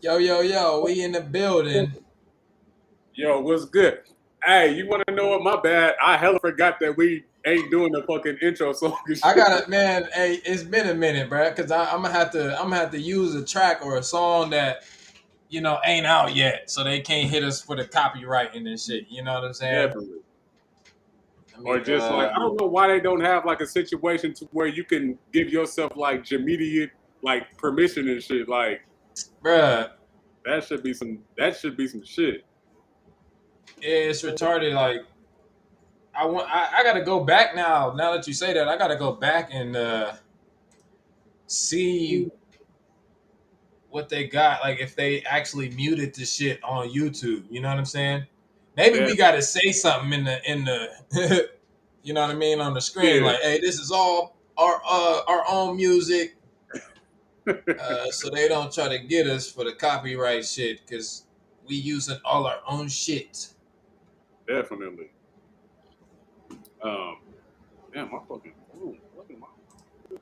Yo, yo, yo, we in the building. Yo, what's good? Hey, you want to know what? My bad. I hella forgot that we ain't doing the fucking intro song and I shit. got it, man. Hey, it's been a minute, bro. Cause I'm gonna have to use a track or a song that ain't out yet, so they can't hit us for the copyright and shit. You know what I'm saying? Definitely. I Or mean, just like I don't know why they don't have like a situation to where you can give yourself like immediate like permission and shit. Like bruh, that should be some shit. it's retarded. Like I gotta go back now. Now that you say that, I gotta go back and see what they got. Like if they actually muted the shit on YouTube. You know what I'm saying? Maybe Yeah, we gotta say something in the you know what I mean, on the screen, yeah, like, hey, this is all our own music, so they don't try to get us for the copyright shit, because we using all our own shit. definitely. Um, damn, my fucking phone. What am I?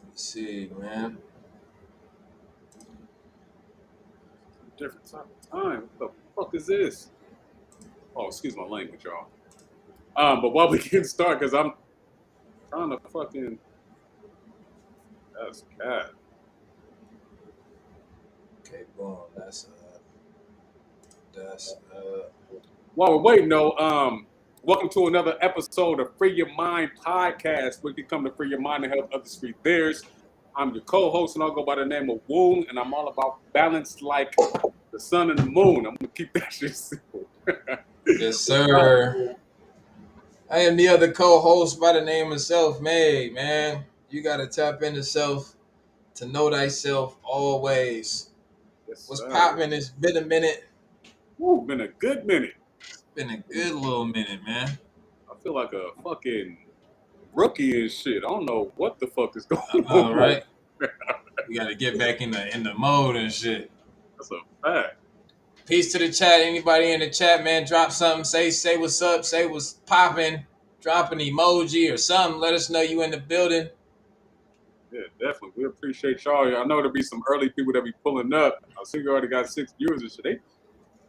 Let's see, man. Different type of time. What the fuck is this? Oh, excuse my language, y'all. But while we get started, because I'm trying to fucking that's cat. Okay, boom. That's While we're waiting though, welcome to another episode of Free Your Mind Podcast, where you come to free your mind and help others free theirs. I'm your co-host, and I'll go by the name of Woon, and I'm all about balance like the sun and the moon. I'm gonna keep that shit simple. Yes, sir. I am the other co-host by the name of Selfmade, man. You gotta tap into self to know thyself always. Yes, What's sir. poppin'? It's been a minute. Woo, been a good minute. Been a good little minute, man. I feel like a fucking rookie and shit. I don't know what the fuck is I going know, on. right? We gotta get back in the mode and shit. That's a fact. Peace to the chat. Anybody in the chat, man, drop something. Say what's up. Say what's popping. Drop an emoji or something. Let us know you in the building. Yeah, definitely. We appreciate y'all. I know there'll be some early people that be pulling up. I see you already got 6 viewers and shit.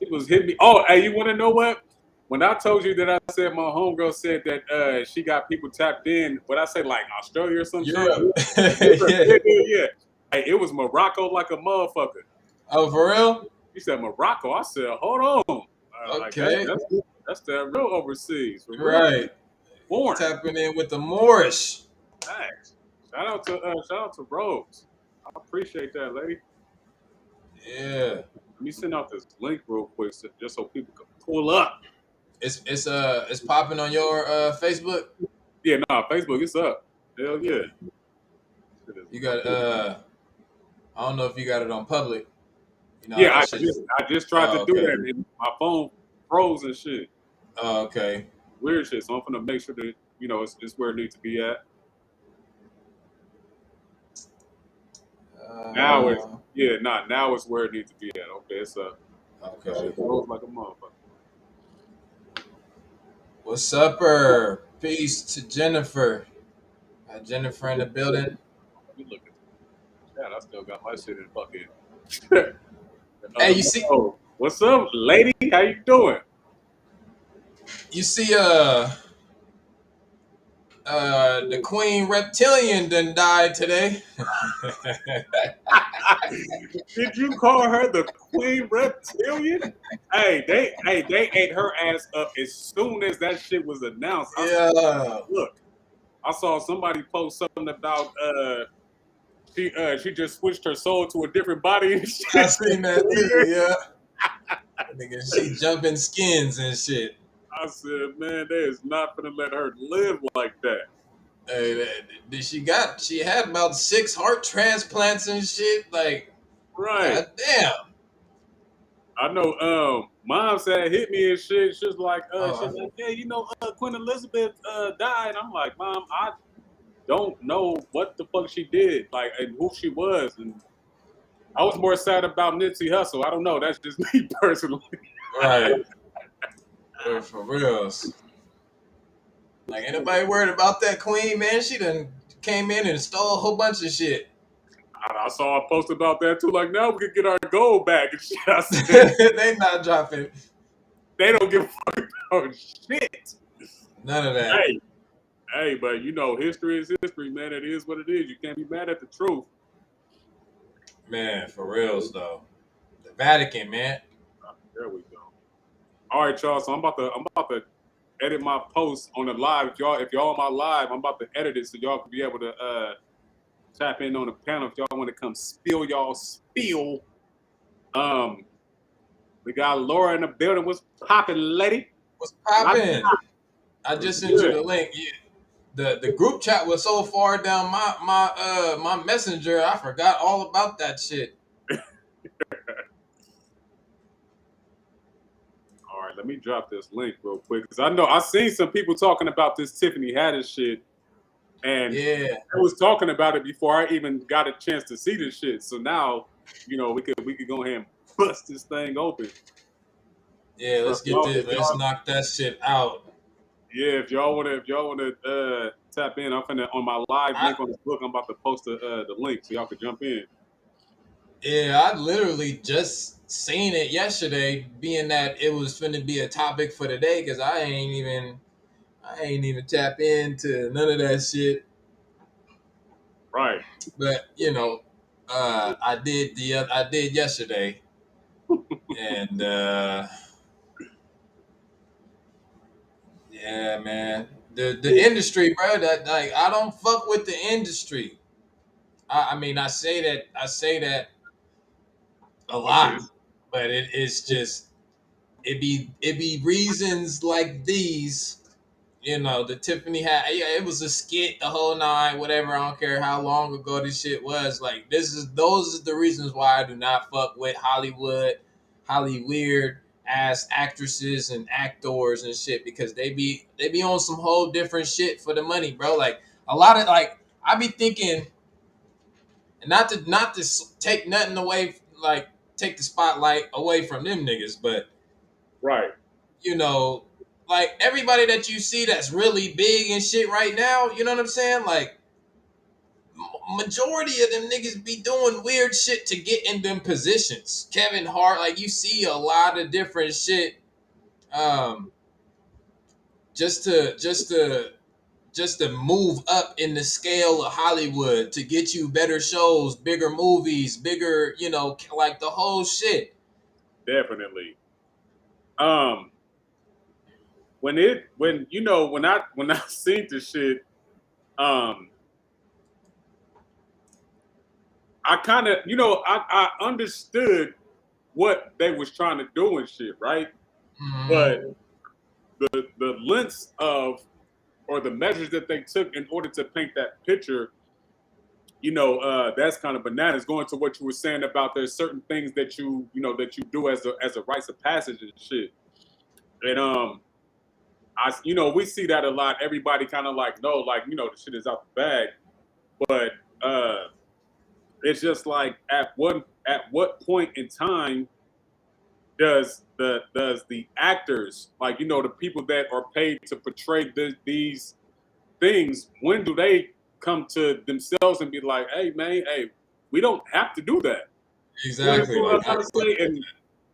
It was hitting me. Oh, hey, you want to know what? When I told you that I said my homegirl said that she got people tapped in, what I say, like Australia or some shit? Europe. Europe. Yeah. Yeah, yeah, yeah. Hey, it was Morocco like a motherfucker. Oh, for real? He said Morocco. I said, hold on. Like Okay. that's that real overseas for real. Right. Born. Tapping in with the Moorish. Thanks. Shout out to Rose. I appreciate that, lady. Yeah. Let me send out this link real quick just so people can pull up. It's popping on your Facebook. Yeah, nah, Facebook, it's up. Hell yeah. Okay. You got I don't know if you got it on public. You know how Yeah, that shit. I just tried to Oh, do okay. that and my phone froze and shit. Oh, okay. Weird shit. So I'm gonna make sure that it's where it needs to be at. Now it's Uh, now it's where it needs to be at. Okay, it's up. okay. Shit froze like a motherfucker. What's upper? Peace to Jennifer. Jennifer in the building. Let me look at that. I still got my shit in fucking Hey, other mode. What's up, lady? How you doing? you see, the Queen Reptilian done died today. Did you call her the Queen Reptilian? They ate her ass up as soon as that shit was announced. Yeah, Look, I saw somebody post something about she just switched her soul to a different body and I shit. seen that too. Yeah, nigga, she jumping skins and shit. I said, man, they is not gonna let her live like that. Hey, she had about 6 heart transplants and shit. Like, Right. god damn. I know mom said hit me and shit. She's like, Oh, yeah, Queen Elizabeth died. I'm like, Mom, I don't know what the fuck she did, like, and who she was. And I was more sad about Nipsey Hussle. I don't know. That's just me personally. right. For reals. Like, anybody worried about that queen, man? She done came in and stole a whole bunch of shit. I saw a post about that too. Like, now we can get our gold back and shit. I said, They not dropping. they don't give a fuck about shit. None of that. Hey, but you know, history is history, man. It is what it is. You can't be mad at the truth. Man, for reals though. The Vatican, man. There we go. All right, y'all. So I'm about to edit my post on the live. If y'all on my live, I'm about to edit it so y'all can be able to tap in on the panel if y'all want to come spill y'all spiel. We got Laura in the building. What's poppin', lady? What's poppin'? I just sent you the link. Yeah. The group chat was so far down my messenger, I forgot all about that shit. All right, let me drop this link real quick because I know I seen some people talking about this Tiffany Haddish shit, and yeah, I was talking about it before I even got a chance to see this shit. So now, you know, we could go ahead and bust this thing open. Yeah, let's get this. Let's knock that shit out. Yeah, if y'all wanna tap in, I'm finna on my live link on the book. I'm about to post the link so y'all could jump in. Yeah, I literally just seen it yesterday, being that it was finna be a topic for today, because I ain't even tap into none of that shit. Right. But you know, I did yesterday, and yeah, man, the industry, bro. That like I don't fuck with the industry. I mean, I say that a lot, but it's just it be reasons like these. You know, the Tiffany had, yeah, it was a skit, the whole nine, whatever. I don't care how long ago this shit was. Like, those are the reasons why I do not fuck with Holly weird ass actresses and actors and shit, because they be on some whole different shit for the money, bro. Like a lot of like I be thinking, and not to take nothing away, like take the spotlight away from them niggas, but right. You know, like everybody that you see that's really big and shit right now, you know what I'm saying? Like majority of them niggas be doing weird shit to get in them positions. Kevin Hart, like you see a lot of different shit, um, just to move up in the scale of Hollywood, to get you better shows, bigger movies, bigger, like the whole shit. Definitely. When I seen the shit, I kind of, I understood what they was trying to do and shit, right? But the lengths of, or the measures that they took in order to paint that picture, that's kind of bananas. Going to what you were saying about there's certain things that that you do as a rites of passage and shit. And we see that a lot. Everybody kind of like, no, like, the shit is out the bag. But it's just like at what point in time does the actors, like, the people that are paid to portray these things, when do they come to themselves and be like, hey man, hey, we don't have to do that. Exactly. You know what I'm trying to say?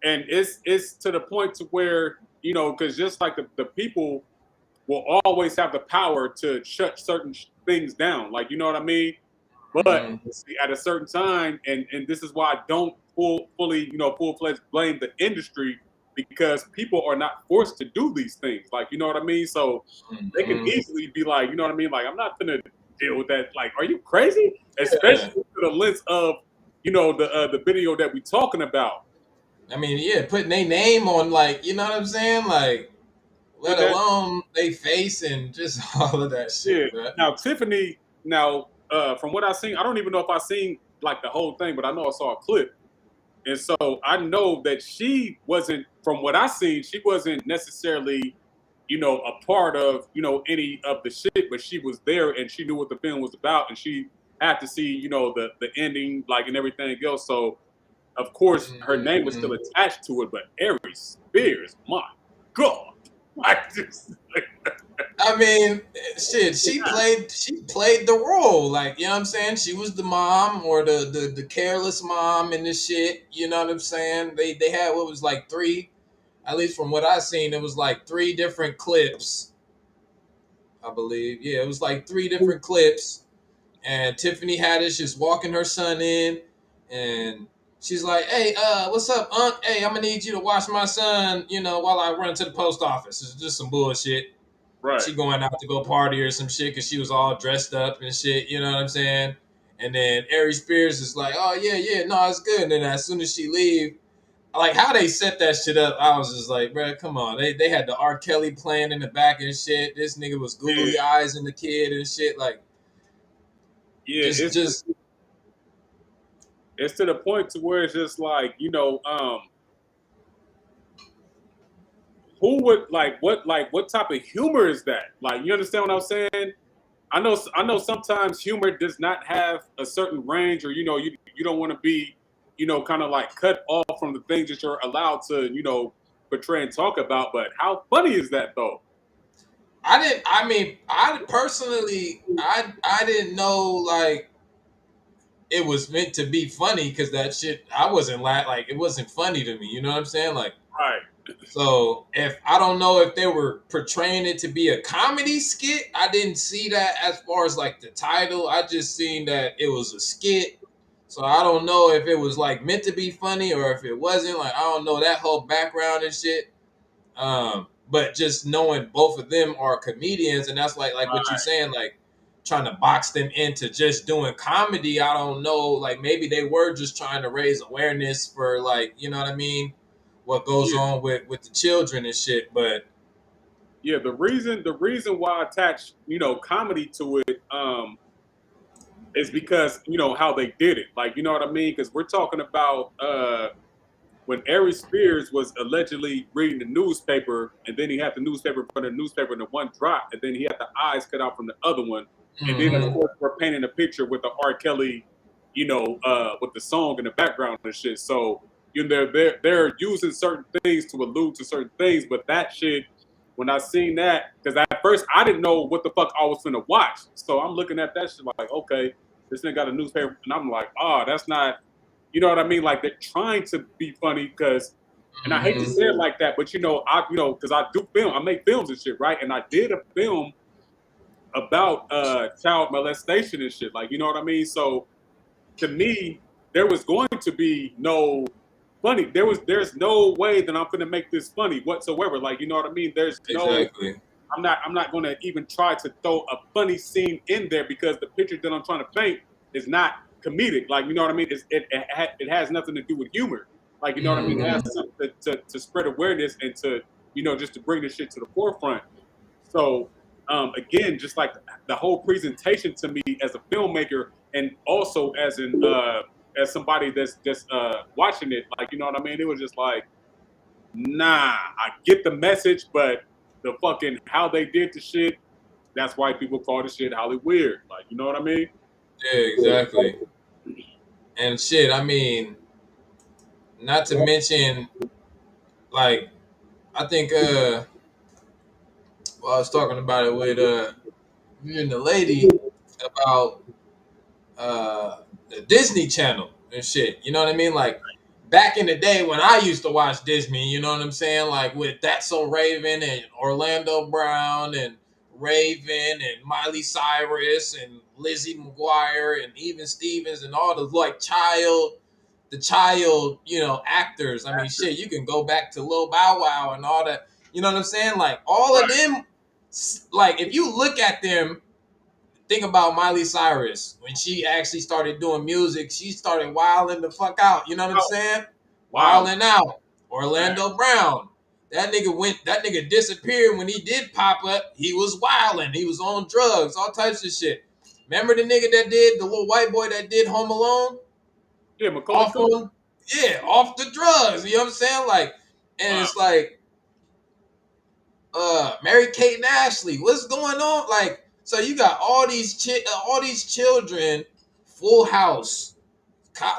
And it's to the point to where, because just like the people will always have the power to shut certain things down. Like, you know what I mean? But at a certain time, and this is why I don't full-fledged blame the industry, because people are not forced to do these things. Like, you know what I mean? So they can easily be like, you know what I mean? Like, I'm not gonna deal with that. Like, are you crazy? Especially to the length of, the video that we talking about. I mean, yeah, putting their name on, like, you know what I'm saying? Like, let alone they face and just all of that shit, bro. Now, Tiffany, from what I've seen, I don't even know if I've seen like the whole thing, but I know I saw a clip. And so I know that she wasn't, from what I seen, she wasn't necessarily, a part of, any of the shit, but she was there and she knew what the film was about, and she had to see, the ending, like, and everything else. So of course her name was still attached to it, but Aries Spears, my God. I mean, shit, she played the role. Like, you know what I'm saying? She was the mom or the careless mom in this shit. You know what I'm saying? They had what was like three, at least from what I seen, it was like three different clips, I believe. Yeah, it was like three different clips. And Tiffany Haddish is walking her son in, and she's like, "Hey, what's up, Unc? Hey, I'm gonna need you to watch my son, while I run to the post office." It's just some bullshit. Right. She going out to go party or some shit because she was all dressed up and shit. You know what I'm saying? And then Aries Spears is like, "Oh yeah, yeah, no, it's good." And then as soon as she leave, like how they set that shit up, I was just like, "Bro, come on." They had the R. Kelly playing in the back and shit. This nigga was Yeah, googly eyes in the kid and shit. Like yeah. just It's to the point to where it's just like, who would what type of humor is that? Like, you understand what I'm saying? I know sometimes humor does not have a certain range, or you don't want to be, kind of like cut off from the things that you're allowed to, portray and talk about. But how funny is that though? I didn't. I mean, I personally, I didn't know like it was meant to be funny because that shit I wasn't like it wasn't funny to me. You know what I'm saying? Like, Right. so if I don't know if they were portraying it to be a comedy skit, I didn't see that as far as like the title. I just seen that it was a skit. So I don't know if it was like meant to be funny or if it wasn't. Like I don't know that whole background and shit. But just knowing both of them are comedians, and that's like what you saying, like trying to box them into just doing comedy. I don't know, like maybe they were just trying to raise awareness for like you know what I mean, what goes Yeah. on with the children and shit. But Yeah. The reason why I attach, comedy to it, is because how they did it. Like, you know what I mean? Because we're talking about when Aries Spears was allegedly reading the newspaper, and then he had the newspaper in front of the newspaper, and the one dropped, and then he had the eyes cut out from the other one, and then of mm-hmm, course we're painting a picture with the R. Kelly, with the song in the background and shit. So they're using certain things to allude to certain things, but that shit. When I seen that, because at first I didn't know what the fuck I was gonna watch, so I'm looking at that shit like, okay, this thing got a newspaper, and I'm like, oh, that's not, you know what I mean? Like they're trying to be funny because, and I hate to mm-hmm. say it like that, but because I do film, I make films and shit, right? And I did a film about child molestation and shit, like, you know what I mean? So to me, there was going to be no funny. There's no way that I'm gonna make this funny whatsoever. Like, you know what I mean? There's no, Exactly, I'm not going to even try to throw a funny scene in there because the picture that I'm trying to paint is not comedic. Like, you know what I mean? It has nothing to do with humor. Like, you know what I mean? It has mm-hmm. something to spread awareness and to, just to bring this shit to the forefront. So, again, just like the whole presentation to me as a filmmaker, and also as somebody that's just watching it, like, you know what I mean? It was just like, nah, I get the message, but the fucking how they did the shit, that's why people call the shit Hollywood weird. Like, you know what I mean? Yeah, exactly. And shit, I mean, not to mention, like I think well, I was talking about it with me and the lady about the Disney Channel and shit. You know what I mean? Like back in the day when I used to watch Disney, you know what I'm saying? Like with That's So Raven and Orlando Brown and Raven and Miley Cyrus and Lizzie McGuire and even Stevens and all the like the child, actors. I mean, shit, you can go back to Lil Bow Wow and all that. You know what I'm saying? Like all of Right. them, like if you look at them, think about Miley Cyrus when she actually started doing music. She started wilding the fuck out. You know what I'm Oh, saying? wow. Wilding out. Man. Orlando Brown. That nigga disappeared when he did pop up. He was wilding. He was on drugs, all types of shit. Remember the nigga that did the little white boy that did Home Alone? Yeah, Macaulay Off Culkin. on yeah, off the drugs. You know what I'm saying? Like, and Wow. it's like Mary Kate and Ashley. What's going on? Like, so you got all these children, Full House.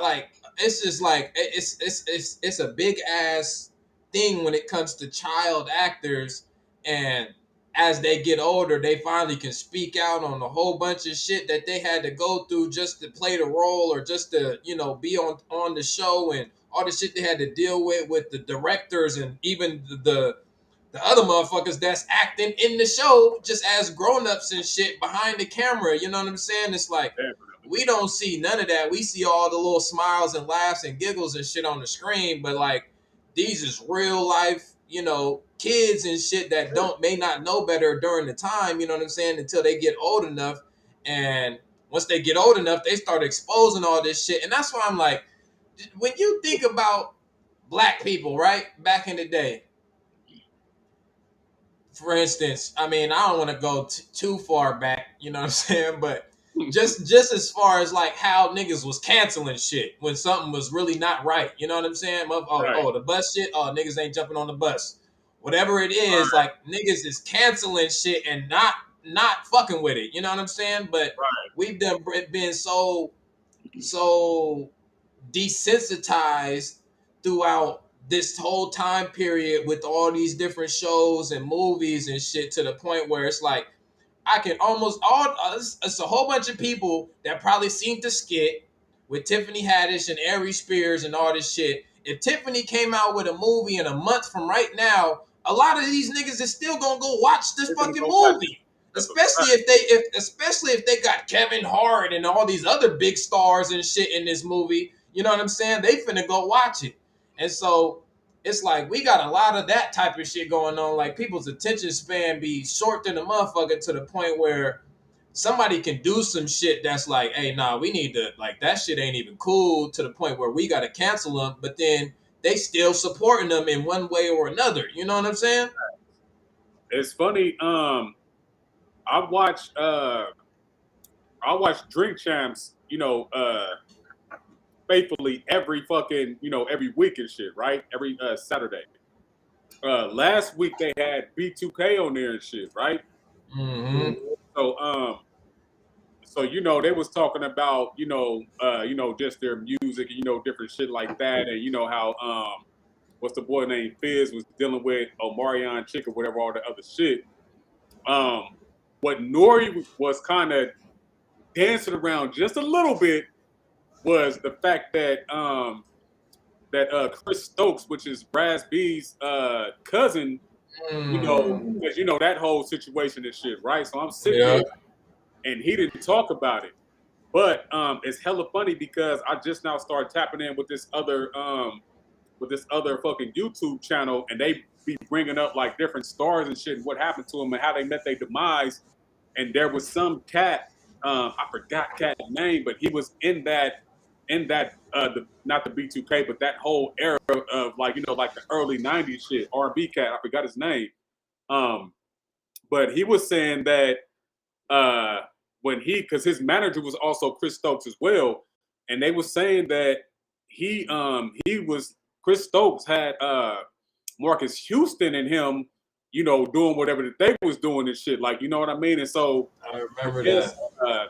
Like, it's just like it's a big ass thing when it comes to child actors, and as they get older, they finally can speak out on a whole bunch of shit that they had to go through just to play the role or just to, be on the show, and all the shit they had to deal with the directors and even the other motherfuckers that's acting in the show just as grown-ups and shit behind the camera. You know what I'm saying? It's like Definitely. we don't see none of that. We see all the little smiles and laughs and giggles and shit on the screen, but like these is real life, kids and shit that may not know better during the time, you know what I'm saying, until they get old enough. And once they get old enough, they start exposing all this shit. And that's why I'm like, when you think about black people, right, back in the day, for instance, I mean, I don't want to go too far back, you know what I'm saying, but just as far as like how niggas was canceling shit when something was really not right, you know what I'm saying? Right. The bus shit, niggas ain't jumping on the bus, whatever it is, Right. like niggas is canceling shit and not fucking with it, you know what I'm saying? But Right. we've been so desensitized throughout this whole time period with all these different shows and movies and shit, to the point where it's like I can almost it's a whole bunch of people that probably seen the skit with Tiffany Haddish and Aries Spears and all this shit. If Tiffany came out with a movie in a month from right now, a lot of these niggas is still gonna go watch this They're gonna fucking go watch it. movie. That's a Especially fact. if they got Kevin Hart and all these other big stars and shit in this movie, you know what I'm saying? They finna go watch it. And so it's like we got a lot of that type of shit going on. Like people's attention span be short than a motherfucker, to the point where somebody can do some shit that's like, hey, nah, we need to, like, that shit ain't even cool, to the point where we gotta cancel them, but then they still supporting them in one way or another. You know what I'm saying? It's funny. I watch Drink Champs, faithfully every fucking, every week and shit, right? Every Saturday. Last week they had B2K on there and shit, right? Mm-hmm. So they was talking about, just their music and different shit like that, and how what's the boy named Fizz was dealing with Omarion Chick or whatever, all the other shit. What Nori was kind of dancing around just a little bit was the fact that Chris Stokes, which is Raz B's cousin, Mm. because that whole situation and shit, right? So I'm sitting Yeah. here and he didn't talk about it. But it's hella funny because I just now started tapping in with this other fucking YouTube channel, and they be bringing up like different stars and shit and what happened to them and how they met their demise. And there was some cat, I forgot cat's name, but he was in that not the B2K, but that whole era of like like the early '90s shit, R&B cat. I forgot his name. But he was saying that when because his manager was also Chris Stokes as well, and they were saying that he was Chris Stokes had Marcus Houston and him, doing whatever that they was doing and shit, like, you know what I mean? And so I I remember guess that.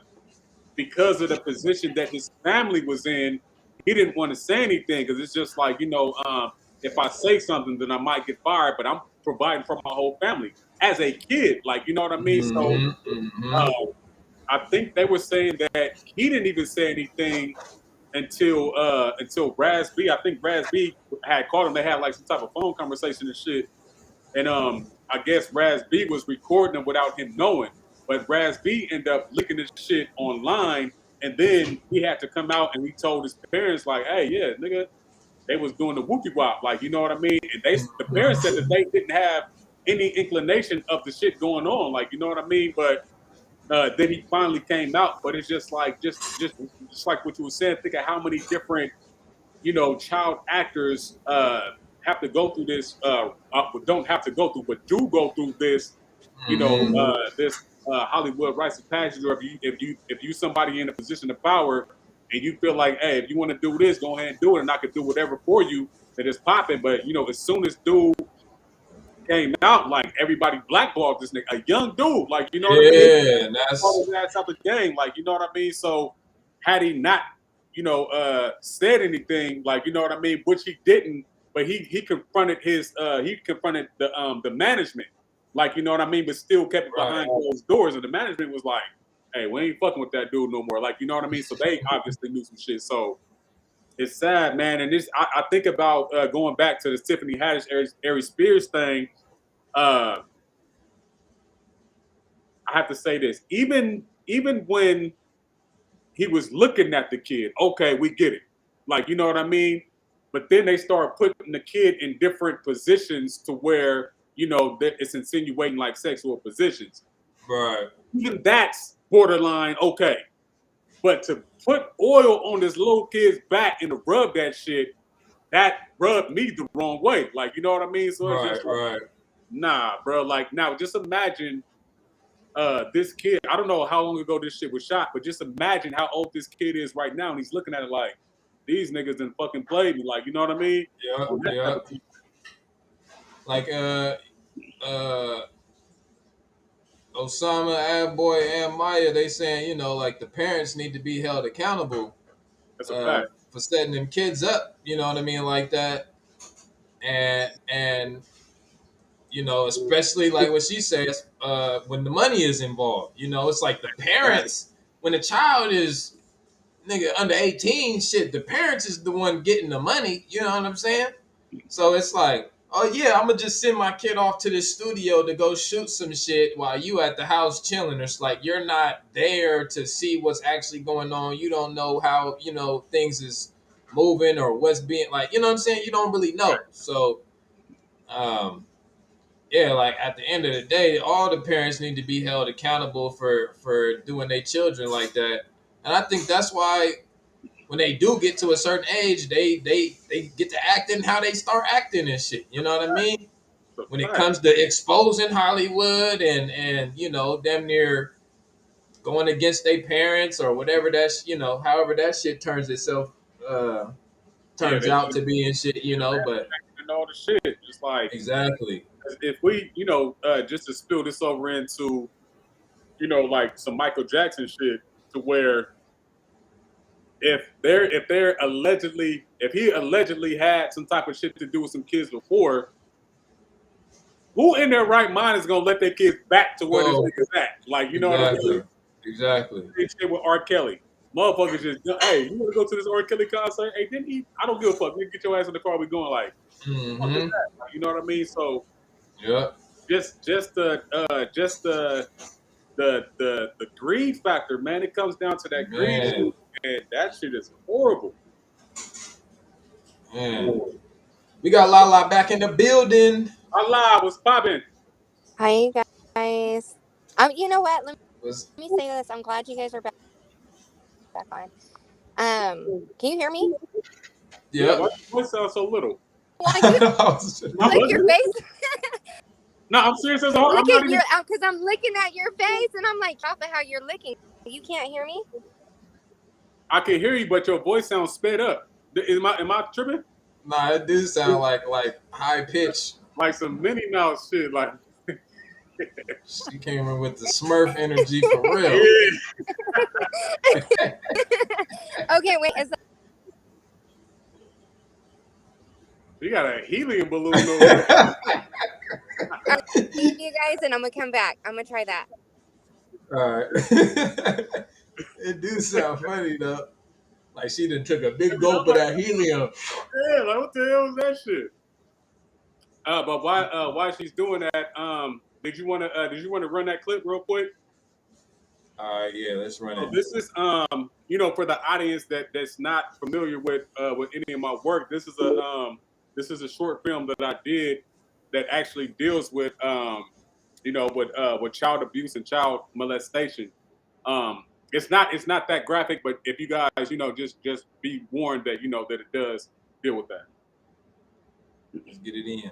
because of the position that his family was in, he didn't want to say anything because it's just like, if I say something, then I might get fired, but I'm providing for my whole family as a kid, like, you know what I mean? So Mm-hmm. Mm-hmm. uh, I think they were saying that he didn't even say anything until Raz B. I think Raz B had called him. They had like some type of phone conversation and shit. And I guess Raz B was recording him without him knowing. But Raz B ended up leaking this shit online, and then he had to come out and he told his parents like, "Hey, yeah, nigga, they was doing the whoopie wop, like, you know what I mean?" And the parents said that they didn't have any inclination of the shit going on, like, you know what I mean? But then he finally came out. But it's just like just like what you were saying. Think of how many different child actors have to go through this. Don't have to go through, but do go through this. Mm-hmm. This Hollywood rites of passage. Or if you somebody in a position of power and you feel like, hey, if you want to do this, go ahead and do it, and I could do whatever for you that is popping. But as soon as dude came out, like everybody blackballed this nigga, a young dude, like, you know what I mean? Yeah, Called that's his ass out the game, like, you know what I mean? So had he not, said anything, like, you know what I mean, which he didn't, but he confronted the management, Like, you know what I mean? But still kept it behind Right. closed doors. And the management was like, hey, we ain't fucking with that dude no more. Like, you know what I mean? So they obviously knew some shit. So it's sad, man. And this, I think about going back to the Tiffany Haddish, Aries Spears thing. I have to say this. Even when he was looking at the kid, okay, we get it. Like, you know what I mean? But then they start putting the kid in different positions to where, you know, that it's insinuating like sexual positions. Right. Even that's borderline okay. But to put oil on this little kid's back and to rub that shit, that rubbed me the wrong way. Like, you know what I mean? So it's Right. just like, Right. nah, bro. Like, now just imagine this kid. I don't know how long ago this shit was shot, but just imagine how old this kid is right now, and he's looking at it like, these niggas done fucking played me. Like, you know what I mean? Yeah. On that type Yeah. of thing. Like uh Osama, Boy, and Maya, they saying, you know, like the parents need to be held accountable That's a fact. for setting them kids up, you know what I mean, like that. And you know, especially like what she says, when the money is involved, you know, it's like the parents, when a child is nigga under 18, shit, the parents is the one getting the money, you know what I'm saying? So it's like, oh yeah, I'm gonna just send my kid off to the studio to go shoot some shit while you at the house chilling. It's like you're not there to see what's actually going on. You don't know how, you know, things is moving or what's being like, you know what I'm saying? You don't really know. So um yeah, like at the end of the day, all the parents need to be held accountable for doing their children like that. And I think that's why when they do get to a certain age, they get to acting how they start acting and shit. You know what I mean? That's When a it fact. comes to exposing Hollywood and you know, damn near going against their parents or whatever that's, you know, however that shit turns itself uh Yeah, turns they out to be and shit, you know, but and all the shit. Just like exactly. if we, you know, just to spill this over into, you know, like some Michael Jackson shit, to where if they're allegedly if he allegedly had some type of shit to do with some kids before, who in their right mind is gonna let their kids back to where this Well, nigga's at? Like, you know what I mean? exactly. Exactly. Same shit with R. Kelly. Motherfuckers just, hey, you want to go to this R. Kelly concert? Hey, didn't he? I don't give a fuck. Nigga, get your ass in the car. We going. Like, fuck is Mm-hmm. that? Like, you know what I mean? So Yep. just the greed factor, man. It comes down to that greed Man. shit, and that shit is horrible. Man. We got Lala back in the building. Allah was popping. Hi, you guys. You know what? Was Let me say this. I'm glad you guys are back on. Can you hear me? Yeah, yep. why your voice sound so little? Well, you No, lick your face. no, I'm serious as a whole. I'm Look not at even. your, because I'm looking at your face, and I'm like, off of how you're licking. You can't hear me. I can hear you, but your voice sounds sped up. Am I tripping? nah, it do sound like high pitch. Like some Minnie Mouse shit. Like, She came in with the Smurf energy for real. yeah. Okay, wait. You got a helium balloon over there. You guys, and I'm gonna come back. I'm gonna try that. All right. It do sound funny though. Like she done took a big gulp of that helium. Yeah, like what the hell is that shit? But while she's doing that, did you want to run that clip real quick? All right, yeah, let's run So it. this is you know, for the audience that's not familiar with any of my work, this is a short film that I did that actually deals with you know, with child abuse and child molestation. It's not that graphic, but if you guys, you know, just be warned that, you know, that it does deal with that. Let's get it in.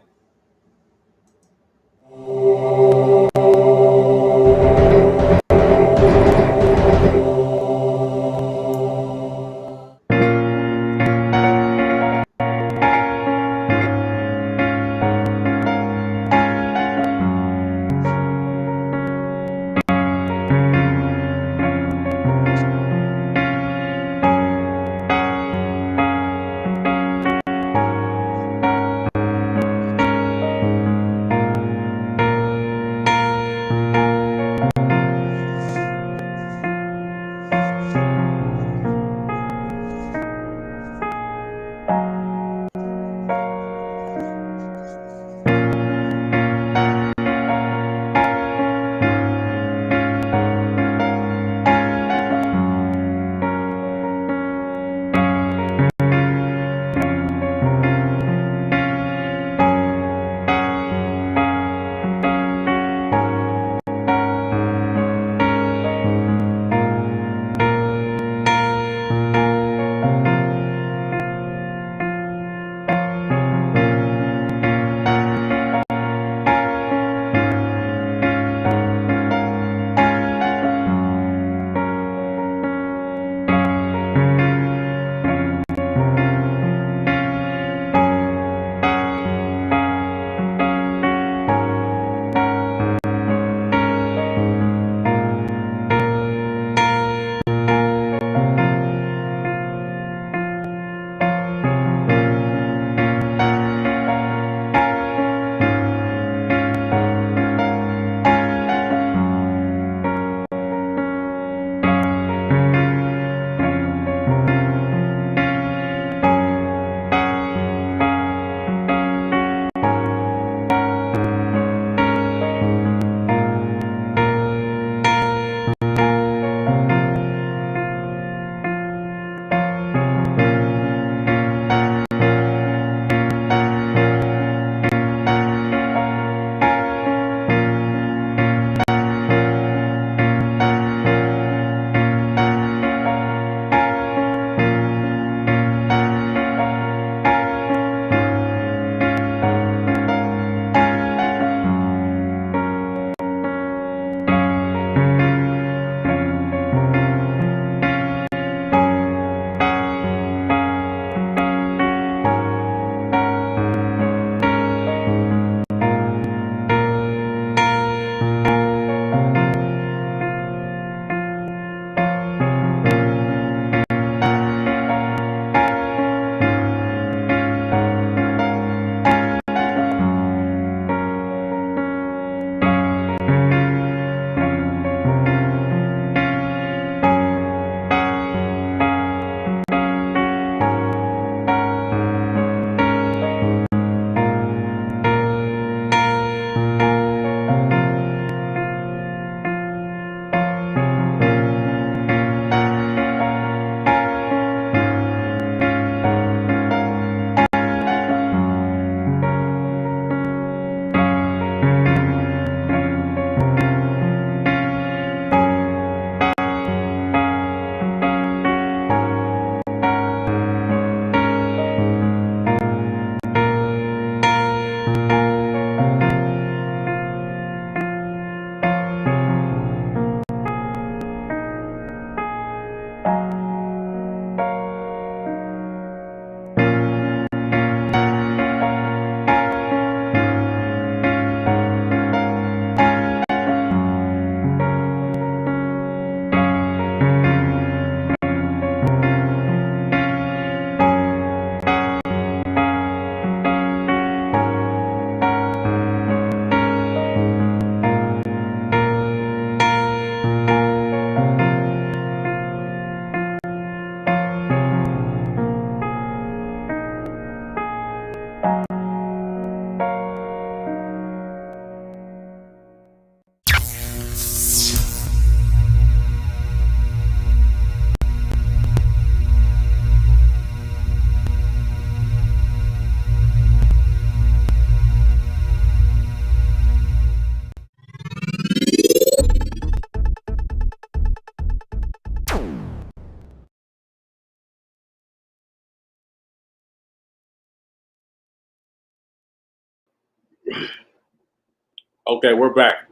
Okay, we're back.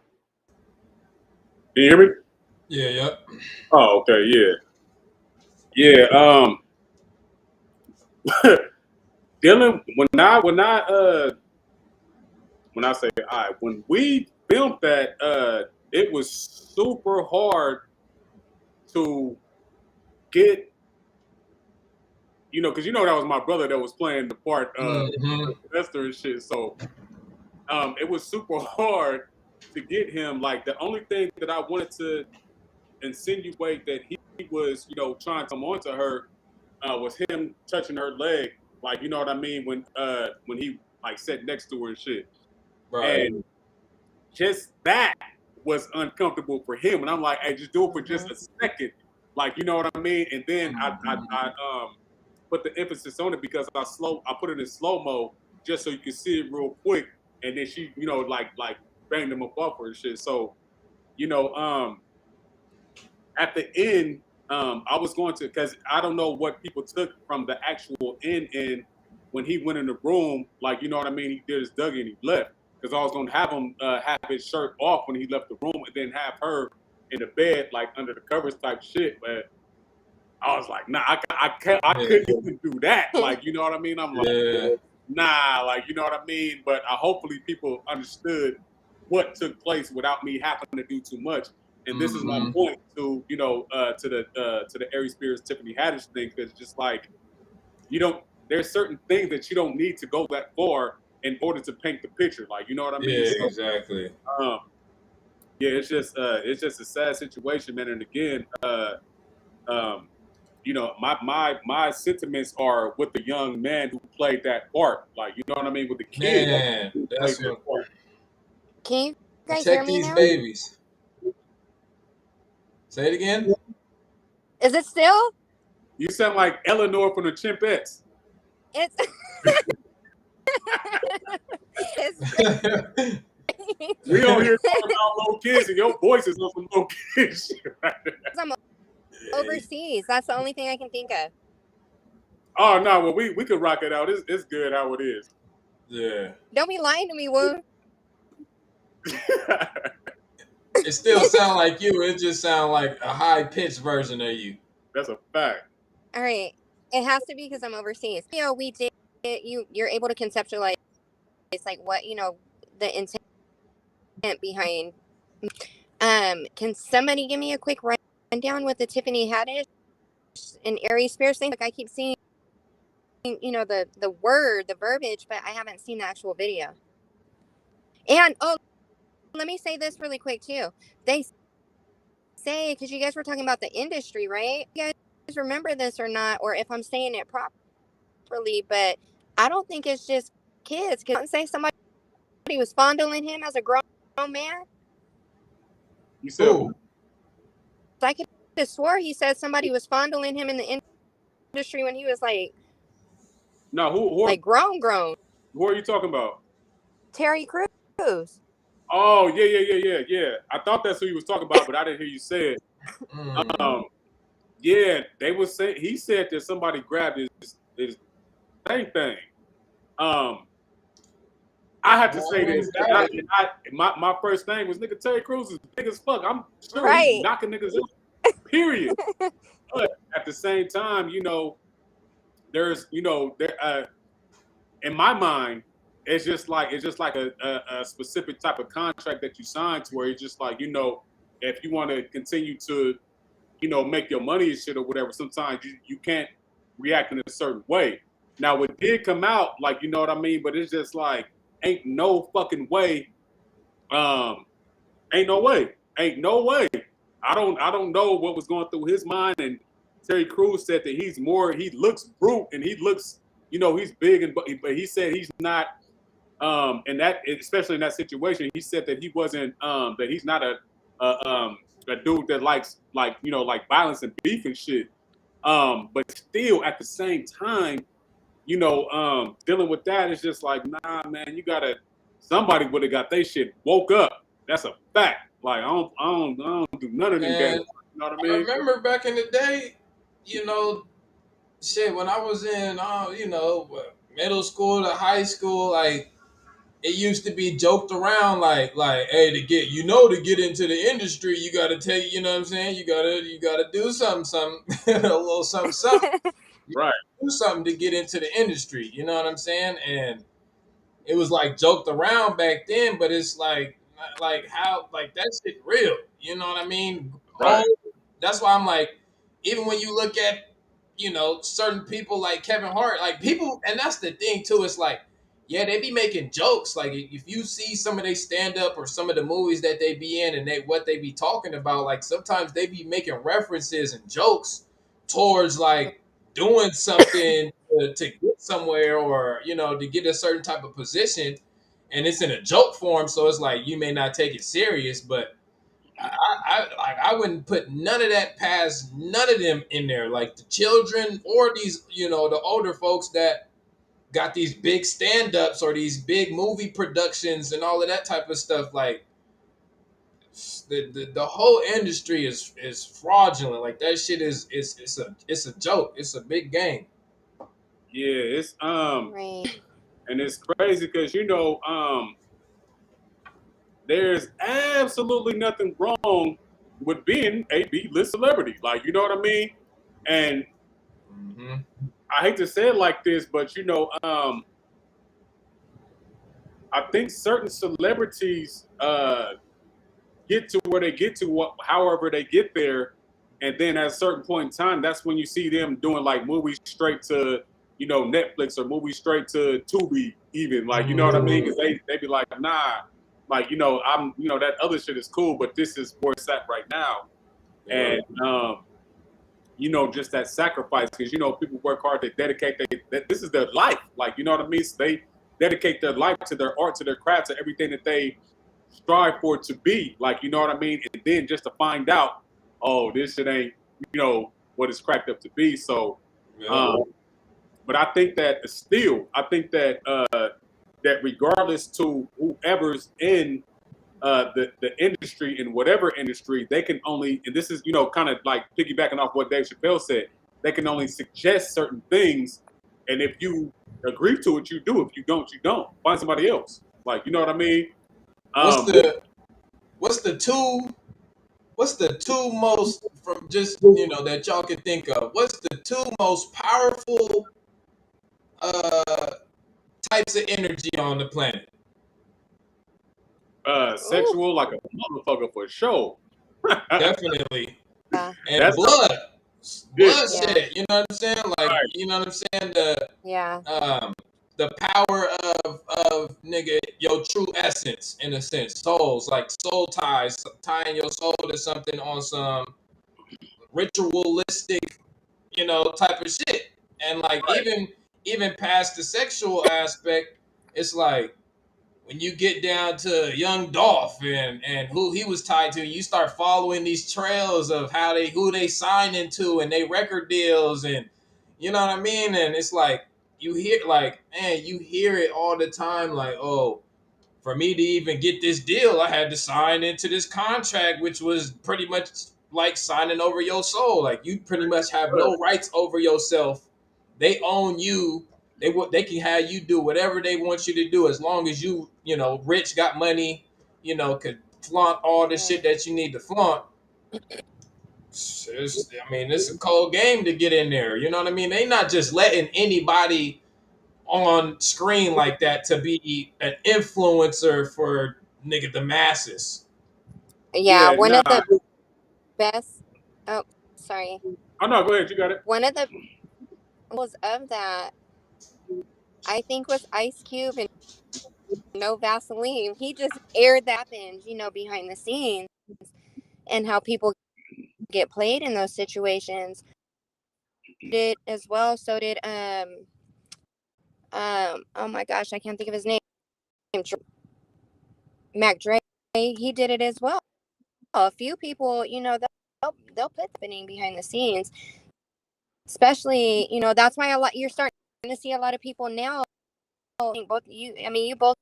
Can you hear me? Yeah, yep. Oh, okay, yeah. Dylan, when I say when we filmed that, it was super hard to get, because that was my brother that was playing the part of Lester and shit. So it was super hard to get him. Like, the only thing that I wanted to insinuate that he was, trying to come on to her was him touching her leg. Like, you know what I mean? When he like sat next to her and shit. Right. And just that was uncomfortable for him. And I'm like, hey, just do it for just a second. Like, you know what I mean? And then I put the emphasis on it because I put it in slow-mo just so you can see it real quick. And then she, like banged him up off her and shit. So, at the end, I was going to, because I don't know what people took from the actual end when he went in the room, like, you know what I mean? He did his Dougie and he left. Because I was going to have him have his shirt off when he left the room and then have her in the bed, like under the covers type shit. But I was like, nah, I couldn't even do that. Like, you know what I mean? I'm like, nah, like, you know what I mean? But hopefully people understood what took place without me having to do too much. And this is my point to, to the Aries Spears Tiffany Haddish thing, because just like, there's certain things that you don't need to go that far in order to paint the picture. Like, you know what I mean? Yeah, So, exactly. yeah, it's just a sad situation, man. And again, my sentiments are with the young man who played that part. Like, you know what I mean? With the kid Man, who played that's that what. part. Can you guys hear Protect me these now? babies. Say it again. Is it still? You sound like Eleanor from the Chimpettes. It's. We on here talking about little kids, and your voice is on some little kids shit right there. I'm overseas. That's the only thing I can think of. Oh no, well we could rock it out. It's good how it is. Yeah. Don't be lying to me, Woon. It still sound like you. It just sound like a high pitched version of you. That's a fact. All right. It has to be because I'm overseas. We did. You're able to conceptualize like what the intent behind. Can somebody give me a quick rundown with the Tiffany Haddish and Aries Spears thing? Like, I keep seeing, the verbiage, but I haven't seen the actual video. And let me say this really quick too. They say, because you guys were talking about the industry, right? You guys remember this or not, or if I'm saying it properly, but I don't think it's just kids. Because say somebody was fondling him as a grown man. You said who? I could have swore he said somebody was fondling him in the industry when he was like, no, who like grown. Who are you talking about? Terry Crews. Oh yeah. I thought that's who he was talking about, but I didn't hear you say it. Yeah, they was saying, he said that somebody grabbed his thing. I had to say this. My first thing was, nigga, Terry Crews is big as fuck. I'm sure he's knocking niggas out. Period. But at the same time, there's there in my mind, it's just like a specific type of contract that you sign to where it's just like, if you want to continue to, make your money and shit or whatever, sometimes you can't react in a certain way. Now it did come out, like, you know what I mean, but it's just like, ain't no fucking way. Ain't no way. I don't know what was going through his mind. And Terry Crews said that he looks brute and he looks, he's big, but he said he's not, and that, especially in that situation, he said that he wasn't, that he's not a dude that likes, like, like violence and beef and shit. But still at the same time, dealing with that is just like, nah, man, somebody would have got their shit woke up. That's a fact. Like, I don't do none of them games. You know what I mean? I remember back in the day, shit, when I was in, middle school to high school, like, it used to be joked around like hey, to get into the industry, you gotta take, you know what I'm saying, you gotta do something a little something you Right. do something to get into the industry, you know what I'm saying? And it was like joked around back then, but it's like how like that shit real, you know what I mean? Right. That's why I'm like, even when you look at, certain people like Kevin Hart, like people, and that's the thing too. It's like, yeah, they be making jokes. Like if you see some of they stand up or some of the movies that they be in and what they be talking about, like sometimes they be making references and jokes towards like doing something to get somewhere, or to get a certain type of position, and it's in a joke form. So it's like you may not take it serious, but I wouldn't put none of that past none of them in there, like the children or these, the older folks that got these big stand-ups or these big movie productions and all of that type of stuff. Like the whole industry is fraudulent. Like that shit it's a joke. It's a big game. Yeah, it's Right. and it's crazy because there's absolutely nothing wrong with being a B-list celebrity. Like, you know what I mean? And Mm-hmm. I hate to say it like this, but I think certain celebrities get to where they get to, however they get there, and then at a certain point in time, that's when you see them doing like movies straight to Netflix, or movies straight to Tubi, even, like, you know what I mean? Because they be like, nah, like, I'm that other shit is cool, but this is where it's at right now. Yeah. And just that sacrifice, because people work hard, they dedicate that this is their life, like, you know what I mean? So they dedicate their life to their art, to their craft, to everything that they strive for it to be, like, you know what I mean? And then just to find out, oh, this shit ain't what it's cracked up to be. So Yeah. but I think that still, I think that that regardless to whoever's in the industry, in whatever industry, they can only, and this is kind of like piggybacking off what Dave Chappelle said, they can only suggest certain things, and if you agree to it, you do. If you don't, you don't. Find somebody else. Like, you know what I mean? What's But the what's the two what's the two most, from just that y'all can think of? What's the two most powerful uh types of energy on the planet? Ooh. sexual, like a motherfucker for sure. Definitely. Yeah. And That's blood. yeah, Blood Yeah. shit. You know what I'm saying? Like, right. you know what I'm saying? Yeah. The power of nigga your true essence, in a sense. Souls, like soul ties, tying your soul to something on some ritualistic, type of shit. And like even past the sexual aspect, it's like when you get down to young Dolph and who he was tied to, you start following these trails of who they signed into and they record deals, and you know what I mean? And it's like you hear, like, man, you hear it all the time, like, oh, for me to even get this deal, I had to sign into this contract, which was pretty much like signing over your soul. Like you pretty much have no rights over yourself. They own you. They can have you do whatever they want you to do, as long as rich, got money, could flaunt all the shit Right. that you need to flaunt. I mean, it's a cold game to get in there. You know what I mean? They not just letting anybody on screen like that to be an influencer for nigga the masses. Yeah. Yeah, One nah. of the best. Oh, sorry. Oh no, go ahead, you got it. One of the was of that, I think, was Ice Cube and No Vaseline. He just aired that happens, behind the scenes, and how people get played in those situations. Did as well. So did oh my gosh, I can't think of his name. Mac Dre. He did it as well. A few people, they'll put happening behind the scenes. Especially, that's why you're starting to see a lot of people now. Both you, I mean, you both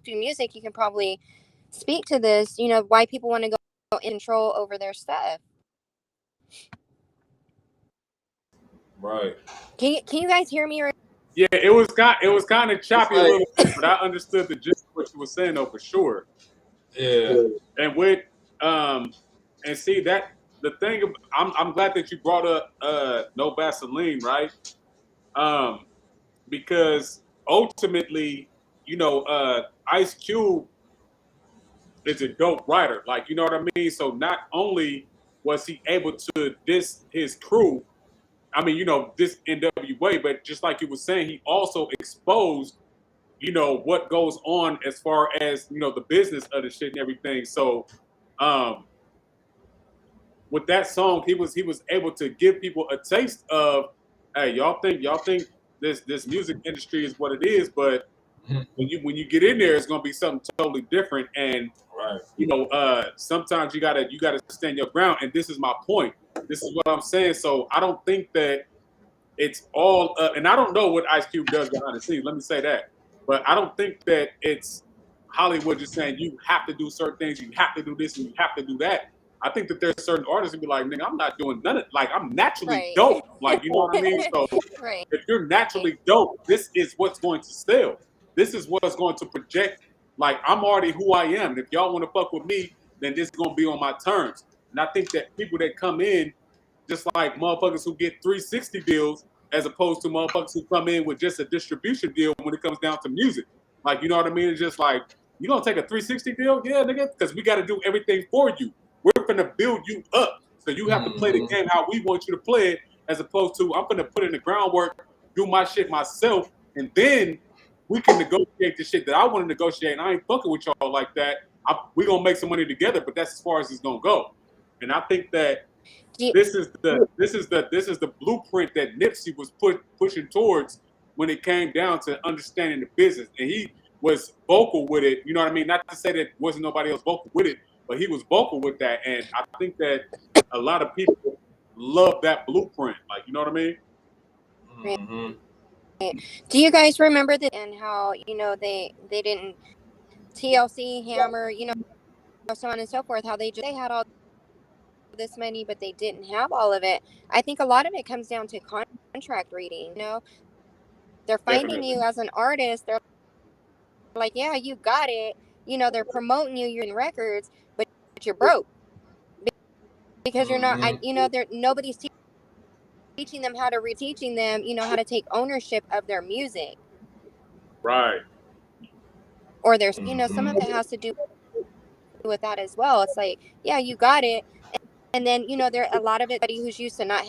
do music. You can probably speak to this. Why people want to go in control over their stuff. Right. Can you guys hear me? Yeah, it was kind of choppy a like, little bit, but I understood the gist of what you were saying though for sure. yeah, And with and see that the thing I'm glad that you brought up No Vaseline, right? Um, because ultimately, Ice Cube is a dope writer. Like, you know what I mean? So not only was he able to diss his crew, I mean, this NWA, but just like you were saying, he also exposed, what goes on as far as, the business of the shit and everything. So um with that song, he was able to give people a taste of, hey, y'all think this music industry is what it is, but when you get in there, it's gonna be something totally different. And right. sometimes you gotta stand your ground. And this is my point. This is what I'm saying. So I don't think that it's all. And I don't know what Ice Cube does behind the scenes. Let me say that. But I don't think that it's Hollywood just saying you have to do certain things, you have to do this, and you have to do that. I think that there's certain artists who be like, nigga, I'm not doing none of it. Like, I'm naturally Right. dope. Like, you know what I mean? So Right. if you're naturally dope, this is what's going to sell. This is what's going to project. Like, I'm already who I am. And if y'all want to fuck with me, then this is going to be on my terms. And I think that people that come in, just like motherfuckers who get 360 deals, as opposed to motherfuckers who come in with just a distribution deal when it comes down to music. Like, you know what I mean? It's just like, you gonna take a 360 deal? Yeah, nigga, because we got to do everything for you. We're gonna build you up. So you have to play the game how we want you to play it, as opposed to I'm gonna put in the groundwork, do my shit myself, and then we can negotiate the shit that I want to negotiate. And I ain't fucking with y'all like that. We gonna make some money together, but that's as far as it's gonna go. And I think that this is the blueprint that Nipsey was pushing towards when it came down to understanding the business, and he was vocal with it. You know what I mean? Not to say that wasn't nobody else vocal with it, but he was vocal with that, and I think that a lot of people love that blueprint. Like, you know what I mean? Mm-hmm. Do you guys remember that and how they didn't TLC Hammer, so on and so forth? How they had all this money, but they didn't have all of it. I think a lot of it comes down to contract reading. They're finding Definitely. you as an artist. They're like, yeah, you got it. They're promoting you. You're in records, but you're broke because you're not. Mm-hmm. Nobody's teaching them how to teaching them, how to take ownership of their music Right. or their. Some of Mm-hmm. it has to do with that as well. It's like, yeah, you got it, and then there a lot of it who's used to not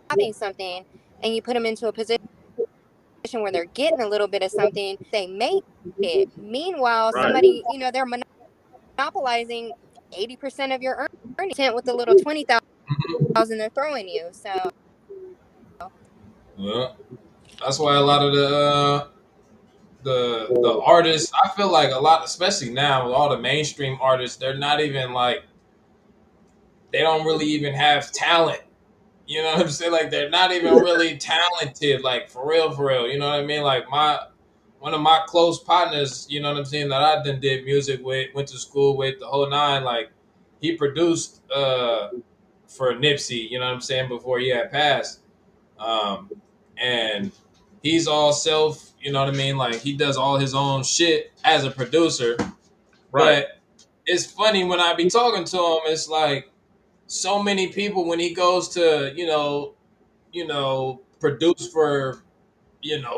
having something, and you put them into a position where they're getting a little bit of something, they make it. Meanwhile, Right. somebody, they're monopolizing 80% of your earnings with the little 20,000 they're throwing you. So Yeah, that's why a lot of the artists, I feel like a lot, especially now with all the mainstream artists, they're not even like, they don't really even have talent. You know what I'm saying? Like, they're not even really talented, like, for real, for real. You know what I mean? Like, one of my close partners, you know what I'm saying, that I done did music with, went to school with, the whole nine. Like, he produced for Nipsey, you know what I'm saying, before he had passed. Um, and he's all self, you know what I mean? Like, he does all his own shit as a producer. Right. But it's funny when I be talking to him, it's like so many people when he goes to, produce for,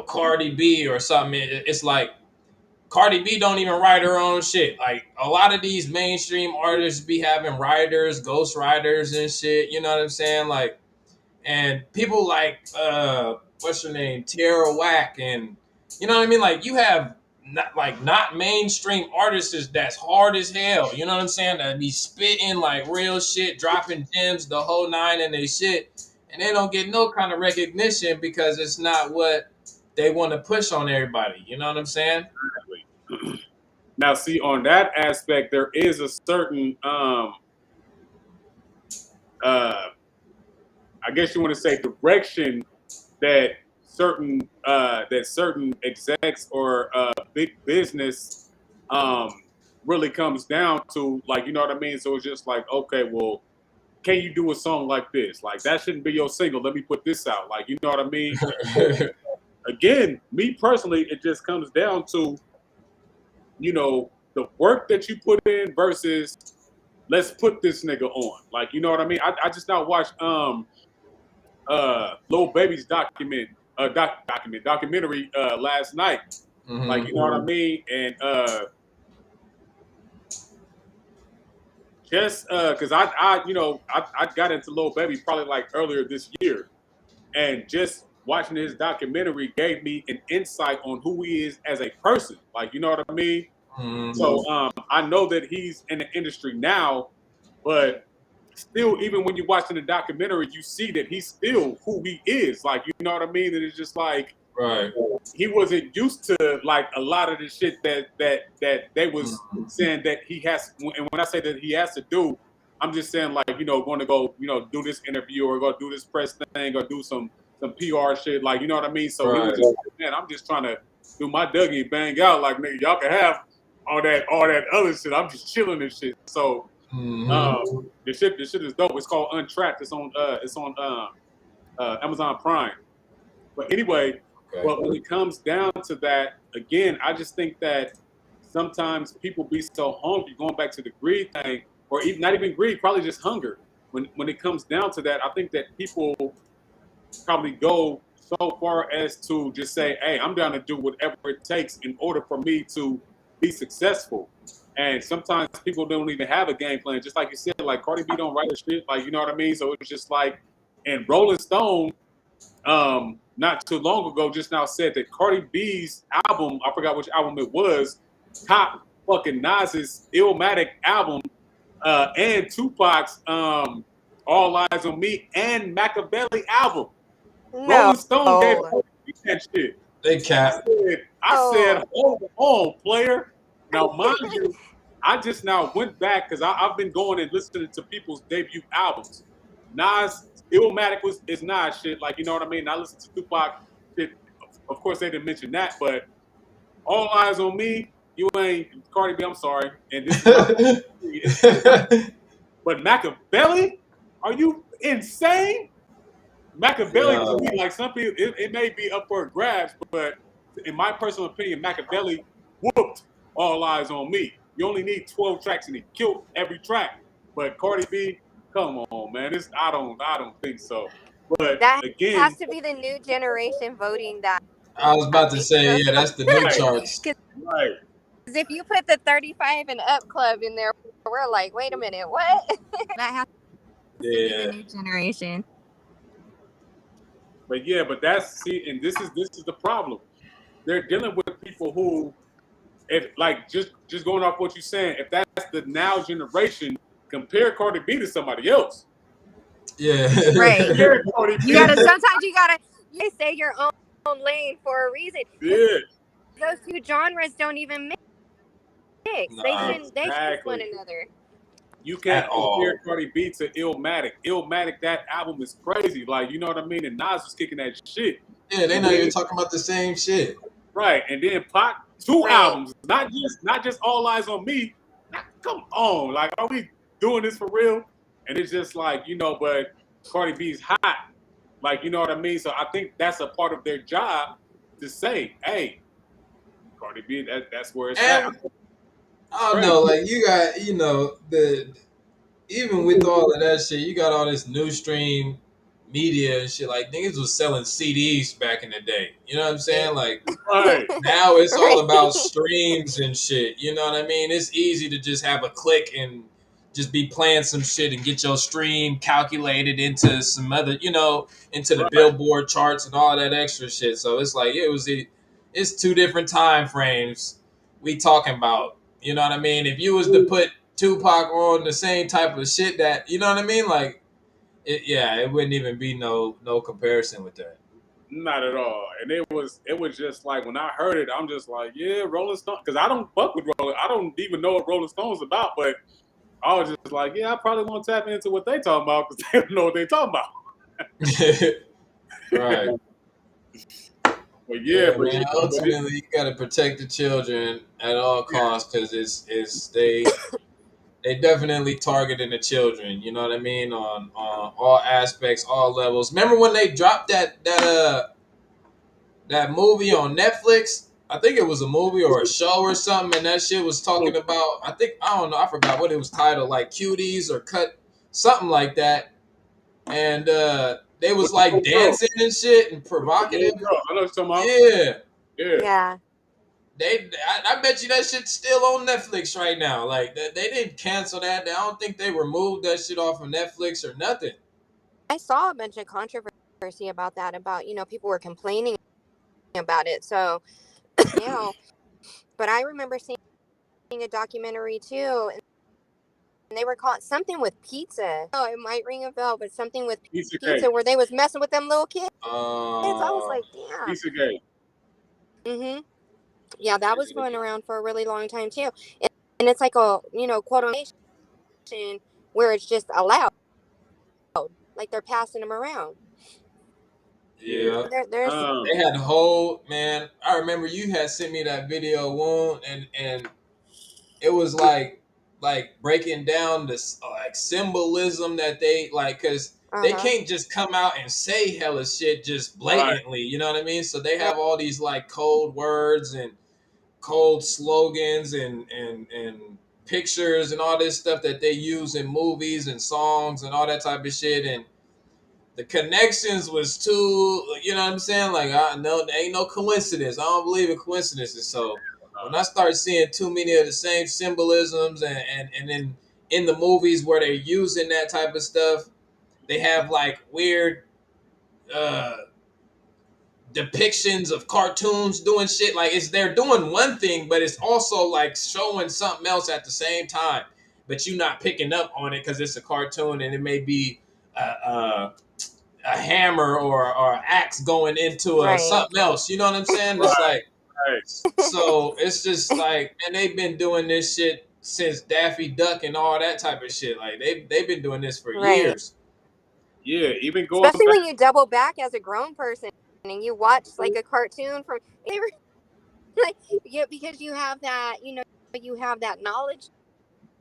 Cardi B or something, it's like Cardi B don't even write her own shit. Like, a lot of these mainstream artists be having writers, ghost writers and shit, you know what I'm saying? Like, and people like what's her name, Tara Whack, and you know what I mean. Like, you have not mainstream artists that's hard as hell. You know what I'm saying? That be spitting like real shit, dropping gems, the whole nine, and they shit, and they don't get no kind of recognition because it's not what they want to push on everybody. You know what I'm saying? Now, see, on that aspect, there is a certain I guess you want to say direction that certain execs or big business really comes down to, like, you know what I mean. So it's just like, okay, well, can you do a song like this? Like, that shouldn't be your single. Let me put this out. Like, you know what I mean. again, me personally, it just comes down to, the work that you put in versus let's put this nigga on. Like, you know what I mean? I just now watched Lil Baby's documentary last night. Like, you know what I mean? And just because I got into Lil Baby probably like earlier this year, and just watching his documentary gave me an insight on who he is as a person. Like, you know what I mean? So I know that he's in the industry now, but still, even when you're watching the documentary, you see that he's still who he is. Like, you know what I mean? And it's just like, Right. he wasn't used to like a lot of the shit that they was saying that he has. And when I say that he has to do, I'm just saying like, going to go, do this interview or go do this press thing or do some PR shit. Like, you know what I mean? So he was just, man, I'm just trying to do my Dougie bang out. Like, nigga, y'all can have all that other shit. I'm just chilling and shit. So the shit is dope. It's called Untrapped. It's on Amazon Prime. But anyway, but when it comes down to that, again, I just think that sometimes people be so hungry, going back to the greed thing, or even not even greed, probably just hunger. When it comes down to that, I think that people probably go so far as to just say, hey, I'm down to do whatever it takes in order for me to be successful. And sometimes people don't even have a game plan. Just like you said, like Cardi B don't write her shit, like, you know what I mean? So it's just like, and Rolling Stone, not too long ago, just now said that Cardi B's album, I forgot which album it was, top fucking Nas's Illmatic album, and Tupac's All Eyes on Me and Machiavelli album. No. Rolling Stone gave that shit. They cap. I said, hold on, player. Now, mind you, I just now went back because I've been going and listening to people's debut albums. Nas, Illmatic is Nas shit, like, you know what I mean? I listened to Tupac shit. Of course, they didn't mention that, but All Eyes on Me, you ain't Cardi B. I'm sorry, and this is but Machiavelli, are you insane? Machiavelli to me, like some people, it may be up for grabs, but in my personal opinion, Machiavelli whooped All Eyes on Me. You only need 12 tracks and he killed every track. But Cardi B, come on, man. I don't think so. But that again, has to be the new generation voting that. I was about to say, yeah, that's the new charts. Right. Because if you put the 35 and up club in there, we're like, wait a minute, what? That has to be the new generation. But yeah, but and this is the problem. They're dealing with people who, if like just going off what you're saying, if that's the now generation, compare Cardi B to somebody else. Yeah. Right. Sometimes you gotta stay your own lane for a reason. Yeah. Those two genres don't even mix. They should one another. You can't compare Cardi B to Illmatic. Illmatic, that album is crazy. Like, you know what I mean? And Nas was kicking that shit. Yeah, they're not even talking about the same shit. Right. And then Pac, two albums, not just All Eyes on Me. Come on. Like, are we doing this for real? And it's just like, but Cardi B's hot. Like, you know what I mean? So I think that's a part of their job to say, hey, Cardi B, that's where it's at. I don't know, like you got, even with all of that shit, you got all this new stream media and shit. Like niggas was selling CDs back in the day. You know what I'm saying? Like now it's all about streams and shit. You know what I mean? It's easy to just have a click and just be playing some shit and get your stream calculated into some other, into the Billboard charts and all that extra shit. So it's like it's two different time frames we talking about. You know what I mean? If you was to put Tupac on the same type of shit that, you know what I mean? Like, it wouldn't even be no comparison with that. Not at all. And it was just like, when I heard it, I'm just like, yeah, Rolling Stone. Because I don't fuck with Rolling. I don't even know what Rolling Stone's about. But I was just like, yeah, I probably want to tap into what they talking about because they don't know what they talking about. Right. But yeah, man, ultimately you gotta protect the children at all costs because they definitely targeting the children. You know what I mean, on all aspects, all levels. Remember when they dropped that that movie on Netflix. I think it was a movie or a show or something, and that shit was talking about. I don't know. I forgot what it was titled, like cuties or cut something like that. And they was With the like little girl. dancing and shit and The little provocative. girl. I know what you're talking about. Yeah, Yeah. Yeah. I bet you that shit's still on Netflix right now. Like they didn't cancel that. I don't think they removed that shit off of Netflix or nothing. I saw a bunch of controversy about that, about, people were complaining about it. So, now, but I remember seeing a documentary too, and they were called something with pizza. Oh, it might ring a bell, but something with Piece of pizza cake. where they was messing with them little kids. I was Uh, like, damn. Piece of cake. Yeah, that was going around for a really long time too. And it's like a, quote unquote, where it's just allowed. Like they're passing them around. Yeah. yeah. There's They had the whole man. I remember you had sent me that video, Woon, and it was like breaking down this like symbolism that they like, because they can't just come out and say hella shit just Right. blatantly. You know what I mean? So they right, have all these like code words and code slogans and pictures and all this stuff that they use in movies and songs and all that type of shit. And the connections was too, you know what I'm saying? Like, I know there ain't no coincidence. I don't believe in coincidences. So when I start seeing too many of the same symbolisms and then in the movies where they're using that type of stuff, they have like weird uh depictions of cartoons doing shit. Like, it's they're doing one thing, but it's also like showing something else at the same time. But you're not picking up on it because it's a cartoon and it may be a hammer or an axe going into right, something else. You know what I'm saying? It's Right. like, Right. so it's just like, and they've been doing this shit since Daffy Duck and all that type of shit. Like they've been doing this for right. years. Yeah. Even going Especially back. when you double back as a grown person and you watch like a cartoon from they were like, yeah, because you have that, you have that knowledge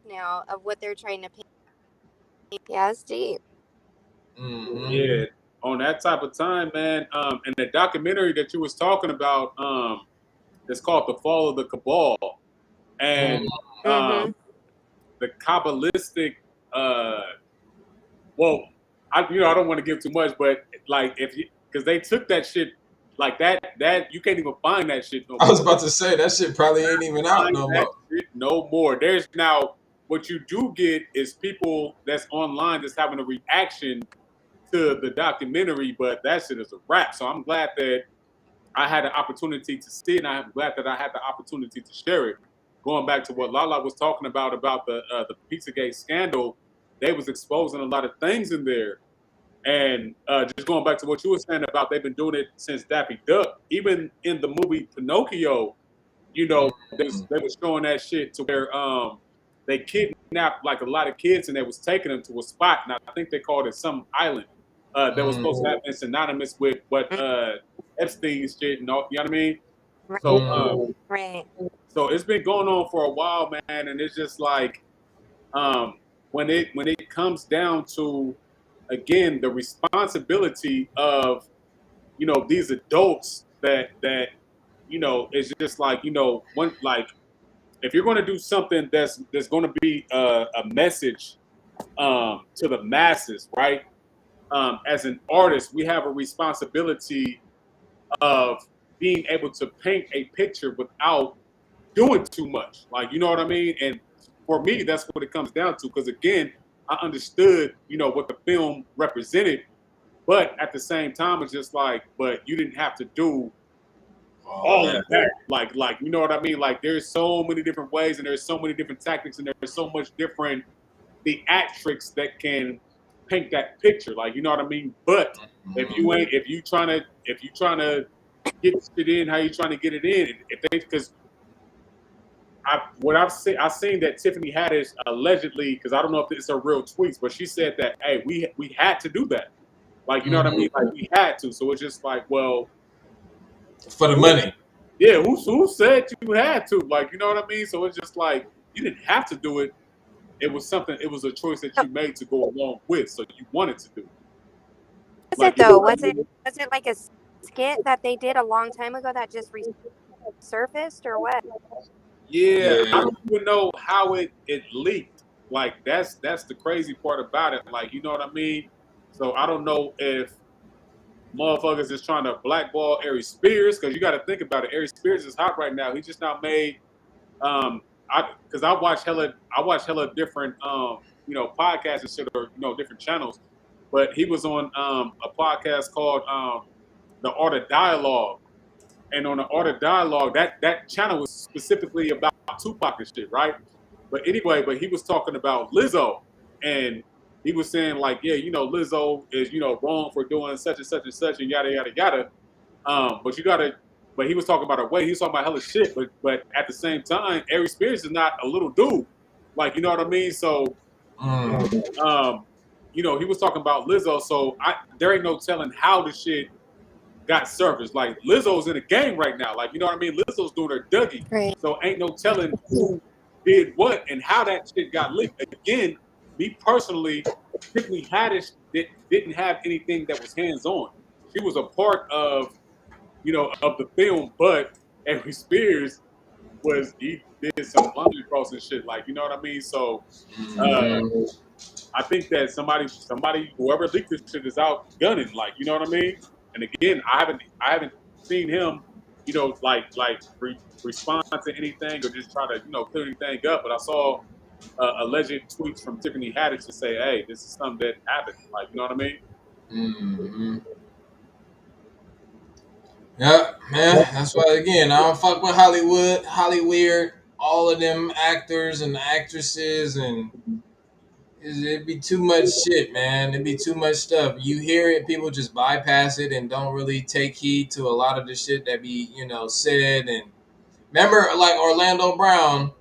now of what they're trying to paint. Yeah, it's deep. Mm-hmm. Yeah. On that type of time, man. And the documentary that you was talking about, it's called The Fall of the Cabal. And Mm-hmm. the Kabbalistic well, I don't want to give too much, but like if you, because they took that shit like that you can't even find that shit no I was more. about to say that shit probably ain't even out Find no that more. shit no more. There's now what you do get is people that's online that's having a reaction to the documentary, but that shit is a wrap. So I'm glad that I had the opportunity to see it, and I'm glad that I had the opportunity to share it. Going back to what Lala was talking about the Pizzagate scandal, they was exposing a lot of things in there. And just going back to what you were saying about they've been doing it since Daffy Duck, even in the movie Pinocchio, they were showing that shit to where they kidnapped like a lot of kids and they was taking them to a spot, and I think they called it some island that was supposed to have been synonymous with what Epstein's shit and all, you know what I mean? So Mm. Right. so it's been going on for a while, man, and it's just like when it comes down to again the responsibility of these adults that it's just like one like if you're going to do something that's going to be a message to the masses, right? As an artist, we have a responsibility of being able to paint a picture without doing too much. Like, you know what I mean? And for me, that's what it comes down to. Because again, I understood, what the film represented, but at the same time, it's just like, but you didn't have to do All all of that. that. Like, you know what I mean? Like, there's so many different ways, and there's so many different tactics, and there's so much different theatrics that can paint that picture. Like, you know what I mean? But if you trying to get it in, how you trying to get it in? If they because I've seen that Tiffany Haddish allegedly, because I don't know if it's her real tweets, but she said that hey, we had to do that. Like, you know what I mean? Like, we had to. So it's just like, well, For the who, money. yeah, who said you had to? Like, you know what I mean? So it's just like you didn't have to do it. It was something. It was a choice that you made to go along with. So you wanted to do it. Was Like, it though? Was it like a skit that they did a long time ago that just resurfaced or what? Yeah, I Yeah. don't even know how it leaked. Like that's the crazy part about it. Like, you know what I mean? So I don't know if motherfuckers is trying to blackball Aries Spears, because you got to think about it. Aries Spears is hot right now. He just now made because I watch hella different podcasts and shit, or different channels. But he was on a podcast called The Art of Dialogue. And on the Art of Dialogue, that channel was specifically about Tupac and shit, right? But anyway, he was talking about Lizzo, and he was saying like, yeah, Lizzo is wrong for doing such and such and such and yada yada yada. But you gotta, but he was talking about her weight. He was talking about hella shit. But at the same time, Aries Spears is not a little dude, like, you know what I mean. So um, he was talking about Lizzo. So there ain't no telling how the shit got surfaced. Like Lizzo's in the game right now. Like, you know what I mean? Lizzo's doing her Dougie. Right. So ain't no telling who did what and how that shit got leaked. Again, me personally, Tiffany Haddish didn't have anything that was hands on. She was a part of of the film, but Aries Spears he did some laundry crossing shit. Like, you know what I mean? So I think that somebody, whoever leaked this shit is out gunning. Like, you know what I mean? And again, I haven't seen him, respond to anything or just try to clear anything up. But I saw alleged tweets from Tiffany Haddish to say, "Hey, this is something that happened." Like, you know what I mean? Mm-hmm. Yeah, man. That's why again I don't fuck with Hollywood, all of them actors and actresses, and it'd be too much shit, man. It'd be too much stuff. You hear it, people just bypass it and don't really take heed to a lot of the shit that be said. And remember, like Orlando Brown.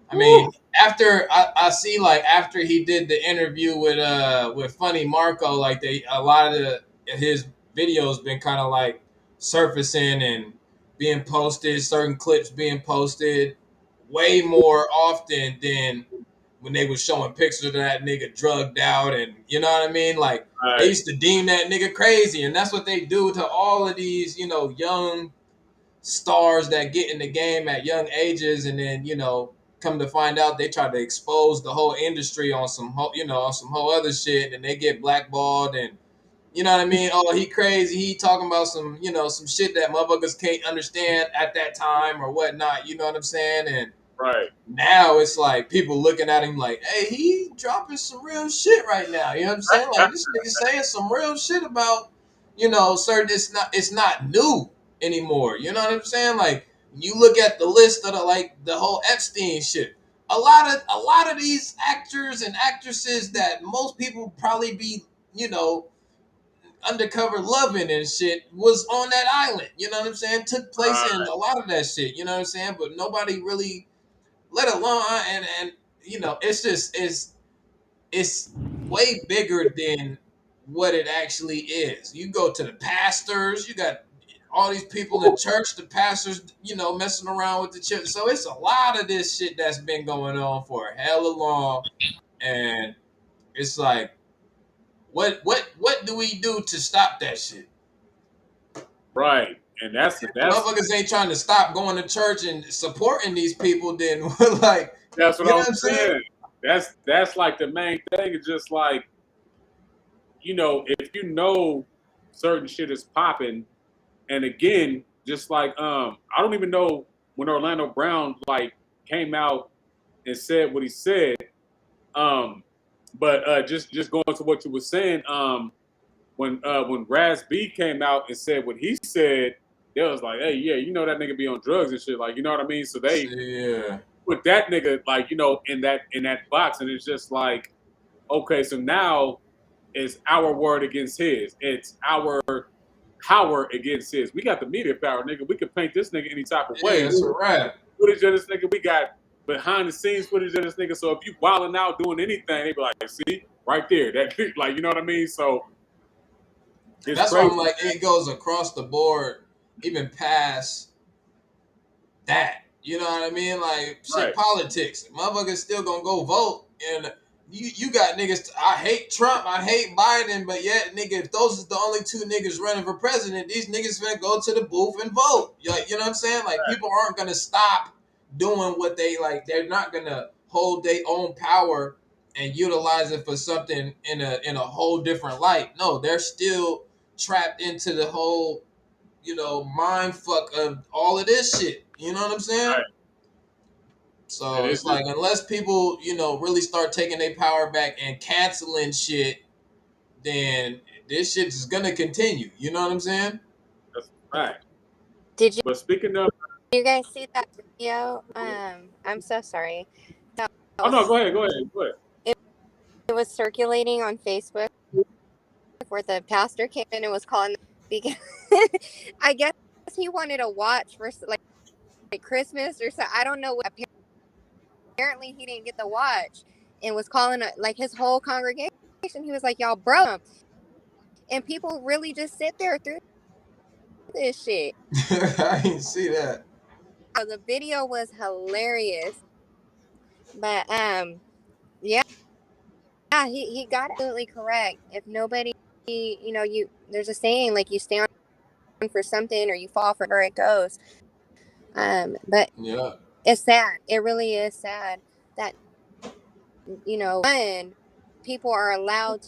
I mean, Woo! after I see like after he did the interview with Funny Marco, like a lot of his videos been kind of like surfacing and being posted, certain clips being posted way more often than when they was showing pictures of that nigga drugged out, and you know what I mean? Like they Right, used to deem that nigga crazy, and that's what they do to all of these, young stars that get in the game at young ages, and then come to find out they try to expose the whole industry on some on some whole other shit, and they get blackballed, and you know what I mean? Oh, he crazy. He talking about some some shit that motherfuckers can't understand at that time or whatnot. You know what I'm saying? And right, now it's like people looking at him like, hey, he dropping some real shit right now. You know what I'm saying? Like this nigga saying some real shit about, certain it's not new anymore. You know what I'm saying? Like you look at the list of the whole Epstein shit. A lot of these actors and actresses that most people probably be, you know, undercover loving and shit was on that island. You know what I'm saying? Took place in right, a lot of that shit. You know what I'm saying? But nobody really let alone and it's just it's way bigger than what it actually is. You go to the pastors, you got all these people in church, the pastors, messing around with the church. So it's a lot of this shit that's been going on for a hell of long, and it's like, what do we do to stop that shit? right. And that's Motherfuckers ain't trying to stop going to church and supporting these people. Then like, that's what you know I'm what I'm saying? saying. That's like the main thing. Is just like, if certain shit is popping, and again, just like I don't even know when Orlando Brown like came out and said what he said. Um, but just going to what you were saying, when Raz B came out and said what he said, they was like, hey, yeah, that nigga be on drugs and shit, like, you know what I mean? So they Yeah. put that nigga like, in that box, and it's just like, okay, so now it's our word against his. It's our power against his. We got the media power, nigga. We can paint this nigga any type of Yeah, way. it's a wrap. Footage of this nigga, we got behind the scenes footage of this nigga. So if you wilding out doing anything, they be like, see, right there, that like, you know what I mean? So it's That's why crazy. I'm like, it goes across the board, even past that. You know what I mean? Like, shit, Right. politics. Motherfuckers still gonna go vote, and You got niggas. I hate Trump. I hate Biden. But yet, nigga, if those is the only two niggas running for president, these niggas finna go to the booth and vote. Like, you know what I'm saying? Like, people aren't gonna stop doing what they like. They're not gonna hold their own power and utilize it for something in a whole different light. No, they're still trapped into the whole, mind fuck of all of this shit. You know what I'm saying? Right. And So it's it's just like, unless people, really start taking their power back and canceling shit, then this shit is gonna continue. You know what I'm saying? that's a fact. Did But speaking of, you guys see that video? I'm so sorry. oh So no, go ahead, go ahead, go ahead. it was circulating on Facebook where the pastor came in and was calling because I guess he wanted a watch for like Christmas or so. I don't know. Apparently, he didn't get the watch and was calling like his whole congregation. He was like, "Y'all, bro," and people really just sit there through this shit. I didn't see that. The video was hilarious, but yeah, he got it absolutely correct. If nobody, there's a saying like you stand for something or you fall for where it goes. But Yeah. it's sad. It really is sad that one, people are allowed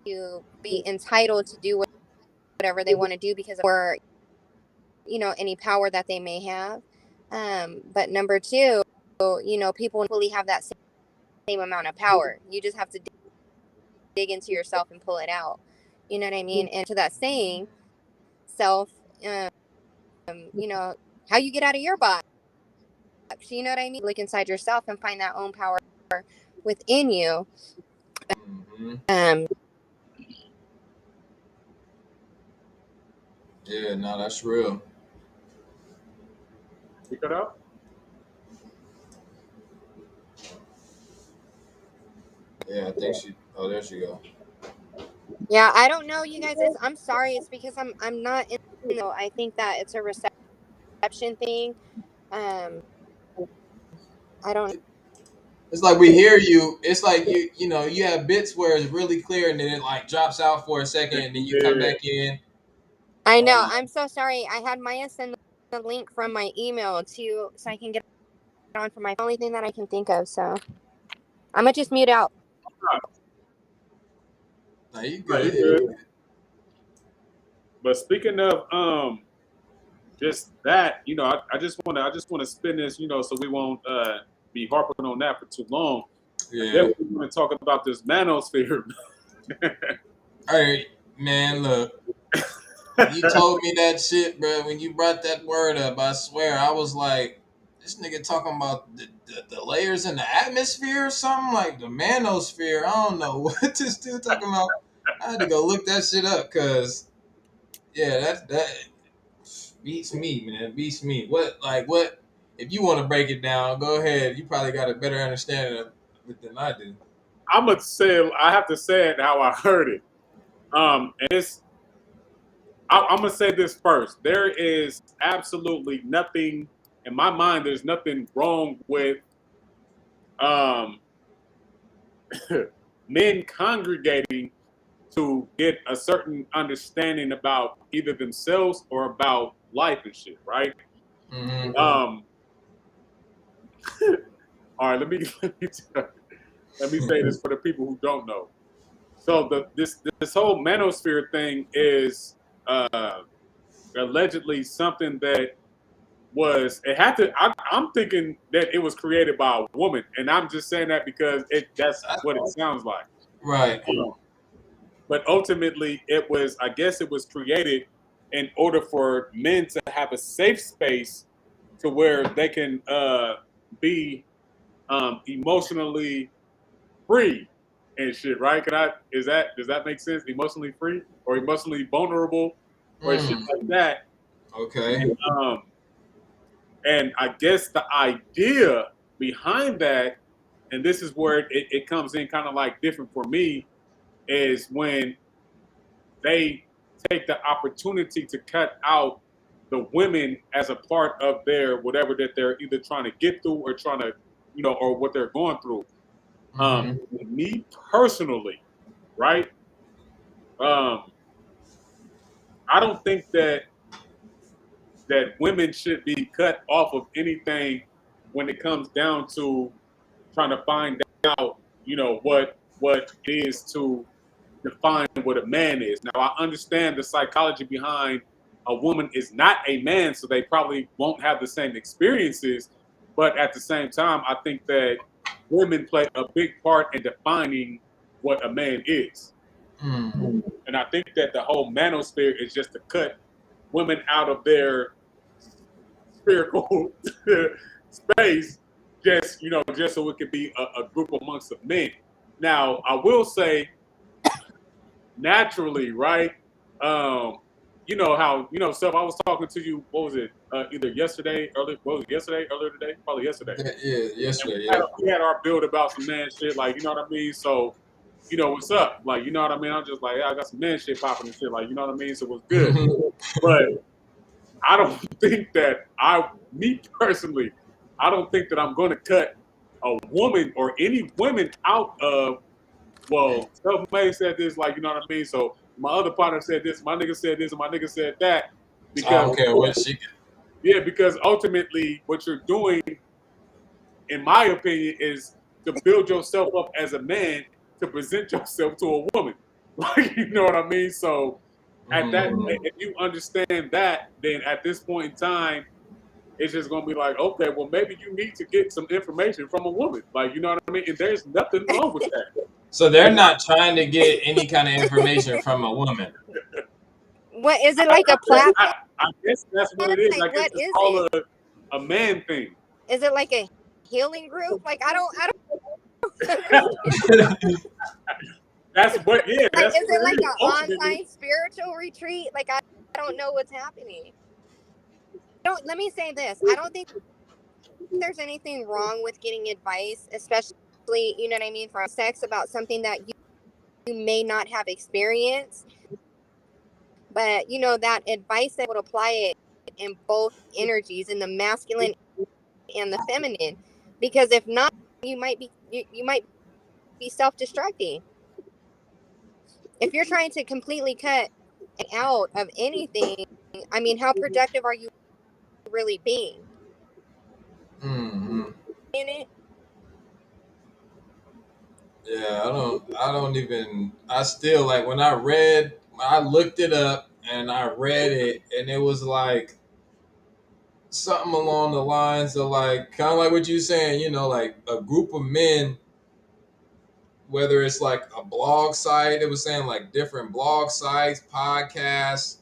to be entitled to do whatever they want to do because of or any power that they may have. But number two, people really have that same amount of power. You just have to dig into yourself and pull it out. You know what I mean? And to that saying, self, um, how you get out of your box. You know what I mean? Look inside yourself and find that own power within you. Mm-hmm. Um, Yeah. No, that's real. You cut out? Yeah, I think she. Oh, there she go. yeah, I don't know, you guys. I'm sorry. It's because I'm not in. I think that it's a reception thing. Um, I don't. It's like we hear you. It's like you have bits where it's really clear and then it like drops out for a second and then you come Yeah. back in. I know. I'm so sorry. I had Maya send the link from my email to so I can get on for my only thing that I can think of. So I'm gonna just mute out. No, you No, you good. good. But speaking of just that, I just wanna spin this, so we won't be harping on that for too long. I Yeah. definitely want to talk about this manosphere. All right, man. Look, you told me that shit, bro. When you brought that word up, I swear I was like, this nigga talking about the layers in the atmosphere or something, like the manosphere. I don't know what this dude talking about. I had to go look that shit up because yeah, that beats me, man. Beats me. What? If you want to break it down, go ahead. You probably got a better understanding of it than I do. I have to say it how I heard it. And I'm gonna say this first. There is absolutely nothing in my mind. There's nothing wrong with um, men congregating to get a certain understanding about either themselves or about life and shit, right? Mm-hmm. Um, all right, let me say this for the people who don't know. So this whole manosphere thing is allegedly something that I'm thinking that it was created by a woman, and I'm just saying that because that's what it sounds like. Right. But ultimately, I guess it was created in order for men to have a safe space to where they can be emotionally free and shit, right? Does that make sense? Emotionally free or emotionally vulnerable or shit Mm. like that. Okay. Um, and I guess the idea behind that, and this is where it comes in kind of like different for me, is when they take the opportunity to cut out the women as a part of their whatever that they're either trying to get through or trying to, or what they're going through. Me personally, right? I don't think that women should be cut off of anything when it comes down to trying to find out, what it is to define what a man is. Now, I understand the psychology behind a woman is not a man, so they probably won't have the same experiences. But at the same time, I think that women play a big part in defining what a man is. And I think that the whole manosphere is just to cut women out of their spherical space, just so it could be a group amongst of men. Now, I will say, naturally, right? How Seth, I was talking to you. What was it? Either yesterday, earlier today, probably yesterday. Yeah, And yesterday. Yeah. we had our build about some man shit, like you know what I mean. So, what's up? Like, you know what I mean. I'm just like, yeah, I got some man shit popping and shit, like you know what I mean. So what's good? But I don't think that me personally, I don't think that I'm going to cut a woman or any women out of. Well, Selfmade said this, like you know what I mean. So my other partner said this, my nigga said this, and my nigga said that. I Because don't care what she. because ultimately, what you're doing, in my opinion, is to build yourself up as a man to present yourself to a woman. Like you know what I mean. So at that, if you understand that, then at this point in time, it's just gonna be like, okay, well, maybe you need to get some information from a woman. Like, you know what I mean? And there's nothing wrong with that. So they're not trying to get any kind of information from a woman. What is it, like a platform? I guess that's what it is. Like, I guess what it's is called it? a man thing. Is it like a healing group? Like I don't That's what, yeah, like, that's is what it like it is. an online spiritual retreat? Like I don't know what's happening. Let me say this. I don't think there's anything wrong with getting advice, especially, you know what I mean, from sex about something that you may not have experienced. But that advice that would apply it in both energies, in the masculine and the feminine. Because if not, you might be self-destructing. If you're trying to completely cut out of anything, I mean, how productive are you really being in it? Yeah, I still like when I looked it up and I read it and it was like something along the lines of like kind of like what you're saying, like a group of men, whether it's like a blog site, it was saying like different blog sites, podcasts,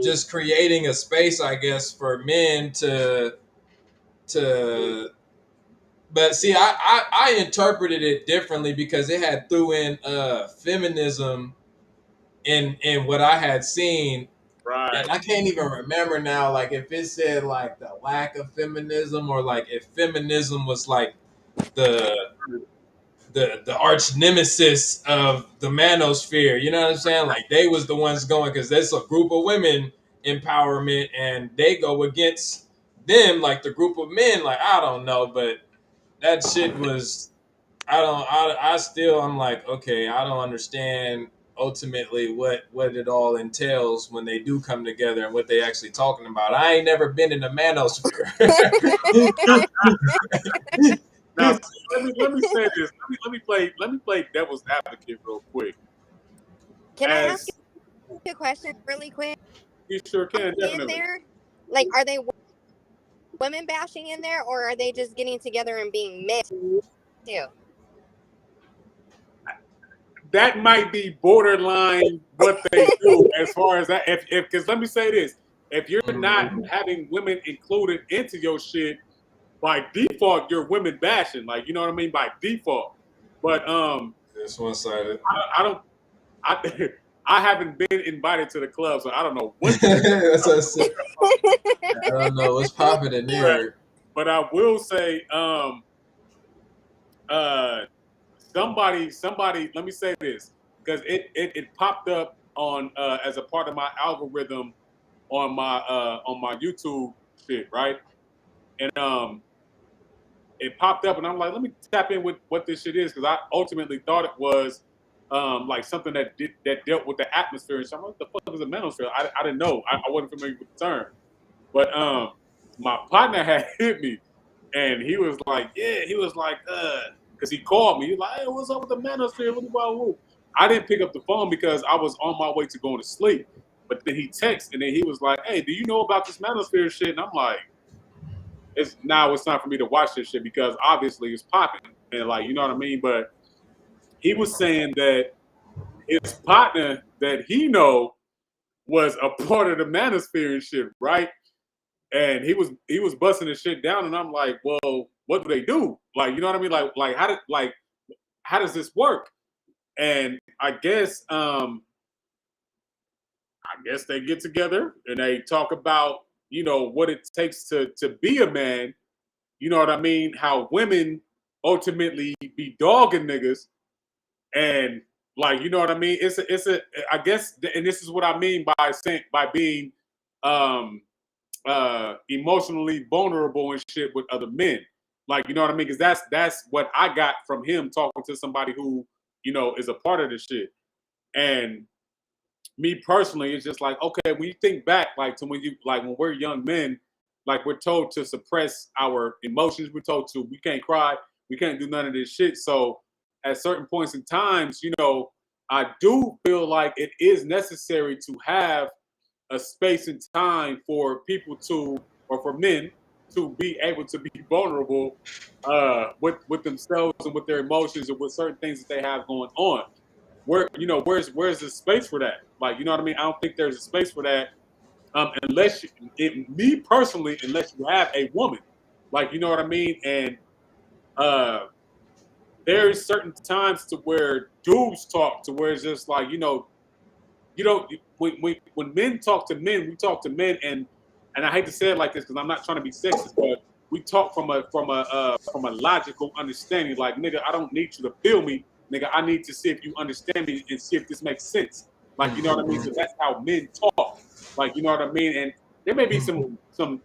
just creating a space, I guess, for men to but see, I interpreted it differently because it had threw in feminism in what I had seen, Right. and I can't even remember now, like if it said like the lack of feminism or like if feminism was like the the arch nemesis of the manosphere. You know what I'm saying? Like they was the ones going because there's a group of women empowerment, and they go against them like the group of men. Like I don't know, but that shit was I still I'm like, okay, I don't understand ultimately what it all entails when they do come together and what they actually talking about. I ain't never been in the manosphere. Now, let me say this. Let me play devil's advocate real quick. Can I ask As you a question really quick? you sure can, In definitely. there, like, are they women bashing in there, or are they just getting together and being men too? That might be borderline what they do as far as that. If because let me say this: if you're not having women included into your shit, by default, you're women bashing. Like you know what I mean? By default. But It's one sided. I don't. I I haven't been invited to the club, so I don't know what. That's what I said. I don't know what's popping in there. But I will say, uh, somebody. Let me say this because it popped up on as a part of my algorithm on my YouTube shit, right? And it popped up, and I'm like, let me tap in with what this shit is, because I ultimately thought it was like something that dealt with the atmosphere. And so I'm like, what the fuck is a manosphere? I didn't know. I wasn't familiar with the term. But my partner had hit me, and he was like, because he called me. He was like, hey, what's up with the manosphere? I didn't pick up the phone because I was on my way to going to sleep. But then he texted, and then he was like, hey, do you know about this manosphere shit? And I'm like, it's time for me to watch this shit, because obviously it's popping, and like, you know what I mean? But he was saying that his partner that he know was a part of the manosphere and shit, right? And he was busting the shit down, and I'm like, well, what do they do? Like, you know what I mean? Like how does this work? And I guess they get together and they talk about, you know, what it takes to be a man. You know what I mean? How women ultimately be dogging niggas, and like, you know what I mean? It's a I guess, and this is what I mean by being emotionally vulnerable and shit with other men. Like, you know what I mean? Because that's what I got from him talking to somebody who, you know, is a part of this shit. And me personally, it's just like, okay, when you think back, like, to when we're young men, like, we're told to suppress our emotions. We're told to, we can't cry, we can't do none of this shit. So at certain points in times, you know, I do feel like it is necessary to have a space and time for people to, or for men to be able to be vulnerable with themselves and with their emotions and with certain things that they have going on. Where's the space for that? Like, you know what I mean? I don't think there's a space for that unless me personally, unless you have a woman. Like, you know what I mean? And there's certain times to where dudes talk to where it's just like, you know, when men talk to men, we talk to men, and I hate to say it like this because I'm not trying to be sexist, but we talk from a logical understanding. Like, nigga, I don't need you to feel me, nigga. I need to see if you understand me and see if this makes sense. Like, you know what I mean? So that's how men talk. Like, you know what I mean? And there may be some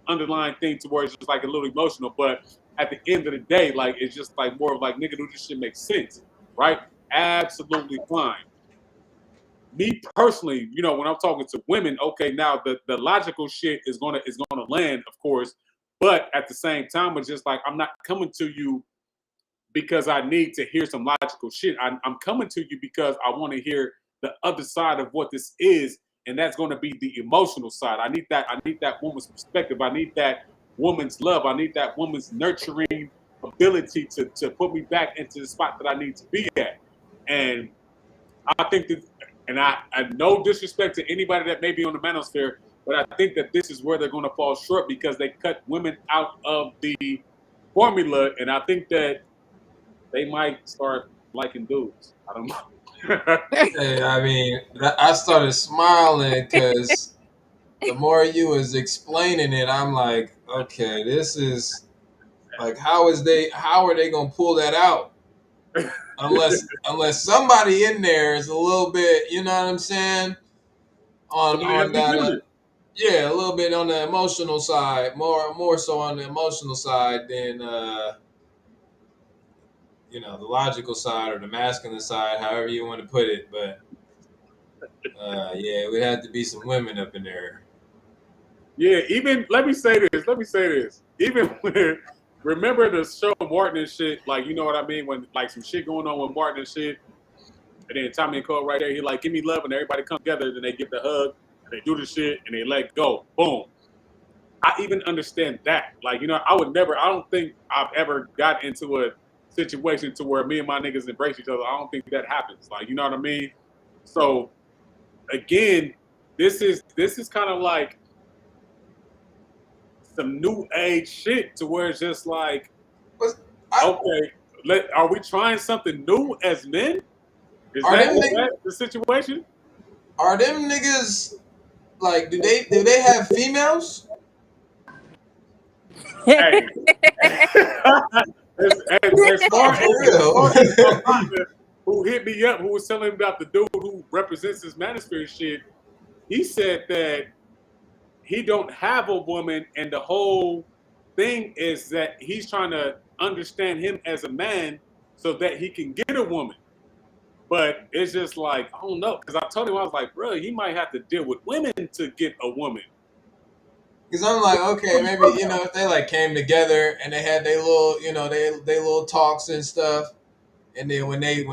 underlying thing to where it's just like a little emotional, but at the end of the day, like, it's just like more of like, nigga, do this shit make sense, right? Absolutely fine. Me personally, you know, when I'm talking to women, okay, now the logical shit is gonna land, of course, but at the same time, it's just like, I'm not coming to you because I need to hear some logical shit. I'm coming to you because I want to hear the other side of what this is, and that's going to be the emotional side. I need that woman's perspective. I need that woman's love. I need that woman's nurturing ability to put me back into the spot that I need to be at. And I think that, and I no disrespect to anybody that may be on the manosphere, but I think that this is where they're going to fall short because they cut women out of the formula, and I think that they might start liking dudes. I don't know. Hey, I mean, I started smiling because the more you was explaining it, I'm like, okay, this is like, how are they gonna pull that out? Unless somebody in there is a little bit, you know what I'm saying, Somebody has on to be that, muted. yeah, a little bit on the emotional side, more so on the emotional side than you know, the logical side or the masculine side, however you want to put it. But yeah, it would have to be some women up in there. Yeah, even let me say this. Even when, remember the show Martin and shit, like, you know what I mean? When like some shit going on with Martin and shit, and then Tommy and Cole right there, he like, give me love, and everybody come together, then they get the hug, and they do the shit, and they let go. Boom. I even understand that. Like, you know, I don't think I've ever got into a situation to where me and my niggas embrace each other. I don't think that happens. Like, you know what I mean? So again, this is kind of like some new age shit to where it's just like, okay, are we trying something new as men? Is Are them that the situation? are them niggas like? Do they have females? Hey, as Oh, far for as my real? partner who hit me up, who was telling me about the dude who represents his manosphere shit, he said that he don't have a woman, and the whole thing is that he's trying to understand him as a man so that he can get a woman. But it's just like, I don't know. Because I told him, I was like, bro, he might have to deal with women to get a woman. Because I'm like, okay, maybe, if they like came together and they had their little, they little talks and stuff, and then when they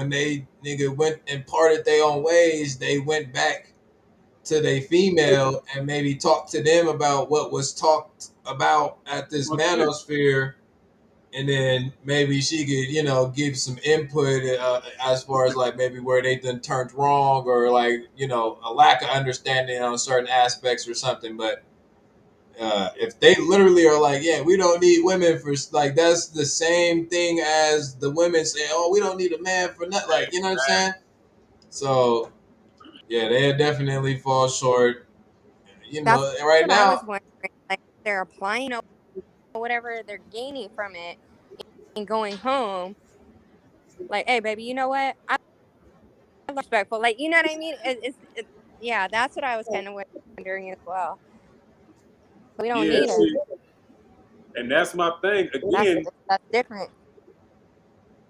nigga went and parted their own ways, they went back to their female and maybe talked to them about what was talked about at this Manosphere, and then maybe she could, give some input as far as like maybe where they done turned wrong or like, a lack of understanding on certain aspects or something, but. If they literally are like, yeah, we don't need women for like, that's the same thing as the women saying, oh, we don't need a man for nothing. Like, you know what I'm saying? So, yeah, they definitely fall short. That's Right what I was now, wondering. Like, they're applying whatever they're gaining from it and going home. Like, hey, baby, you know what? I'm respectful. Like, you know what I mean? Yeah, that's what I was kind of wondering as well. We don't Yeah, need her. and that's my thing. That's different.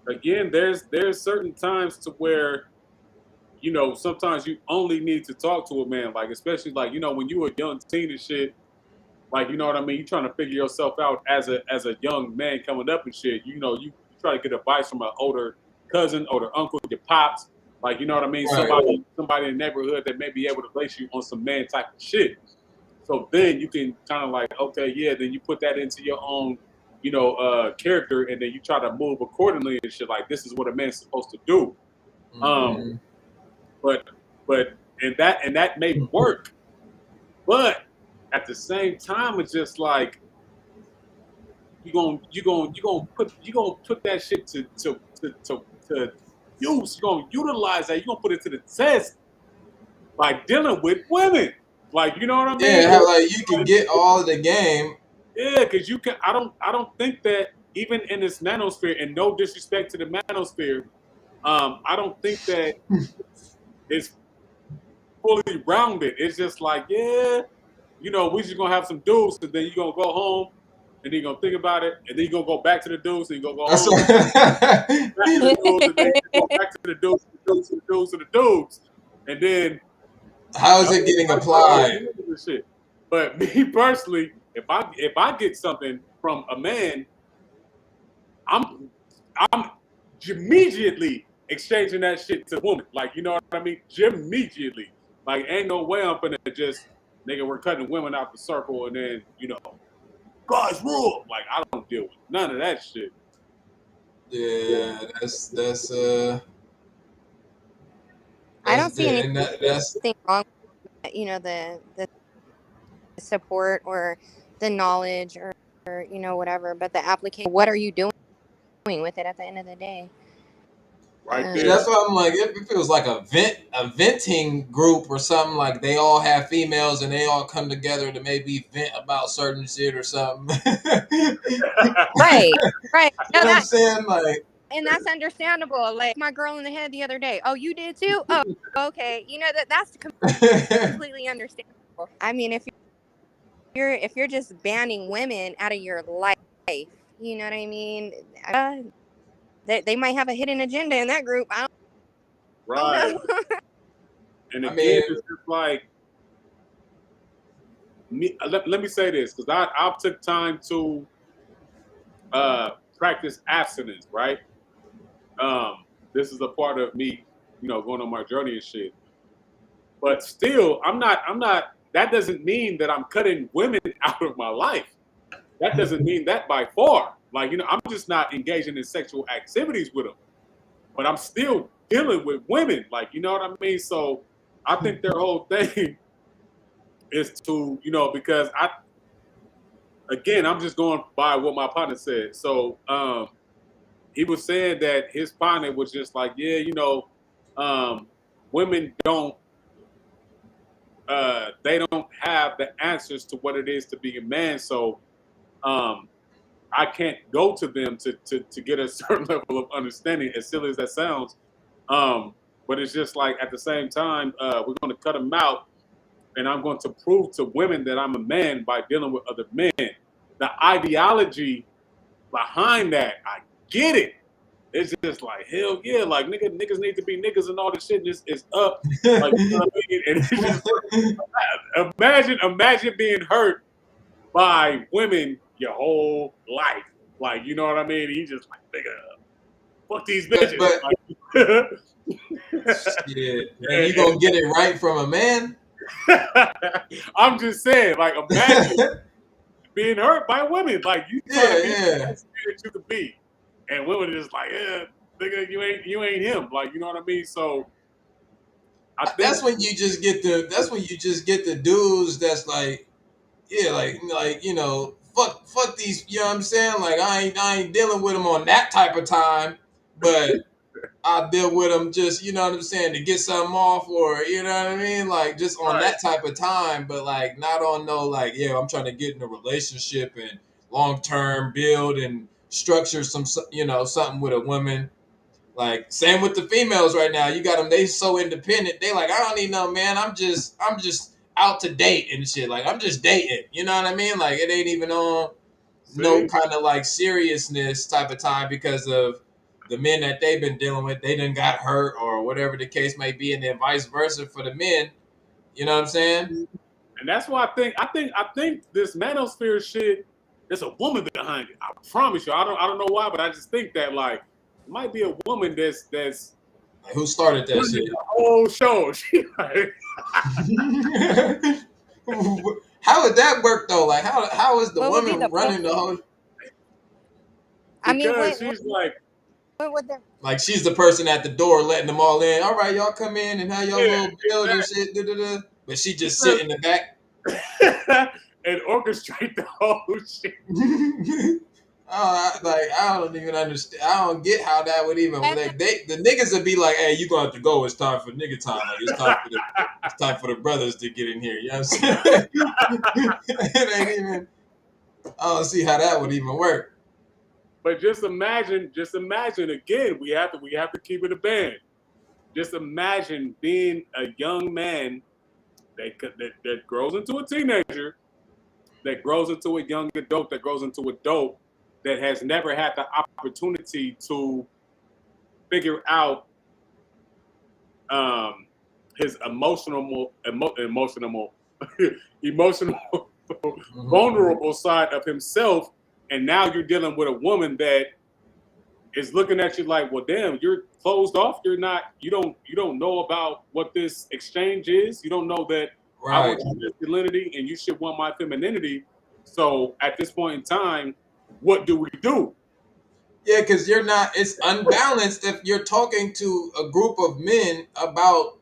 Again, there's certain times to where, sometimes you only need to talk to a man, like especially like, when you were a young teen and shit, like, you know what I mean? You're trying to figure yourself out as a young man coming up and shit. You try to get advice from an older cousin, older uncle, your pops, like, you know what I mean? right. Somebody in the neighborhood that may be able to place you on some man type of shit. So then you can kind of like, okay, yeah, then you put that into your own, character, and then you try to move accordingly and shit. Like, this is what a man's supposed to do. Mm-hmm. But that may work, but at the same time, it's just like you gonna put that shit to use. You're gonna utilize that. You're gonna put it to the test by dealing with women. Like, you know what I mean? Yeah, how like you can get all of the game. Yeah, because you can. I don't think that even in this manosphere, and no disrespect to the manosphere, I don't think that it's fully rounded. It's just like, yeah, we just gonna have some dudes, and then you're gonna go home, and then you're gonna think about it, and then you're gonna go back to the dudes, and you're gonna go That's home, what, back to the dudes, and then you go back to the dudes, the dudes, the dudes, and the dudes, and then how is it getting applied? shit. But me personally, if I get something from a man, I'm immediately exchanging that shit to a woman. Like, you know what I mean? Immediately. Like, ain't no way I'm gonna just, nigga, we're cutting women out the circle and then, God's rule. Like, I don't deal with none of that shit. Yeah, that's I don't see and that's anything wrong with, the support or the knowledge or whatever, but the application, what are you doing with it at the end of the day? Right yeah, there. that's why I'm like, if it was like a venting group or something, like they all have females and they all come together to maybe vent about certain shit or something. Right. You know what I'm saying? Like, And that's understandable. Like my girl in the head the other day. Oh, you did too? Oh, okay. That's completely understandable. I mean, if you're just banning women out of your life, you know what I mean? They might have a hidden agenda in that group. I don't know. And again, it's just like, let me say this, because I took time to practice abstinence, right? This is a part of me, going on my journey and shit. But still, I'm not. That doesn't mean that I'm cutting women out of my life. That doesn't mean that by far. Like, I'm just not engaging in sexual activities with them. But I'm still dealing with women. Like, you know what I mean? So I think their whole thing is to, because I'm just going by what my partner said. So he was saying that his partner was just like, yeah, women don't, they don't have the answers to what it is to be a man. So I can't go to them to get a certain level of understanding, as silly as that sounds. But it's just like, at the same time, we're going to cut them out, and I'm going to prove to women that I'm a man by dealing with other men. The ideology, behind that, I get it. It's just like, hell yeah, like niggas need to be niggas and all this shit is up. Like, you know what I mean? And it's just imagine being hurt by women your whole life. Like, you know what I mean? He just like, nigga, fuck these bitches. But shit, and you gonna get it right from a man? I'm just saying, like, imagine being hurt by women. Like, you trying to be the best that you could be, and women are just like, yeah, nigga, you ain't him. Like, you know what I mean? So I think that's when you just get the dudes that's like, yeah, like you know, fuck these, you know what I'm saying? Like I ain't dealing with them on that type of time, but I deal with them just, you know what I'm saying, to get something off, or you know what I mean, like just on that type of time, but like not on no like, yeah, I'm trying to get in a relationship and long term build and structure some, you know, something with a woman. Like same with the females right now. You got them. They so independent. They like, I don't need no man. I'm just out to date and shit. Like I'm just dating. You know what I mean? Like it ain't even on no kind of like seriousness type of time because of the men that they've been dealing with. They done got hurt or whatever the case may be, and then vice versa for the men. You know what I'm saying? And that's why I think this Monosphere shit, there's a woman behind it. I promise you. I don't know why, but I just think that like it might be a woman that's like, who started that shit? The whole show. How would that work though? Like how is the woman running the whole? Because she's like, what would the like she's the person at the door letting them all in. All right, y'all come in and have your little build and shit. But she just sit in the back and orchestrate the whole shit. I don't even understand. I don't get how that would even. Like, the niggas would be like, "Hey, you gonna have to go. It's time for nigga time. Like it's time for the brothers to get in here." You know what I'm saying? It ain't even. I don't see how that would even work. But just imagine again. We have to keep it a band. Just imagine being a young man that grows into a teenager, that grows into a young adult, that grows into adult, that has never had the opportunity to figure out his emotional, vulnerable side of himself, and now you're dealing with a woman that is looking at you like, well, damn, you're closed off. You don't know about what this exchange is. You don't know that I want your masculinity and you should want my femininity. So at this point in time, what do we do? Yeah, because it's unbalanced if you're talking to a group of men about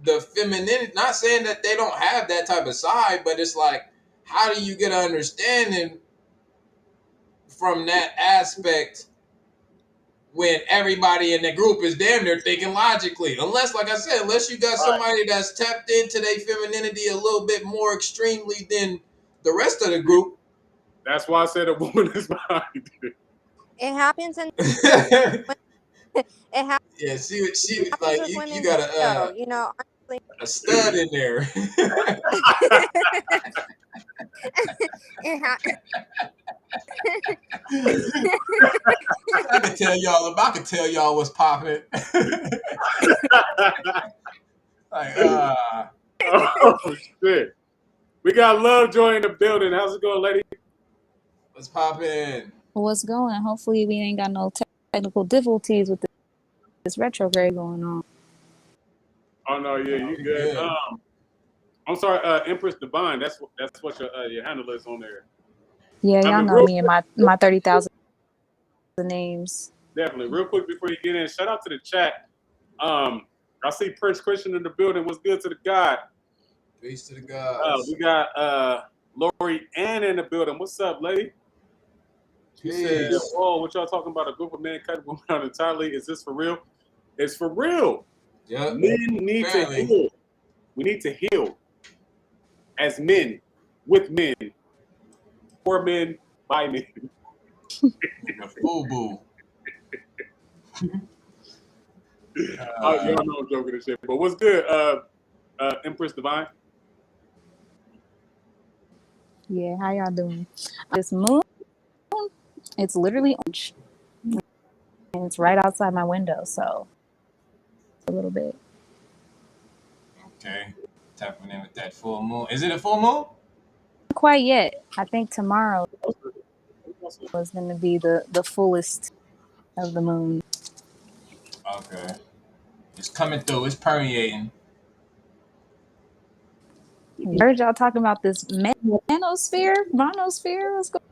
the femininity. Not saying that they don't have that type of side, but it's like, how do you get an understanding from that aspect when everybody in the group is damn near thinking logically? Unless, like I said, unless you got somebody that's tapped into their femininity a little bit more extremely than the rest of the group. That's why I said a woman is behind it. It happens in it happens. Yeah, she like you got a you know, honestly, a stud in there. I can tell y'all what's popping. Like, oh shit. We got Lovejoy in the building. How's it going, lady? What's popping? What's going? Hopefully we ain't got no technical difficulties with this retrograde going on. Oh no, yeah, you good. I'm sorry, Empress Divine. That's what your handle is on there. Yeah, y'all know me and my 30,000 names. Definitely. Real quick before you get in, shout out to the chat. I see Prince Christian in the building. What's good to the God? Peace to the gods. We got Lori Ann in the building. What's up, lady? She said, "Oh, what y'all talking about? A group of men cutting women out entirely? Is this for real?" It's for real. Yeah. Men need to heal. We need to heal as men, with men, for men, by men. Boo. Y'all know I'm joking and shit. But what's good, Empress Divine? Yeah, how y'all doing? This moon, It's literally orange. And it's right outside my window, so a little bit. Okay. Tapping in with that full moon. Is it a full moon? Not quite yet. I think tomorrow is going to be the fullest of the moon. Okay. It's coming through. It's permeating. I heard y'all talking about this monosphere. What's going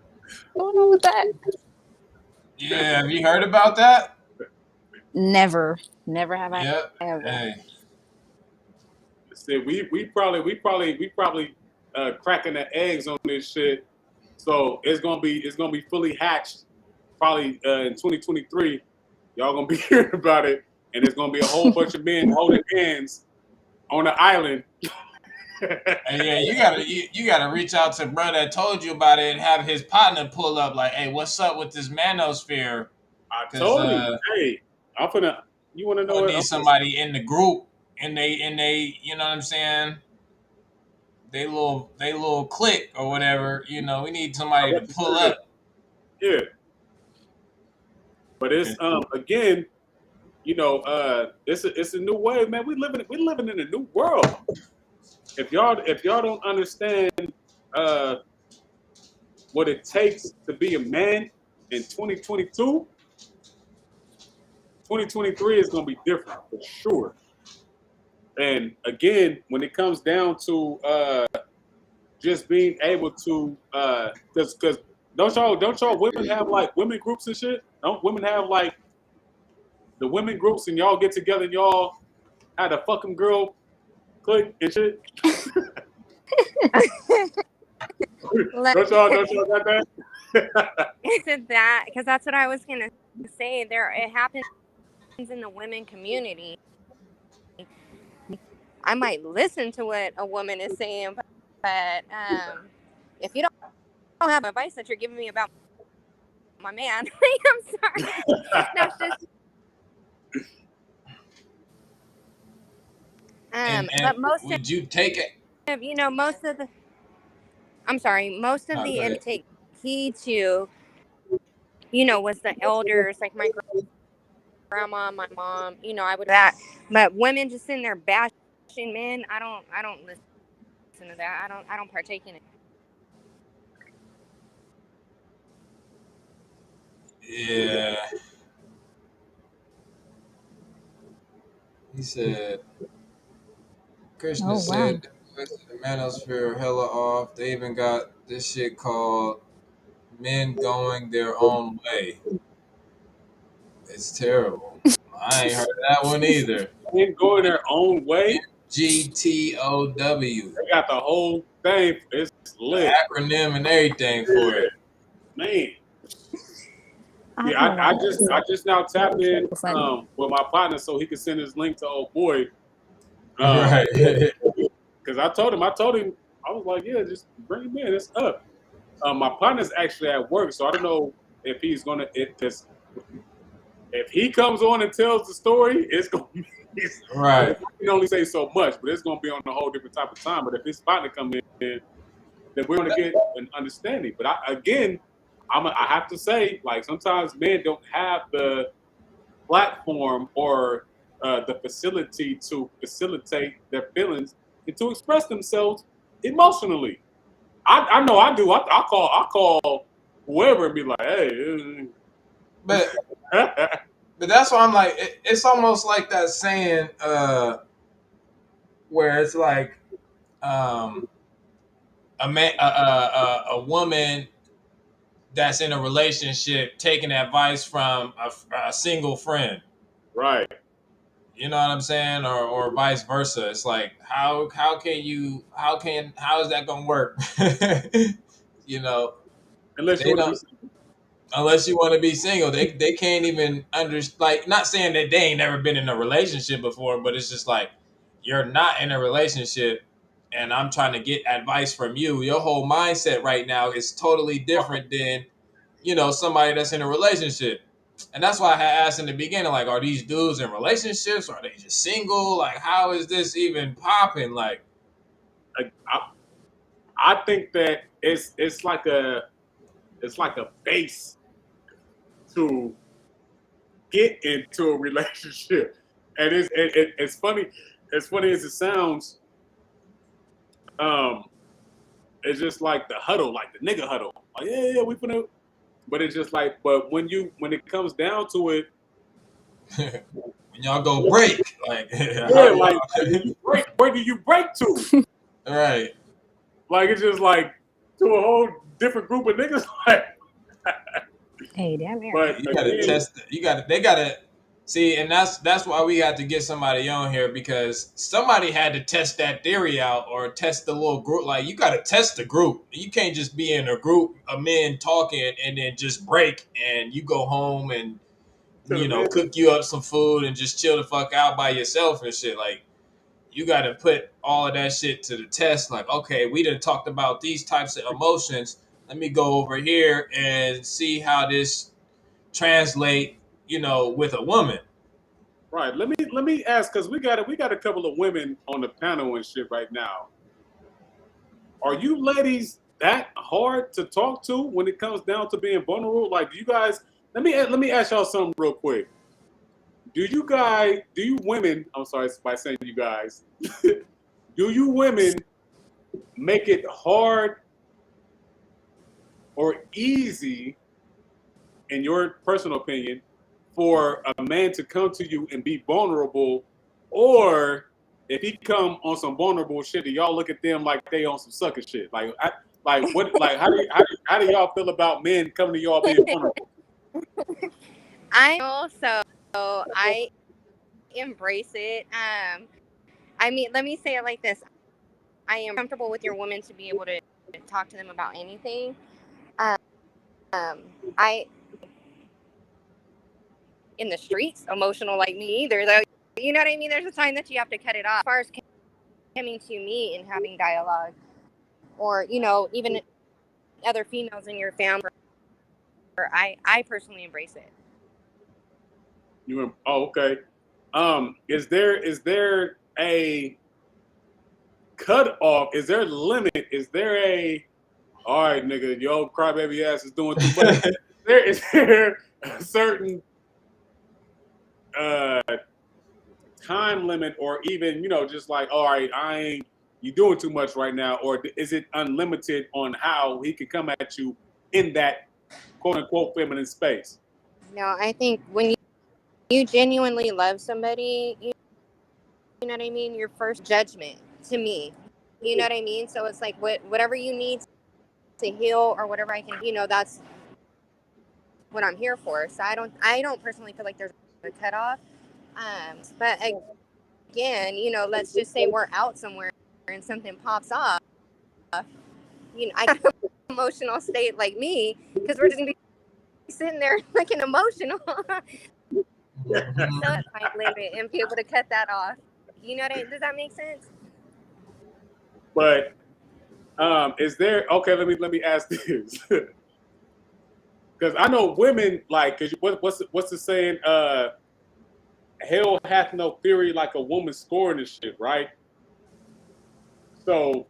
on with that? Yeah, have you heard about that? Never have I Yep. ever. Hey. See, we probably cracking the eggs on this shit. So it's gonna be fully hatched probably in 2023. Y'all gonna be hearing about it, and there's gonna be a whole bunch of men holding hands on the island. Hey, yeah, you gotta reach out to bro that told you about it and have his partner pull up like, hey, what's up with this manosphere? I Because told him, hey, I'm finna. You want to know we'll what? need somebody in the group and they you know what I'm saying? They little clique or whatever, you know, we need somebody to pull up. Yeah, but it's again, you know, it's a new way, man. We living in a new world. If y'all don't understand uh, what it takes to be a man in 2022, 2023 is gonna be different for sure. And again, when it comes down to just being able to, because don't y'all women have like women groups and shit? Don't women have like the women groups and y'all get together and y'all had a fucking girl click and shit? don't y'all got that? That because that's what I was gonna say. It happens in the women community. I might listen to what a woman is saying, but if you don't have advice that you're giving me about my man, I'm sorry. That's just. And But most would you take it? of most of the. I'm sorry. Most of Oh, the go ahead. intake key to was the elders like my grandma, my mom. I would that, but women just in there bashing men. I don't listen to that. I don't partake in it. Yeah. He said Krishna Oh wow. said the manosphere hella off. They even got this shit called men going their own way. It's terrible. I ain't heard that one either. Men going their own way. GTOW. They got the whole thing. It's lit, Acronym and everything for it. man. I Yeah, don't know why I just now tapped in that's so funny. with my partner so he could send his link to old boy. Right. Because I told him, I was like, yeah, just bring him in. It's up. My partner's actually at work, so I don't know if he's gonna. If he comes on and tells the story, it's gonna be. Right. He can only say so much, but it's gonna be on a whole different type of time. But if his partner comes in, then we're gonna get an understanding. But I have to say, like sometimes men don't have the platform or the facility to facilitate their feelings and to express themselves emotionally. I know I do. I call whoever and be like, hey. But that's why I'm like, it's almost like that saying where it's like a man, a woman that's in a relationship taking advice from a single friend. Right. You know what I'm saying, or vice versa. It's like how is that gonna work? you know, Unless you they want to don't be. unless you want to be single. They can't even like not saying that they ain't never been in a relationship before, but it's just like you're not in a relationship, and I'm trying to get advice from you. Your whole mindset right now is totally different than somebody that's in a relationship. And that's why I had asked in the beginning, like, are these dudes in relationships? Or are they just single? Like, how is this even popping? Like, I think that it's like a base. to get into a relationship. And it's funny. As funny as it sounds, it's just like the huddle, like the nigga huddle. Like, yeah, we finna. But it's just like, but when it comes down to it, when y'all go break, like, yeah, like where do you break to? all right. Like it's just like to a whole different group of niggas. Like, Hey, damn it. but You gotta again, test it. They gotta see, and that's why we had to get somebody on here, because somebody had to test that theory out or test the little group. Like, you gotta test the group. You can't just be in a group of men talking and then just break and you go home and to the man, cook you up some food and just chill the fuck out by yourself and shit. Like, you got to put all of that shit to the test. Like, okay, we done talked about these types of emotions. Let me go over here and see how this translate, with a woman. right? Let me ask, because we got a couple of women on the panel and shit right now. Are you ladies that hard to talk to when it comes down to being vulnerable? Like, do you guys? Let me ask y'all something real quick. Do you women? I'm sorry by saying you guys. Do you women make it hard or easy, in your personal opinion, for a man to come to you and be vulnerable, or if he come on some vulnerable shit, do y'all look at them like they on some sucker shit? Like, how do y'all feel about men coming to y'all being vulnerable? I embrace it. I mean, let me say it like this: I am comfortable with your woman to be able to talk to them about anything. I in the streets emotional like me either, though. You know what I mean? There's a time that you have to cut it off. As far as coming to me and having dialogue, or even other females in your family, I personally embrace it. Okay. Is there a cut off? Is there a limit? Is there a all right, nigga, your crybaby ass is doing too much? Is there a certain time limit, or even just like, all right, you doing too much right now, or is it unlimited on how he can come at you in that quote unquote feminine space? No, I think when you genuinely love somebody, you know what I mean, your first judgment to me, you know what I mean. So it's like whatever you need to heal or whatever I can, that's what I'm here for. So I don't personally feel like there's a cutoff. But again, let's just say we're out somewhere and something pops off. I got an emotional state like me, because we're just gonna be sitting there looking emotional. So that time limit and be able to cut that off. Does that make sense? But is there okay? Let me ask this, because I know women like. Cause what's the saying? Hell hath no fury like a woman scorning and shit, right? So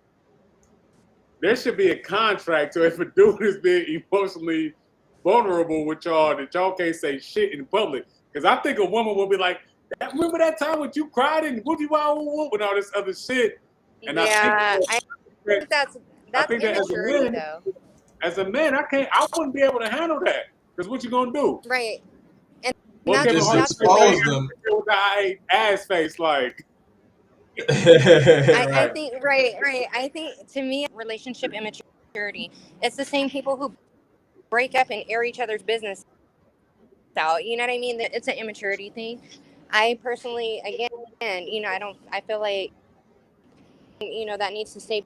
there should be a contract to if a dude is being emotionally vulnerable with y'all, that y'all can't say shit in public. Because I think a woman will be like, remember that time when you cried and woofy wow and all this other shit? And Yeah, I think that's that immaturity though. As a man, I wouldn't be able to handle that. Because what you gonna do? Right. And Well, You Kevin just Hart that's expose them. with the ass face, like. I Right. think right. I think to me, relationship immaturity. It's the same people who break up and air each other's business out. You know what I mean? It's an immaturity thing. I personally, again, I feel like, that needs to stay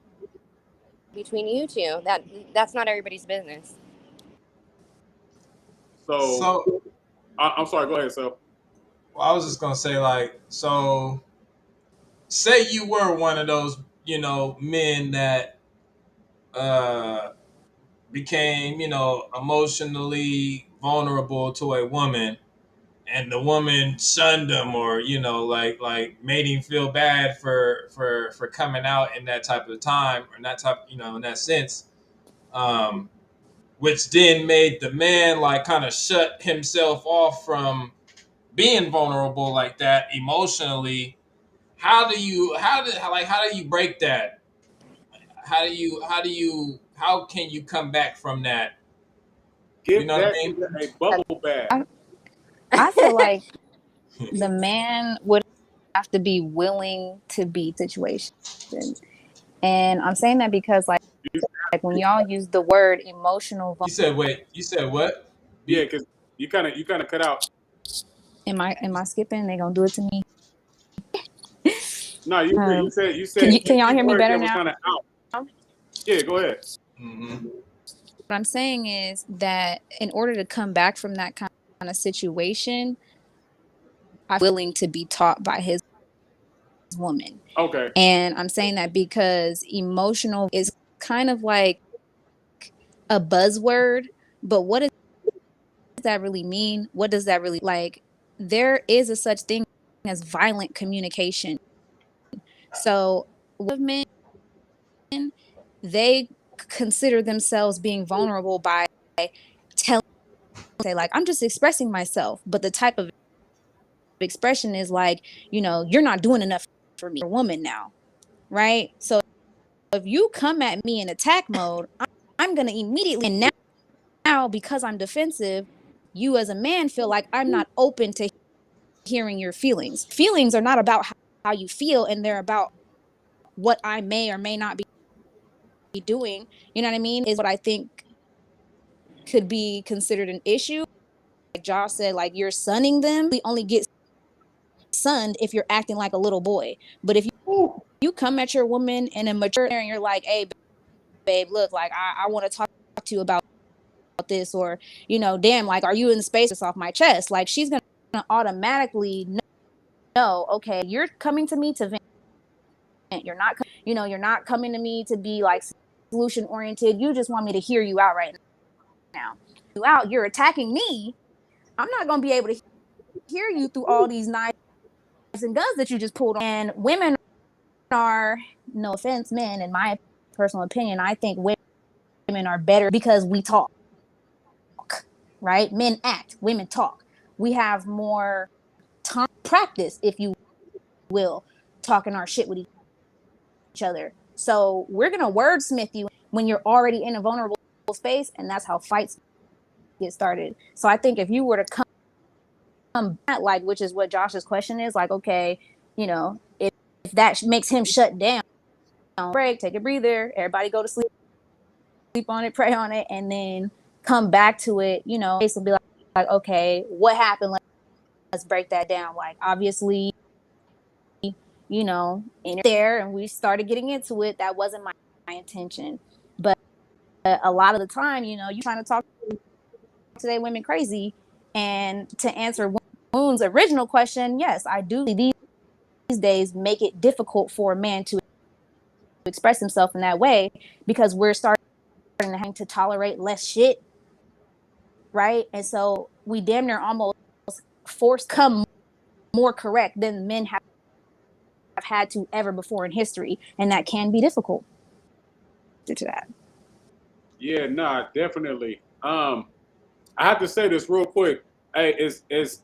between you two. That's not everybody's business. So, So, I'm sorry, go ahead, so. well, I was just gonna say, like, so say you were one of those, men that uh became, emotionally vulnerable to a woman, and the woman shunned him, or like made him feel bad for coming out in that type of time, or in that type, in that sense. Um, which then made the man like kind of shut himself off from being vulnerable like that emotionally. How do you break that? How can you come back from that? You Give know what that I mean? nigga a bubble bath. I feel like the man would have to be willing to be situation. And I'm saying that because like when y'all use the word emotional, You said wait. You said what? Yeah, Be, because you kind of cut out. am I skipping? They gonna do it to me? No, you Um, said a can y'all key hear me word better that was now? kind of out. Yeah, go ahead. mm-hmm. What I'm saying is that in order to come back from that kind of situation, I'm willing to be taught by his woman. Okay. And I'm saying that because emotional is kind of like a buzzword, but what does that really mean? What does that really like? There is a such thing as violent communication. So, with men, they consider themselves being vulnerable by telling, say, like, I'm just expressing myself. But the type of expression is like, you're not doing enough for me, a woman now, right? So if you come at me in attack mode, I'm going to immediately, and now because I'm defensive, you as a man feel like I'm not open to hearing your feelings. Feelings are not about how you feel, and they're about what I may or may not be doing. You know what I mean? Is what I think could be considered an issue. Like Josh said, like you're sunning them. We only get sunned if you're acting like a little boy. But if you come at your woman in a mature and you're like, hey, babe, look, like I want to talk to you about this, or damn, like, are you in the space that's off my chest? Like she's gonna automatically know, okay, you're coming to me to vent. You're not coming to me to be like solution oriented. You just want me to hear you out right now. You're attacking me. I'm not gonna be able to hear you through all these knives and guns that you just pulled on. And women are, no offense, men, in my personal opinion, I think women are better because we talk, right? Men act, women talk. We have more time practice, if you will, talking our shit with each other. So we're gonna wordsmith you when you're already in a vulnerable space, and that's how fights get started. So I think if you were to come back, like, which is what Josh's question is, like, okay, if that makes him shut down, break, take a breather, everybody go to sleep on it, pray on it, and then come back to it, basically be like, okay, what happened? Let's break that down. Like, obviously, in there, and we started getting into it. That wasn't my intention. But a lot of the time, you trying to talk today women crazy. And to answer Woon's original question, yes, I do. These days make it difficult for a man to express himself in that way because we're starting to tolerate less shit, right? And so we damn near almost forced come more correct than men have had to ever before in history, and that can be difficult due to that. Yeah, nah, definitely. I have to say this real quick. Hey, is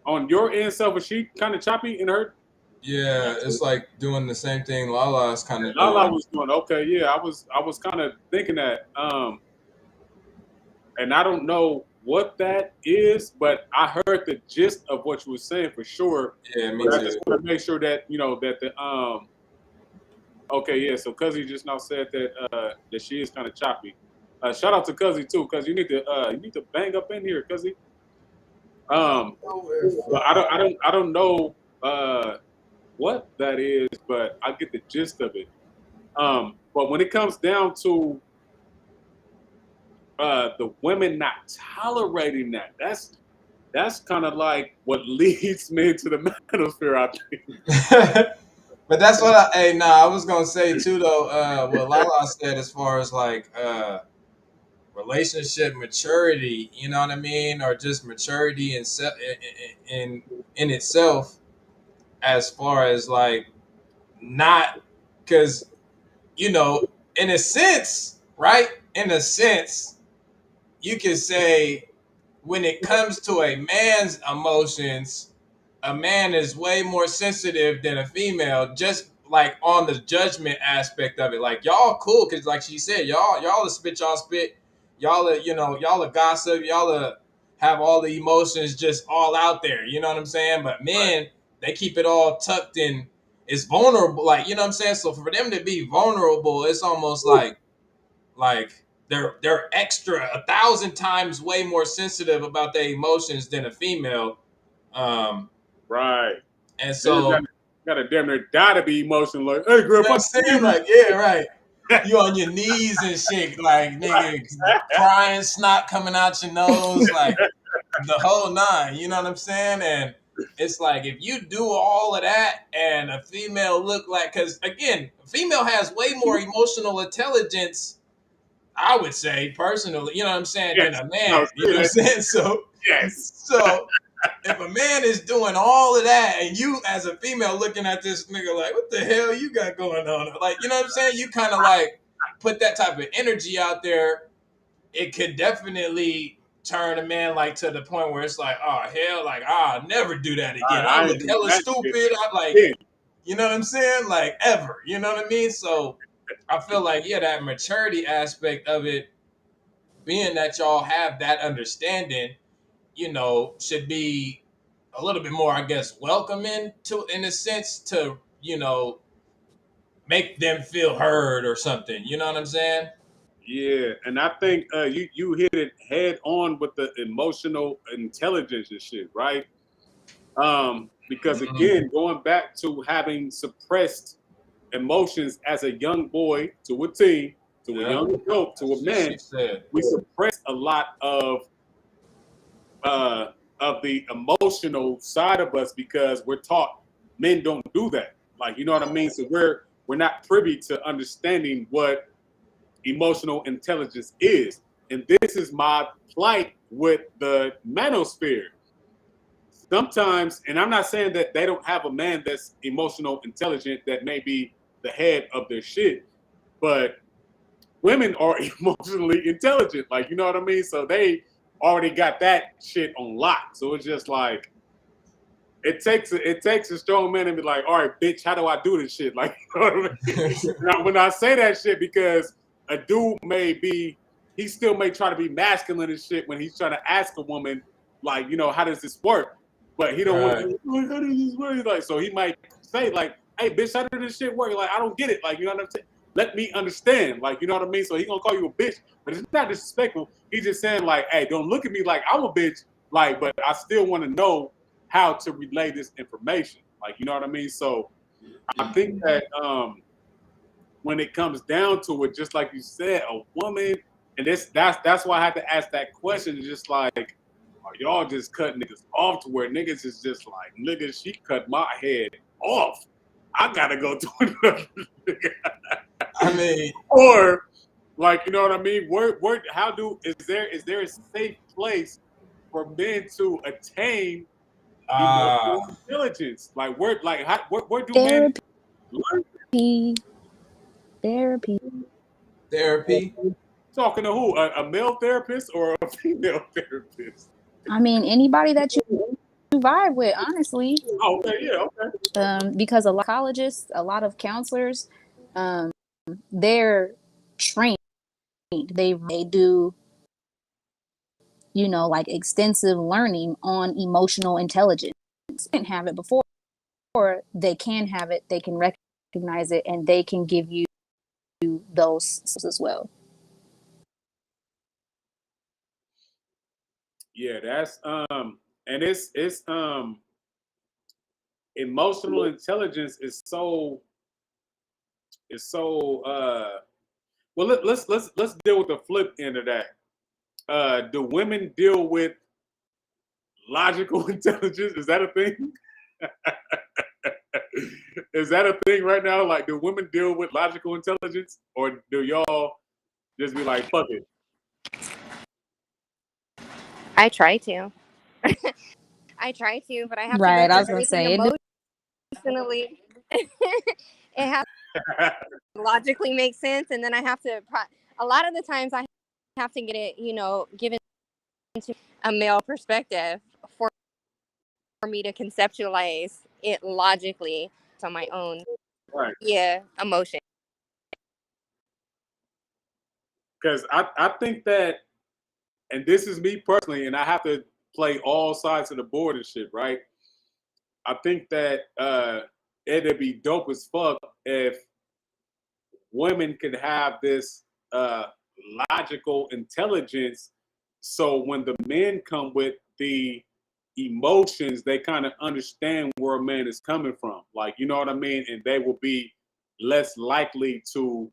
on your end, self, is she kind of choppy in her? Yeah, it's like doing the same thing Lala's kind of Lala doing. was doing okay. Yeah, I was kind of thinking that. And I don't know what that is, but I heard the gist of what you were saying for sure. Yeah, me But I too. just want to make sure that that the okay, yeah. So Cuzzy just now said that that she is kind of choppy. Shout out to Cuzzy too, cuz you need to bang up in here, Cuzzy. But I don't know what that is, but I get the gist of it. But when it comes down to the women not tolerating that, that's kind of like what leads me to the manosphere, I think. But that's what I was gonna say too though, what Lala said as far as like relationship maturity, you know what I mean? Or just maturity in itself, as far as like not, because in a sense, right? In a sense, you can say when it comes to a man's emotions, a man is way more sensitive than a female, just like on the judgment aspect of it. Like y'all cool, cause like she said, y'all are spit, y'all spit, y'all are, y'all are gossip, y'all are have all the emotions just all out there. You know what I'm saying? But Right. men, they keep it all tucked in. It's vulnerable, like, you know what I'm saying? So for them to be vulnerable, it's almost like they're extra 1,000 times way more sensitive about their emotions than a female. Um, Right. and They just so got to damn near die to be emotional. Like, hey, girl, you know what I'm fuck saying? you. Like, yeah, right. You on your knees and shit, like nigga crying, snot coming out your nose, like the whole nine. You know what I'm saying? And it's like if you do all of that and a female look like, because again, a female has way more emotional intelligence, I would say personally, you know what I'm saying, than Yes. a No, man. You say know what I'm that. saying? So Yes. so if a man is doing all of that and you as a female looking at this nigga like, what the hell you got going on? Like, you know what I'm saying? You kind of like put that type of energy out there. It could definitely turn a man like to the point where it's like, oh hell, like I'll never do that again. I I ain't look doing hella that shit stupid. I like, again. you know what I'm saying? Like ever. You know what I mean? So I feel like, yeah, that maturity aspect of it, being that y'all have that understanding, should be a little bit more, I guess, welcoming to, in a sense, to, make them feel heard or something. You know what I'm saying? Yeah, and I think you hit it head on with the emotional intelligence and shit, right? Because Mm-hmm. again, going back to having suppressed emotions as a young boy to a teen, to a Yeah. young adult, to That's a what man, she said. we suppress a lot uh, of the emotional side of us because we're taught men don't do that. Like, you know what I mean? So we're not privy to understanding what emotional intelligence is. And this is my plight with the manosphere. Sometimes, and I'm not saying that they don't have a man that's emotional intelligent that may be the head of their shit, but women are emotionally intelligent. Like, you know what I mean? So they already got that shit on lock. So it's just like it takes a strong man to be like, all right, bitch, how do I do this shit? Like, you know what I mean? Now, when I say that shit, because a dude he still may try to be masculine and shit when he's trying to ask a woman, like, how does this work? But he don't want Right. to, like, how does this work? Like, so he might say, like, hey, bitch, how does this shit work? Like, I don't get it. Like, you know what I'm saying? Let me understand. Like, you know what I mean? So he gonna call you a bitch, but it's not disrespectful. He's just saying, like, hey, don't look at me like I'm a bitch. Like, but I still want to know how to relay this information. Like, you know what I mean? So I think that when it comes down to it, just like you said, a woman, and that's why I had to ask that question. It's just like, are y'all just cutting niggas off to where niggas is just like, nigga, she cut my head off. I gotta go to another nigga. I mean, Or like, you know what I mean? Is there a safe place for men to attain emotional uh, intelligence? Like where do men Therapy, learn? therapy. therapy. Talking to who? A male therapist or a female therapist? I mean, anybody that you vibe with, honestly, Oh, okay, yeah, okay. because a lot of psychologists, a lot of counselors, um, they're trained. They do, like extensive learning on emotional intelligence. They didn't have it before. They can have it. They can recognize it, and they can give you those as well. Yeah, that's and it's emotional intelligence is so well let's deal with the flip end of that. Do women deal with logical intelligence? Is that a thing? Is that a thing right now? Like, do women deal with logical intelligence, or do y'all just be like, fuck it? I try to. I try to, but I have to go Right. I through was gonna everything say it. emotionally. It has to logically make sense, and then I have to. A lot of the times, I have to get it, you know, given to a male perspective for me to conceptualize it logically on my own. Right. Yeah, emotion. Because I think that, and this is me personally, and I have to play all sides of the board and shit, right? I think that it'd be dope as fuck if women could have this logical intelligence, so when the men come with the emotions, they kind of understand where a man is coming from. Like, you know what I mean? And they will be less likely to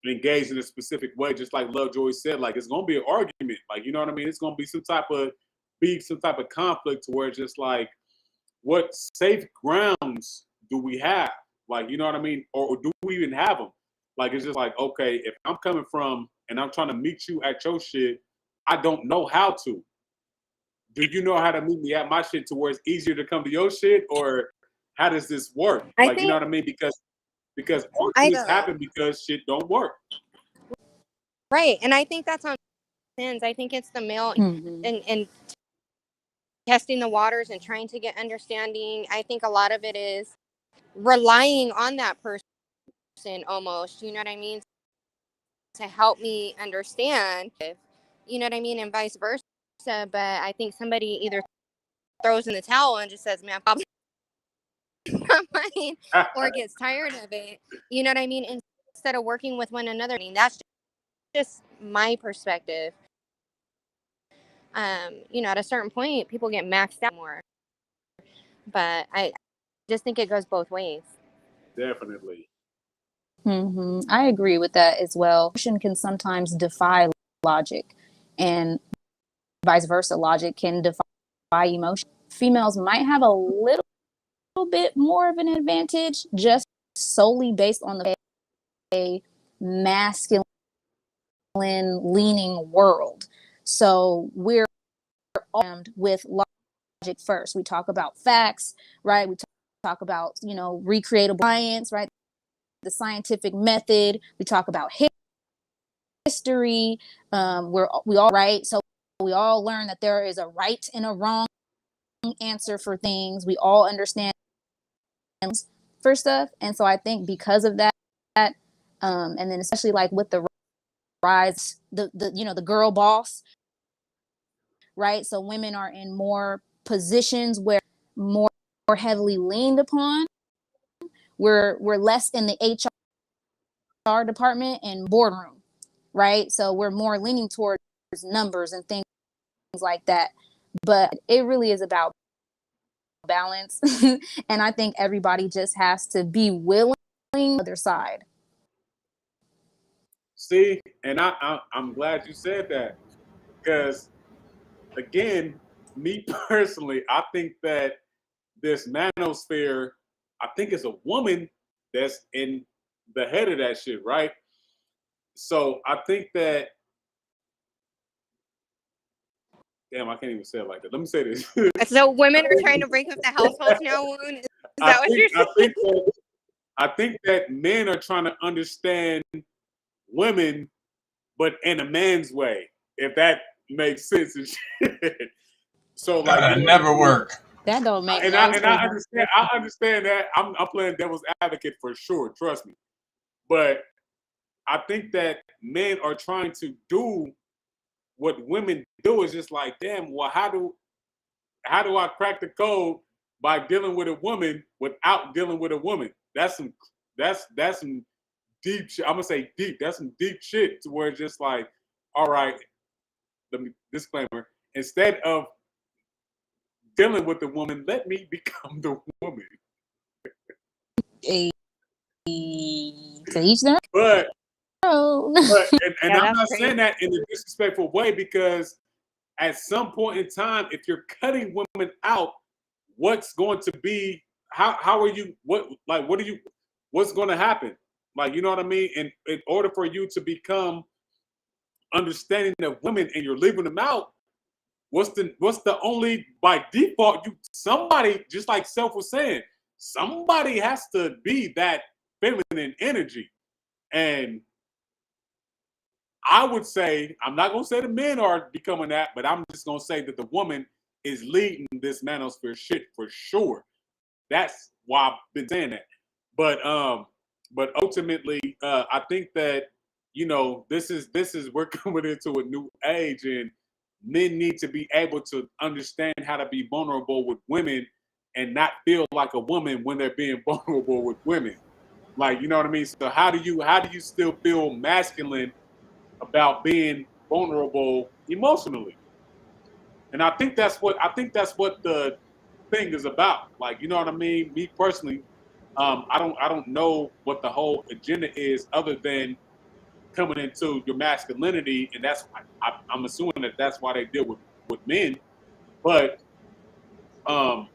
engage in a specific way, just like Lovejoy said. Like, it's gonna be an argument. Like, you know what I mean? It's gonna be some type of beef, some type of conflict, to where it's just like, what safe grounds do we have? Like, you know what I mean? Or do we even have them? Like, it's just like, okay, if I'm coming from and I'm trying to meet you at your shit, I don't know how to. Do you know how to meet me at my shit to where it's easier to come to your shit? Or how does this work? I Like, you know think what I mean? Because I arguments don't. happen because shit don't work. Right, and I think that's on sins. I think it's the male Mhm. and testing the waters and trying to get understanding. I think a lot of it is relying on that person almost, you know what I mean, to help me understand, you know what I mean, and vice versa. But I think somebody either throws in the towel and just says, man, probably not mine, or gets tired of it, you know what I mean, instead of working with one another. I mean, that's just my perspective. You know, at a certain point, people get maxed out more. But I just think it goes both ways. Definitely. I agree with that as well. Emotion can sometimes defy logic, and vice versa. Logic can defy emotion. Females might have a little bit more of an advantage just solely based on the masculine leaning world. So we're armed with logic first. We talk about facts, right? We talk about, you know, recreatable science, right? The scientific method. We talk about history. We all right. So we all learn that there is a right and a wrong answer for things. We all understand for stuff, and so I think because of that, and then especially like with the rise, the you know, the girl boss, right? So women are in more positions where more heavily leaned upon. We're less in the HR department and boardroom, right? So we're more leaning towards numbers and things like that. But it really is about balance. And I think everybody just has to be willing on the other side. See, and I'm glad you said that, because again, me personally, I think that this manosphere, I think it's a woman that's in the head of that shit, right? So I think that, damn, I can't even say it like that. Let me say this. So women are trying to break up the households now, Woon? Is that what you're saying? I think that men are trying to understand women, but in a man's way, if that makes sense and shit. So like, That'll never work. That don't make and no I sense. understand that. I'm playing devil's advocate for sure, trust me. But I think that men are trying to do what women do. Is just like, damn, well, how do I crack the code by dealing with a woman without dealing with a woman? That's some deep shit. I'm gonna say deep. That's some deep shit, to where it's just like, all right, let me disclaimer. Instead of dealing with the woman, let me become the woman. To each their But own. and Yeah, I'm that's not crazy. saying that in a disrespectful way, because at some point in time, if you're cutting women out, what's going to be, how are you, what's going to happen? Like, you know what I mean? And in order for you to become understanding of women and you're leaving them out, what's the only, by default, somebody, just like Self was saying, somebody has to be that feminine energy. And I would say, I'm not going to say the men are becoming that, but I'm just going to say that the woman is leading this manosphere shit for sure. That's why I've been saying that. But ultimately, I think that, you know, this is we're coming into a new age, and men need to be able to understand how to be vulnerable with women and not feel like a woman when they're being vulnerable with women. Like, you know what I mean? So how do you still feel masculine about being vulnerable emotionally? And I think that's what the thing is about. Like, you know what I mean? Me personally, I don't know what the whole agenda is other than coming into your masculinity, and that's I'm assuming that that's why they deal with men. But um,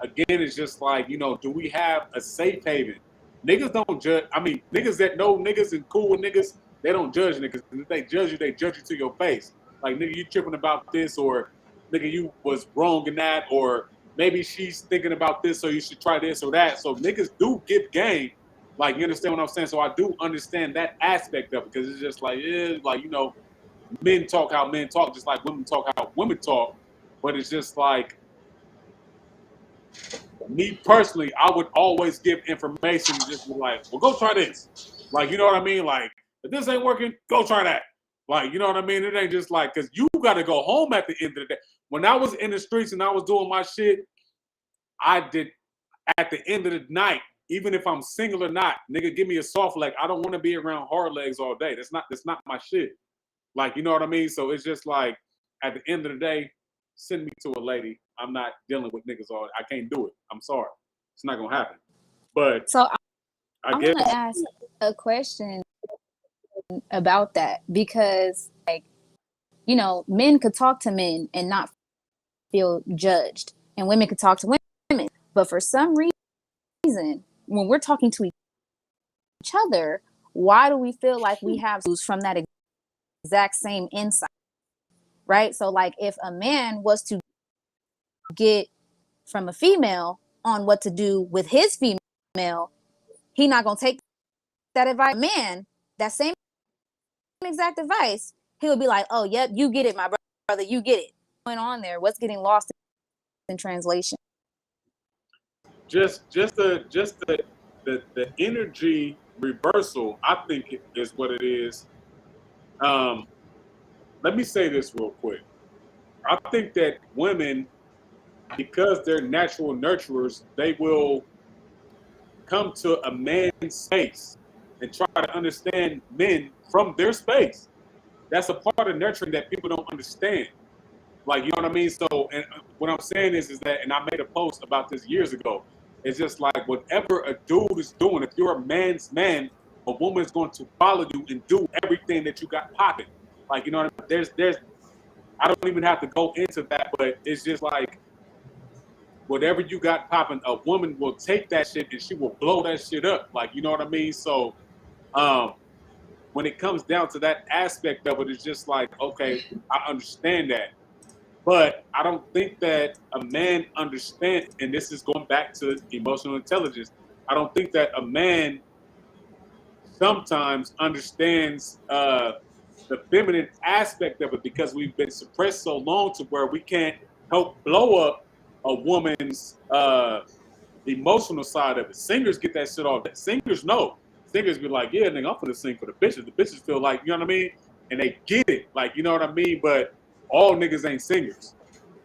again, it's just like, you know, do we have a safe haven? Niggas don't judge. I mean, niggas that know niggas and cool with niggas, they don't judge niggas. If they judge you to your face. Like, nigga, you tripping about this, or nigga, you was wrong in that, or maybe she's thinking about this, so you should try this or that. So niggas do give game. Like, you understand what I'm saying? So I do understand that aspect of it, because it's just like, yeah, like, you know, men talk how men talk, just like women talk how women talk. But it's just like, me personally, I would always give information, just be like, well, go try this. Like, you know what I mean? Like, if this ain't working, go try that. Like, you know what I mean? It ain't just like, because you got to go home at the end of the day. When I was in the streets and I was doing my shit, I did, at the end of the night, even if I'm single or not, nigga, give me a soft leg. I don't want to be around hard legs all day. That's not my shit. Like, you know what I mean? So it's just like, at the end of the day, send me to a lady. I'm not dealing with niggas all. I can't do it. I'm sorry. It's not gonna happen. But So I I guess want to ask a question about that, because, like, you know, men could talk to men and not feel judged, and women could talk to women. But for some reason, when we're talking to each other, why do we feel like we have to from that exact same insight? Right? So, like, if a man was to get from a female on what to do with his female, he not gonna take that advice. Man, that same exact advice, he would be like, "Oh, yep, you get it, my brother, you get it." What's going on there? What's getting lost in translation? just the energy reversal, I think is what it is. Let me say this real quick. I think that women, because they're natural nurturers, they will come to a man's space and try to understand men from their space. That's a part of nurturing that people don't understand. Like, you know what I mean? So, and what I'm saying is that, and I made a post about this years ago. It's just like, whatever a dude is doing, if you're a man's man, a woman is going to follow you and do everything that you got popping. Like, you know what I mean? There's, I don't even have to go into that, but it's just like, whatever you got popping, a woman will take that shit and she will blow that shit up. Like, you know what I mean? So, um, when it comes down to that aspect of it, it's just like, okay, I understand that. But I don't think that a man understands, and this is going back to emotional intelligence. I don't think that a man sometimes understands the feminine aspect of it, because we've been suppressed so long to where we can't help blow up a woman's emotional side of it. Singers get that shit off. Singers know. Singers be like, yeah, nigga, I'm gonna sing for the bitches. The bitches feel like, you know what I mean? And they get it. Like, you know what I mean? But all niggas ain't singers.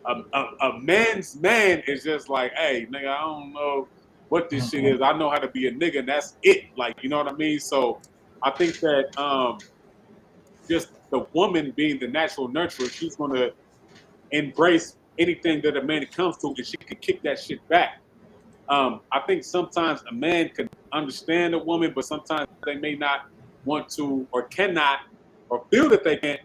A man's man is just like, hey, nigga, I don't know what this shit is. I know how to be a nigga, and that's it. Like, you know what I mean? So I think that just the woman being the natural nurturer, she's gonna embrace anything that a man comes to, and she can kick that shit back. I think sometimes a man can understand a woman, but sometimes they may not want to, or cannot, or feel that they can't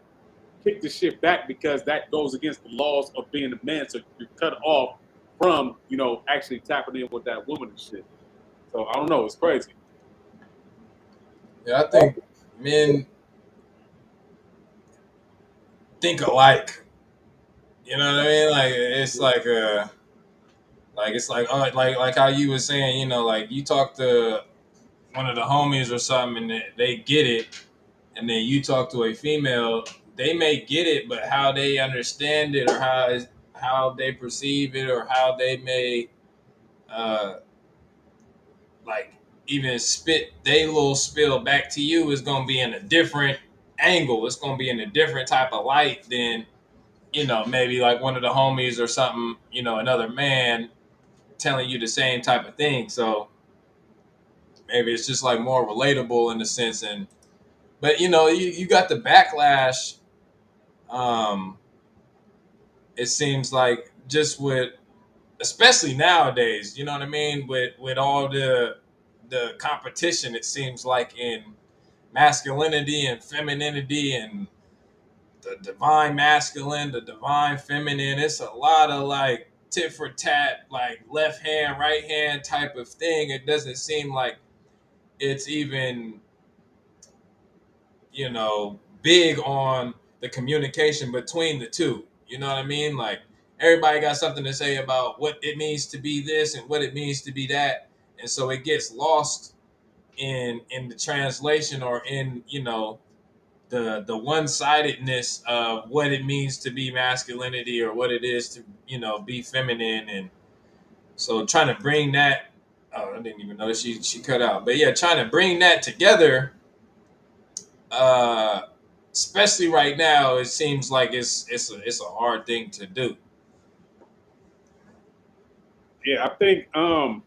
kick the shit back, because that goes against the laws of being a man. So you're cut off from, you know, actually tapping in with that woman and shit. So I don't know. It's crazy. Yeah, I think men think alike. You know what I mean? Like it's like it's like like how you were saying. You know, like you talk to one of the homies or something, and they get it, and then you talk to a female, they may get it, but how they understand it or how they perceive it or how they may uh, like even spit their little spill back to you is gonna be in a different angle. It's gonna be in a different type of light than maybe like one of the homies or something. Another man telling you the same type of thing. So maybe it's just like more relatable in a sense. And but you got the backlash. Um, it seems like just with especially nowadays, you know what I mean, with all the competition, it seems like in masculinity and femininity and the divine masculine, the divine feminine. It's a lot of like tit for tat, like left hand, right hand type of thing. It doesn't seem like it's even, big on the communication between the two. You know what I mean? Like everybody got something to say about what it means to be this and what it means to be that. And so it gets lost in the translation or in, the one-sidedness of what it means to be masculinity or what it is to be feminine. And so trying to bring that, oh, I didn't even know she cut out, but yeah, trying to bring that together, uh especially right now, it seems like it's a hard thing to do. Yeah, I think and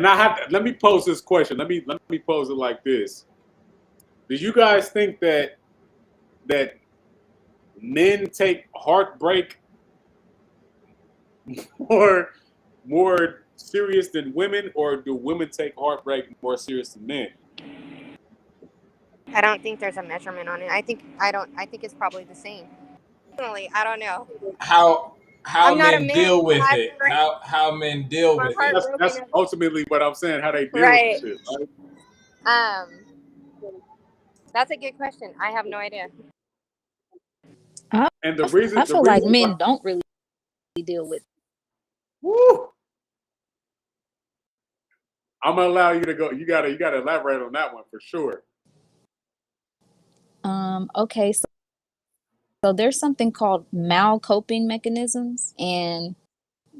I have let me pose this question. Let me pose it like this. Do you guys think that men take heartbreak more more serious than women, or do women take heartbreak more serious than men? I don't think there's a measurement on it. I think it's probably the same. Personally, I don't know. How I'm not a men man. deal with I've it, never had how men deal my with heart it. That's broken. ultimately what I'm saying. How they deal with the Right. shit. Right? Um, that's a good question. I have no idea. I, And I the feel like reason men why, don't really deal with. woo, I'm gonna allow you to go. You gotta elaborate on that one for sure. Okay, so there's something called malcoping mechanisms, and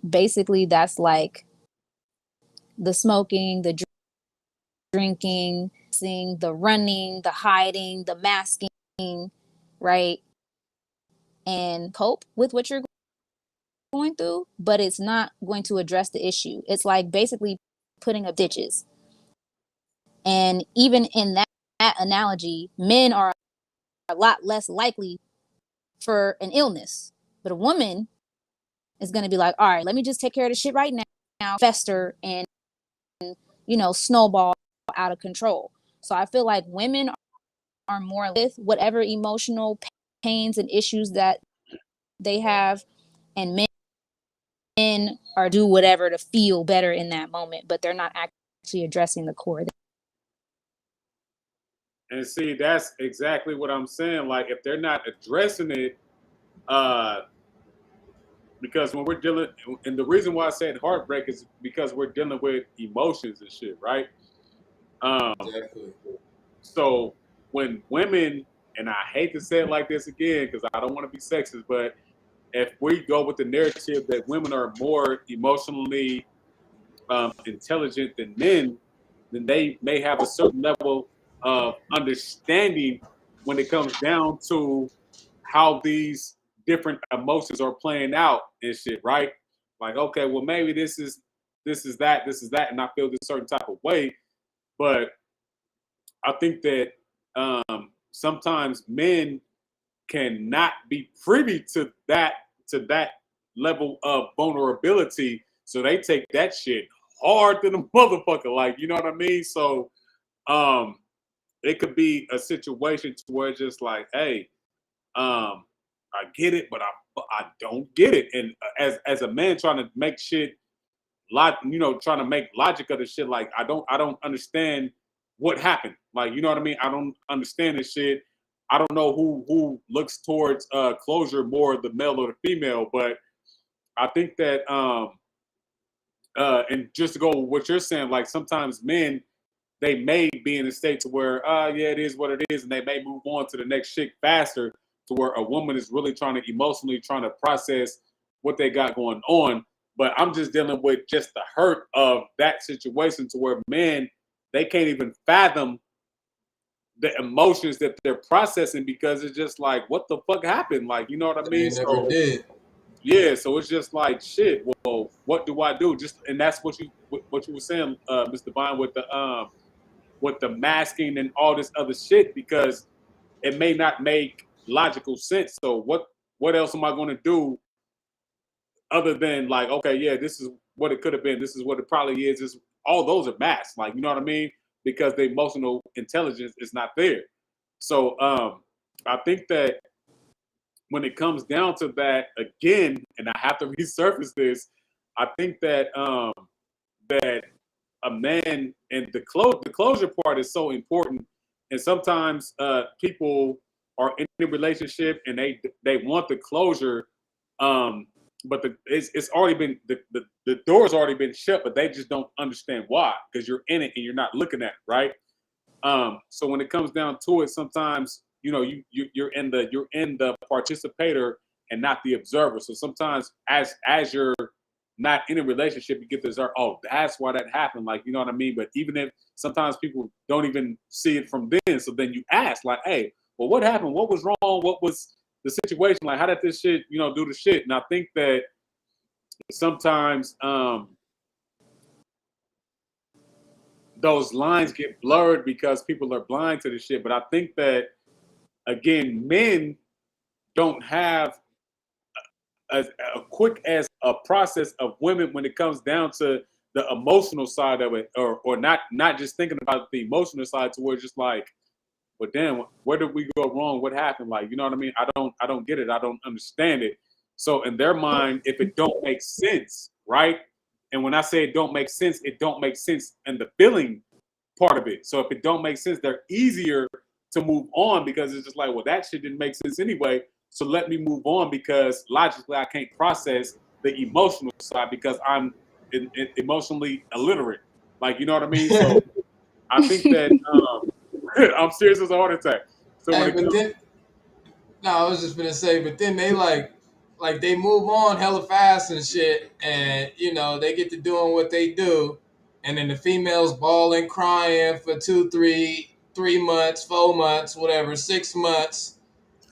basically that's like the smoking, the drinking, seeing the running, the hiding, the masking, right? And cope with what you're going through, but it's not going to address the issue. It's like basically putting up ditches. And even in that analogy, men are a lot less likely for an illness. But a woman is going to be like, all right, let me just take care of the shit right now, fester and, snowball out of control. So I feel like women are more with whatever emotional pains and issues that they have, and men are do whatever to feel better in that moment, but they're not actually addressing the core. And see, that's exactly what I'm saying. Like, if they're not addressing it, uh, because when we're dealing, and the reason why I said heartbreak is because we're dealing with emotions and shit, right? Um, Exactly. so when women, and I hate to say it like this again because I don't want to be sexist, but if we go with the narrative that women are more emotionally intelligent than men, then they may have a certain level of understanding when it comes down to how these different emotions are playing out and shit, right? Like, okay, well, maybe this is that, and I feel this certain type of way. But I think that sometimes men cannot be privy to that level of vulnerability, so they take that shit hard than a motherfucker. Like, you know what I mean? So um, it could be a situation to where it's just like, hey, I get it, but I don't get it. And as a man trying to make shit trying to make logic of the shit, like I don't understand what happened. Like, you know what I mean? I don't understand this shit. I don't know who looks towards closure more, the male or the female, but I think that and just to go with what you're saying, like sometimes men they may be in a state to where, yeah, it is what it is, and they may move on to the next shit faster, to where a woman is really trying to process what they got going on. But I'm just dealing with just the hurt of that situation, to where men, they can't even fathom the emotions that they're processing, because it's just like, what the fuck happened? Like, you know what I They mean? never So did. yeah, so it's just like, shit. Well, what do I do? Just, and that's what you were saying, Mr. Vine, with the masking and all this other shit, because it may not make logical sense. So what else am I going to do other than like, okay, yeah, this is what it could have been. This is what it probably is. This, all those are masks. Like, you know what I mean? Because the emotional intelligence is not there. So I think that when it comes down to that again, and I have to resurface this, I think that that a man, and the closure part is so important. And sometimes people are in a relationship and they want the closure, but it's already been, the door's already been shut, but they just don't understand why, because you're in it and you're not looking at it, right? So when it comes down to it, sometimes, you know, you're in the participator and not the observer. So sometimes as you're not in a relationship, you get this, oh, that's why that happened. Like, you know what I mean? But even if sometimes people don't even see it from then, so then you ask like, hey, well, what happened? What was wrong? What was the situation? Like, how did this shit, you know, do the shit? And I think that sometimes those lines get blurred because people are blind to the shit. But I think that, again, men don't have a quick as a process of women when it comes down to the emotional side of it, or not just thinking about the emotional side, to where it's just like, but damn, where did we go wrong? What happened? Like, you know what I mean? I don't get it. I don't understand it. So in their mind, if it don't make sense, right? And when I say it don't make sense in the feeling part of it. So if it don't make sense, they're easier to move on, because it's just like, well, that shit didn't make sense anyway. So let me move on, because logically I can't process the emotional side, because I'm emotionally illiterate. Like, you know what I mean? So I think that I'm serious as a heart attack. So when Hey, it but comes, then no, I was just gonna say, but then they like they move on hella fast and shit, and you know they get to doing what they do, and then the females bawling, crying for 3 months, 4 months, whatever, 6 months,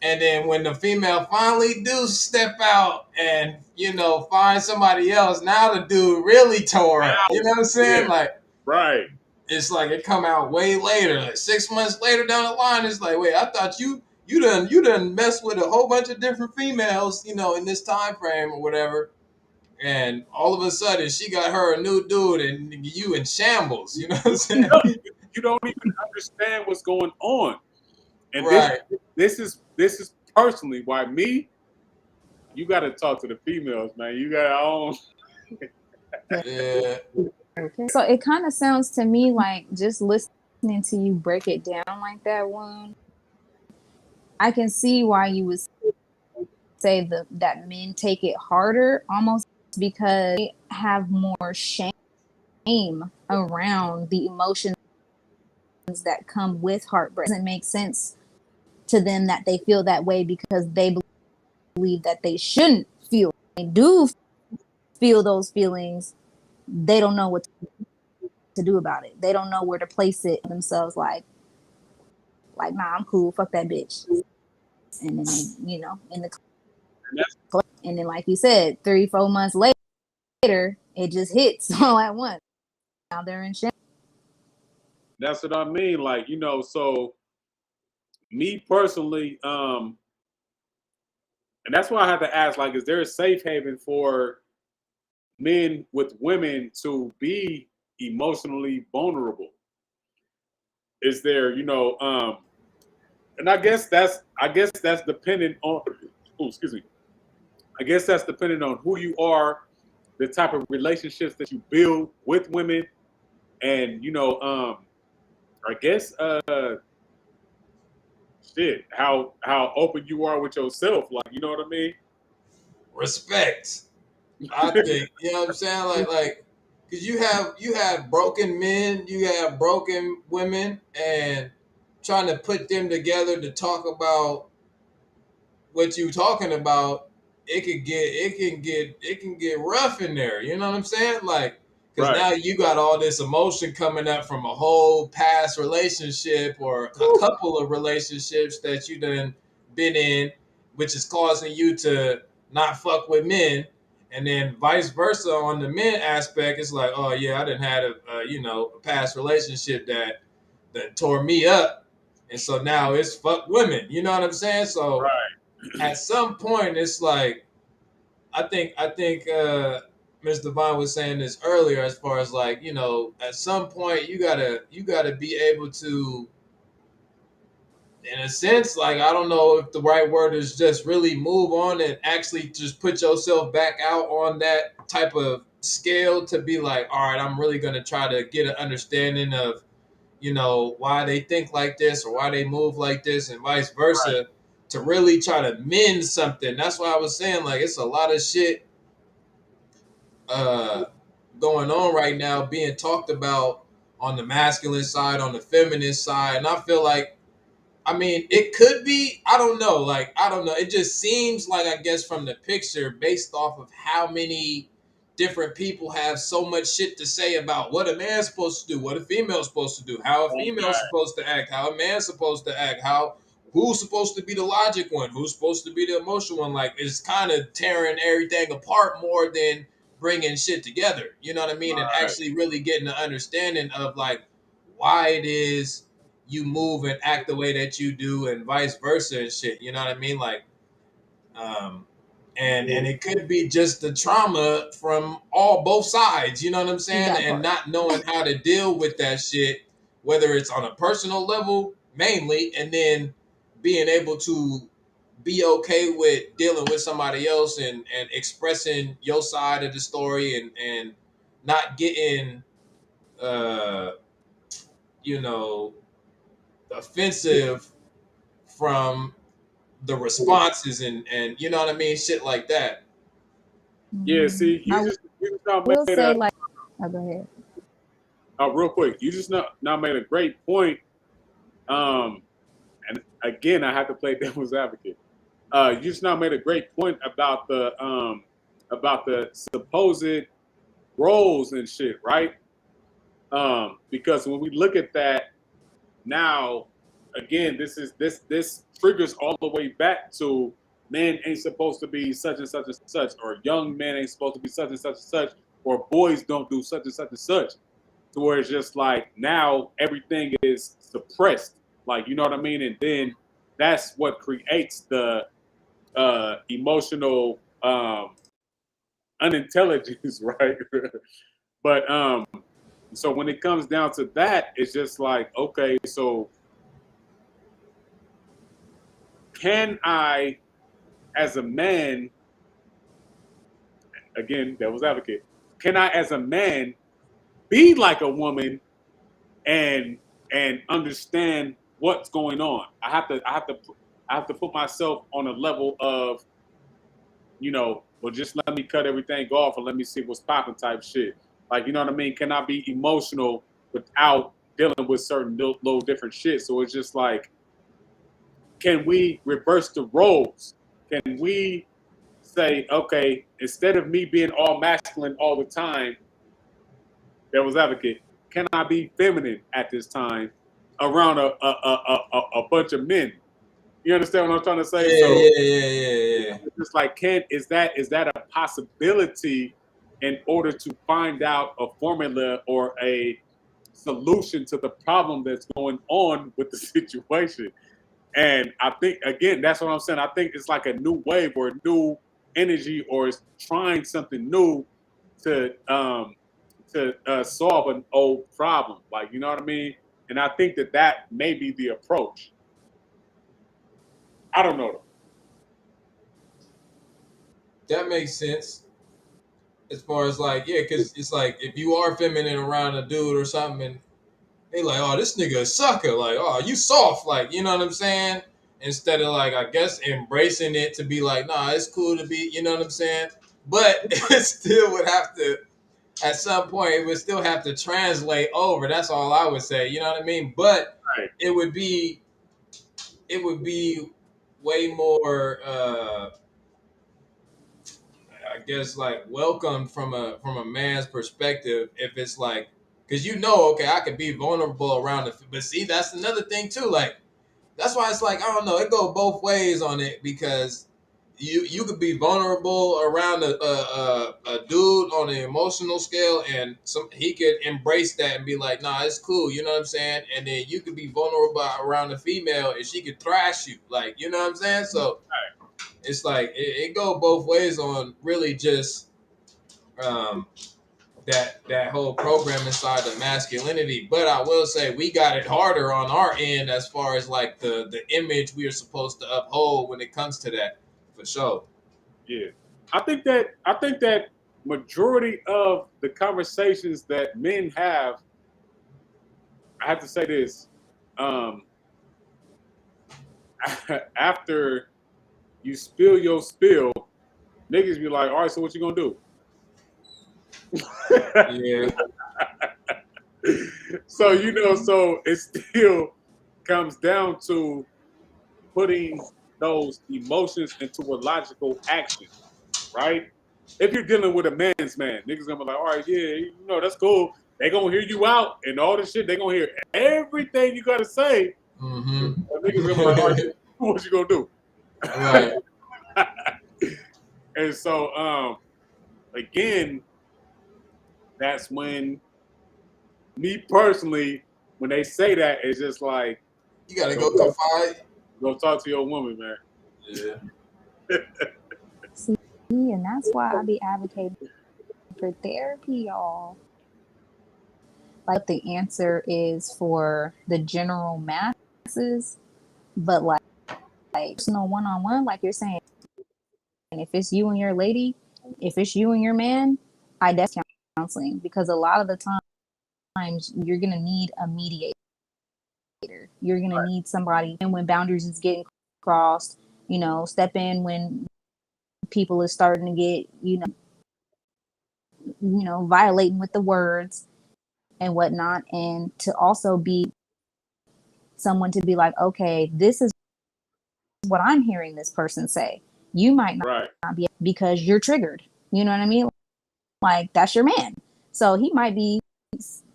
and then when the female finally do step out and you know find somebody else, now the dude really tore up. You know what I'm yeah, saying? Like right. it's like it come out way later, like 6 months later down the line. It's like, wait, I thought you done messed with a whole bunch of different females, you know, in this time frame or whatever. And all of a sudden, she got her a new dude, and you in shambles. You know what I'm saying? You don't even understand what's going on. And Right. this is personally why me, you got to talk to the females, man. You got to own. Yeah. Okay. So it kind of sounds to me like, just listening to you break it down like that, Woon, I can see why you would say that men take it harder, almost because they have more shame around the emotions that come with heartbreak. It doesn't make sense to them that they feel that way, because they believe that they shouldn't feel. They do feel those feelings. They don't know what to do about it. They don't know where to place it themselves. Nah, I'm cool. Fuck that bitch. And then they, you know, in the and then, like you said, 3-4 months later, it just hits all at once. Now they're in shame. That's what I mean. Like, you know, so me personally, and that's why I have to ask, like, is there a safe haven for men with women to be emotionally vulnerable? Is there, you know, and I guess that's dependent on, oh, excuse me. I guess that's dependent on who you are, the type of relationships that you build with women, and you know, I guess shit, how open you are with yourself, like, you know what I mean? Respect. I think, you know what I'm saying? Like because you have broken men, you have broken women, and trying to put them together to talk about what you talking about, it can get rough in there. You know what I'm saying? Like, because Right. now you got all this emotion coming up from a whole past relationship or a couple of relationships that you done been in, which is causing you to not fuck with men. And then vice versa on the men aspect, it's like, oh yeah, I done had a past relationship that tore me up, and so now it's fuck women. You know what I'm saying? So Right. at some point, it's like I think Ms. Devine was saying this earlier, as far as like, at some point you gotta be able to, in a sense, like, I don't know if the right word is just really move on and actually just put yourself back out on that type of scale to be like, all right, I'm really gonna try to get an understanding of, why they think like this or why they move like this and vice versa, to really try to mend something. That's why I was saying, like, it's a lot of shit uh going on right now being talked about on the masculine side, on the feminine side. And I feel like, I mean, it could be, I don't know. Like, I don't know. It just seems like, I guess, from the picture, based off of how many different people have so much shit to say about what a man's supposed to do, what a female's supposed to do, how a female's supposed to act, how a man's supposed to act, who's supposed to be the logic one, who's supposed to be the emotional one. Like, it's kind of tearing everything apart more than bringing shit together. You know what I mean? And Right. actually really getting an understanding of, like, why it is you move and act the way that you do and vice versa and shit. You know what I mean? Like, um, and it could be just the trauma from both sides. You know what I'm saying? That And part. not knowing how to deal with that shit, whether it's on a personal level mainly, and then being able to be okay with dealing with somebody else and expressing your side of the story and not getting uh you know offensive from the responses and you know what I mean, shit like that. Yeah. See, I you just now will made say, like, oh, go ahead. real quick. You just now made a great point. And again, I have to play devil's advocate. You just now made a great point about the supposed roles and shit, right? Because when we look at that now, again, this triggers all the way back to men ain't supposed to be such and such and such, or young men ain't supposed to be such and such and such, or boys don't do such and such and such. To where it's just like now everything is suppressed, like, you know what I mean, and then that's what creates the emotional unintelligence, right? But so when it comes down to that, it's just like, okay, so can I, as a man, again, devil's advocate, can I, as a man, be like a woman and understand what's going on? I have to put myself on a level of, well, just let me cut everything off and let me see what's popping type shit. Like, you know what I mean? Can I be emotional without dealing with certain little different shit? So it's just like, can we reverse the roles? Can we say, okay, instead of me being all masculine all the time, devil's advocate, can I be feminine at this time around a bunch of men? You understand what I'm trying to say? Yeah, So yeah, yeah, yeah, yeah. it's just like, is that a possibility in order to find out a formula or a solution to the problem that's going on with the situation? And I think, again, that's what I'm saying. I think it's like a new wave or a new energy, or it's trying something new to solve an old problem. Like, you know what I mean? And I think that may be the approach. I don't know. That makes sense. As far as like, yeah, because it's like if you are feminine around a dude or something, and they like, oh, this nigga a sucker, like, oh, you soft, like, you know what I'm saying? Instead of, like, I guess embracing it to be like, nah, it's cool to be, you know what I'm saying? But it still would have to at some point it would still have to translate over. That's all I would say. You know what I mean? But Right. it would be way more I guess like welcomed from a man's perspective if it's like, because okay, I could be vulnerable around the, but see, that's another thing too. Like that's why it's like I don't know, it go both ways on it, because you could be vulnerable around a dude on an emotional scale, and he could embrace that and be like, nah, it's cool, you know what I'm saying? And then you could be vulnerable around a female and she could thrash you, like, you know what I'm saying? So it's like it go both ways on really just um, that whole program inside the masculinity. But I will say we got it harder on our end as far as like the image we are supposed to uphold when it comes to that, for sure. Yeah, I think that majority of the conversations that men have, I have to say this, after you spill your spill, niggas be like, all right, so what you gonna do? Yeah. So so it still comes down to putting those emotions into a logical action, right? If you're dealing with a man's man, niggas gonna be like, all right, yeah, that's cool. They gonna hear you out and all this shit. They gonna hear everything you gotta say. Mm-hmm. Niggas gonna be like, all right, what you gonna do? Right. And so, again, that's when me personally, when they say that, it's just like, You gotta go confide. go talk to your woman, man. Yeah. See, and that's why I be advocating for therapy, y'all. Like the answer is for the general masses, but like personal one-on-one, like you're saying, if it's you and your lady, if it's you and your man, I definitely counseling, because a lot of the times you're gonna need a mediator. You're gonna need somebody, and when boundaries is getting crossed, step in when people is starting to get, violating with the words and whatnot, and to also be someone to be like, okay, this is what I'm hearing this person say. You might not be, because you're triggered. You know what I mean? Like, that's your man. So he might be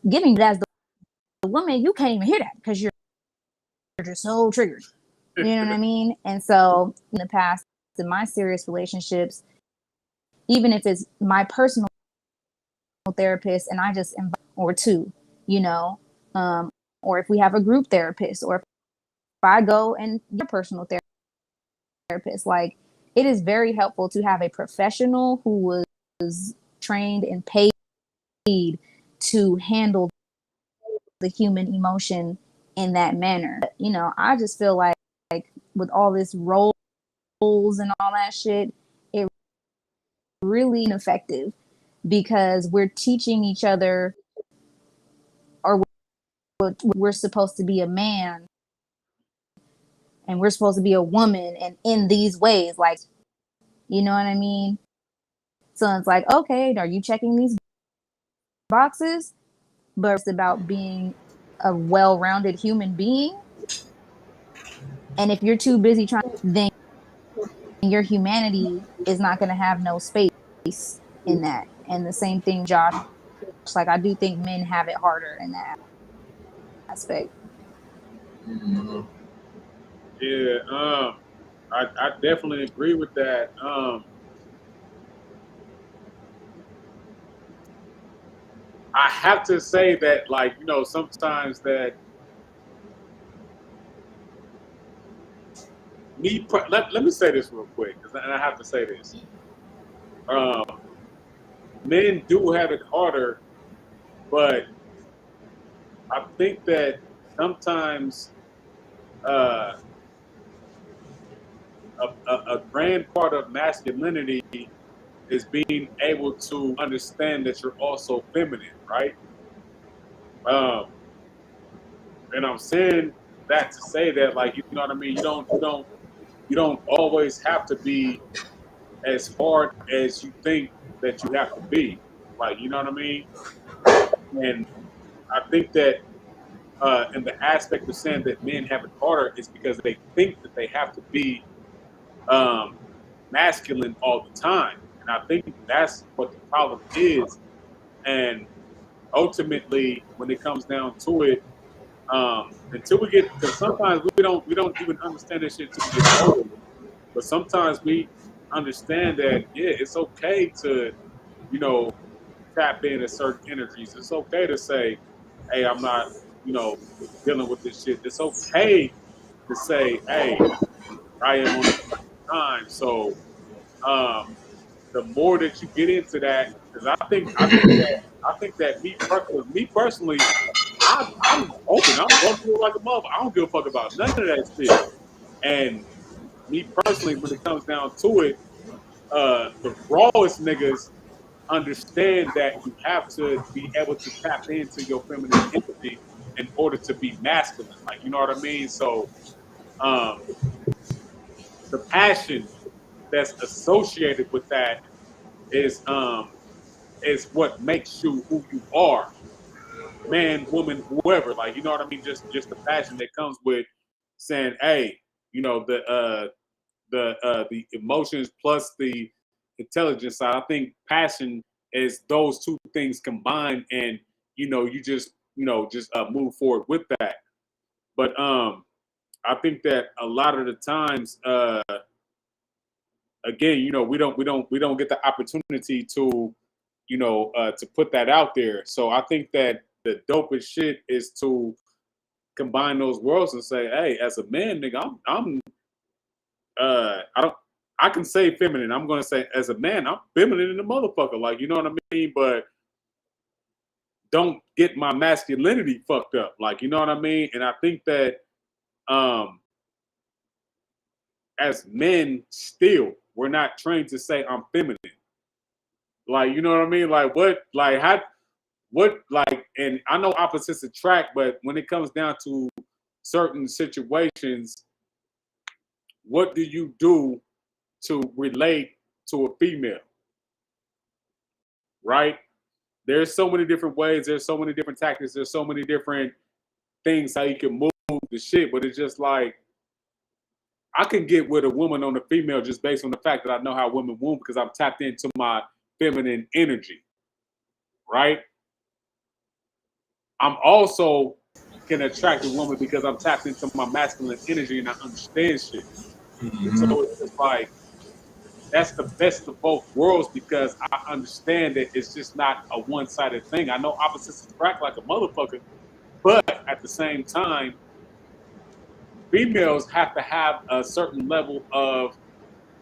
giving it as the woman. You can't even hear that because you're just so triggered. You know what I mean? And so in the past, in my serious relationships, even if it's my personal therapist and I just invite or two, or if we have a group therapist, or if I go and your personal therapist, like, it is very helpful to have a professional who was trained and paid to handle the human emotion in that manner. I just feel like with all this roles and all that shit, it really ineffective, because we're teaching each other, or we're supposed to be a man and we're supposed to be a woman, and in these ways, like, you know what I mean? So it's like, okay, are you checking these boxes? But it's about being a well-rounded human being. And if you're too busy trying, then your humanity is not going to have no space in that. And the same thing, Josh, like, I do think men have it harder in that aspect. Mm-hmm. Yeah, I definitely agree with that. I have to say that, like, sometimes that let me say this real quick, and I have to say this. Men do have it harder, but I think that sometimes a grand part of masculinity is being able to understand that you're also feminine, right? And I'm saying that to say that, like, you know what I mean. You don't always have to be as hard as you think that you have to be. Like, you know what I mean? And I think that in the aspect of saying that men have it harder is because they think that they have to be masculine all the time. And I think that's what the problem is. And ultimately, when it comes down to it, until we get, because sometimes we don't even understand this shit until we get older. But sometimes we understand that it's okay to, you know, tap into certain energies. It's okay to say, hey, I'm not, dealing with this shit. It's okay to say, hey, I am on a time. So the more that you get into that, because I think that me personally, I'm open. I'm going through it like a mother. I don't give a fuck about none of that shit. And me personally, when it comes down to it, the rawest niggas understand that you have to be able to tap into your feminine energy in order to be masculine. Like, you know what I mean? So um, the passion that's associated with that is what makes you who you are, man, woman, whoever. Like, you know what I mean? Just the passion that comes with saying, hey, the emotions plus the intelligence side. I think passion is those two things combined, and you just move forward with that. But I think that a lot of the times, again, we don't get the opportunity to put that out there. So I think that the dopest shit is to combine those worlds and say, hey, as a man, nigga, I don't. I can say feminine. I'm gonna say as a man, I'm feminine in the motherfucker. Like, you know what I mean? But don't get my masculinity fucked up. Like, you know what I mean? And I think that um as men, still, we're not trained to say I'm feminine. Like, you know what I mean? Like, and I know opposites attract, but when it comes down to certain situations, what do you do to relate to a female? Right? There's so many different ways. There's so many different tactics. There's so many different things how you can move the shit. But it's just like I can get with a woman on a female just based on the fact that I know how women move because I'm tapped into my feminine energy, right? I'm also can attract a woman because I'm tapped into my masculine energy and I understand shit. So Mm-hmm. it's just like that's the best of both worlds because I understand that it's just not a one-sided thing. I know opposites attract like a motherfucker, but at the same time, females have to have a certain level of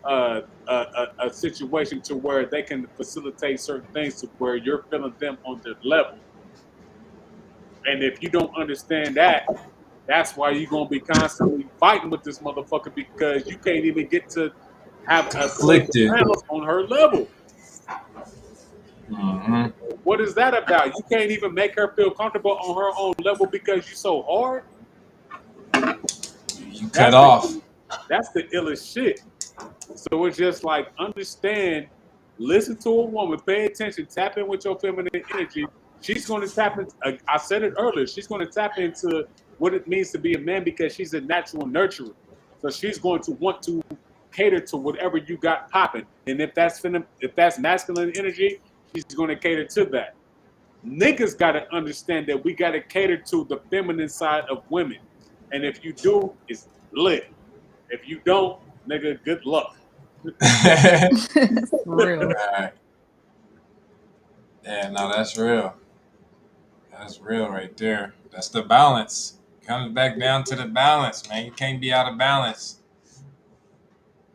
a situation to where they can facilitate certain things to where you're feeling them on their level. And if you don't understand that, that's why you're gonna be constantly fighting with this motherfucker because you can't even get to have a safe Conflicted. balance on her level. Mm-hmm. What is that about? You can't even make her feel comfortable on her own level because you're so hard. You cut That's the off. that's the illest shit. So it's just like understand, listen to a woman, pay attention, tap in with your feminine energy. She's going to tap into. I said it earlier. She's going to tap into what it means to be a man because she's a natural nurturer. So she's going to want to cater to whatever you got popping. And if that's masculine energy, she's going to cater to that. Niggas got to understand that we got to cater to the feminine side of women. And if you do, it's lit. If you don't, nigga, good luck. For real. Right. Yeah, no, that's real. That's real right there. That's the balance. Comes back down to the balance, man. You can't be out of balance.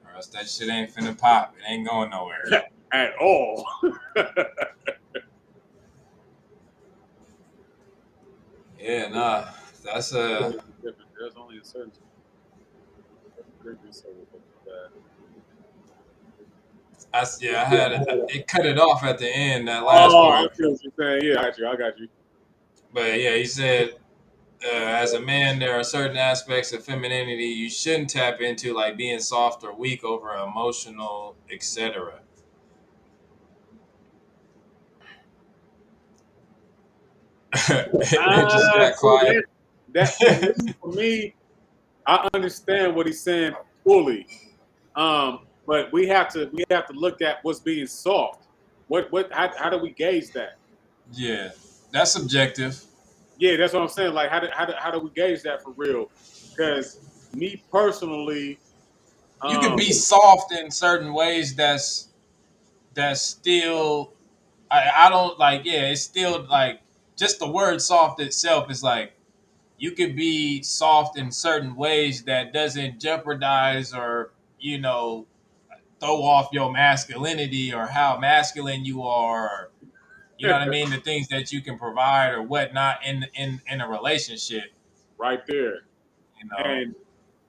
Or else that shit ain't finna pop. It ain't going nowhere. At all. Yeah, nah. That's There's only a certain so yeah, I had it cut it off at the end, that last oh, I part. see what you're saying. Yeah, I got you. But yeah, he said as a man, there are certain aspects of femininity you shouldn't tap into, like being soft or weak over emotional, etc. It just got See, quiet. that for me, I understand what he's saying fully. But we have to look at what's being soft. How do we gauge that? Yeah, that's subjective. Yeah, that's what I'm saying. Like, how do we gauge that for real? Because me personally, You could um, be soft in certain ways. That's still. I don't like. Yeah, it's still like just the word soft itself is like you could be soft in certain ways that doesn't jeopardize or throw off your masculinity or how masculine you are. Or, you know what I mean? The things that you can provide or whatnot in a relationship. right there, You know. and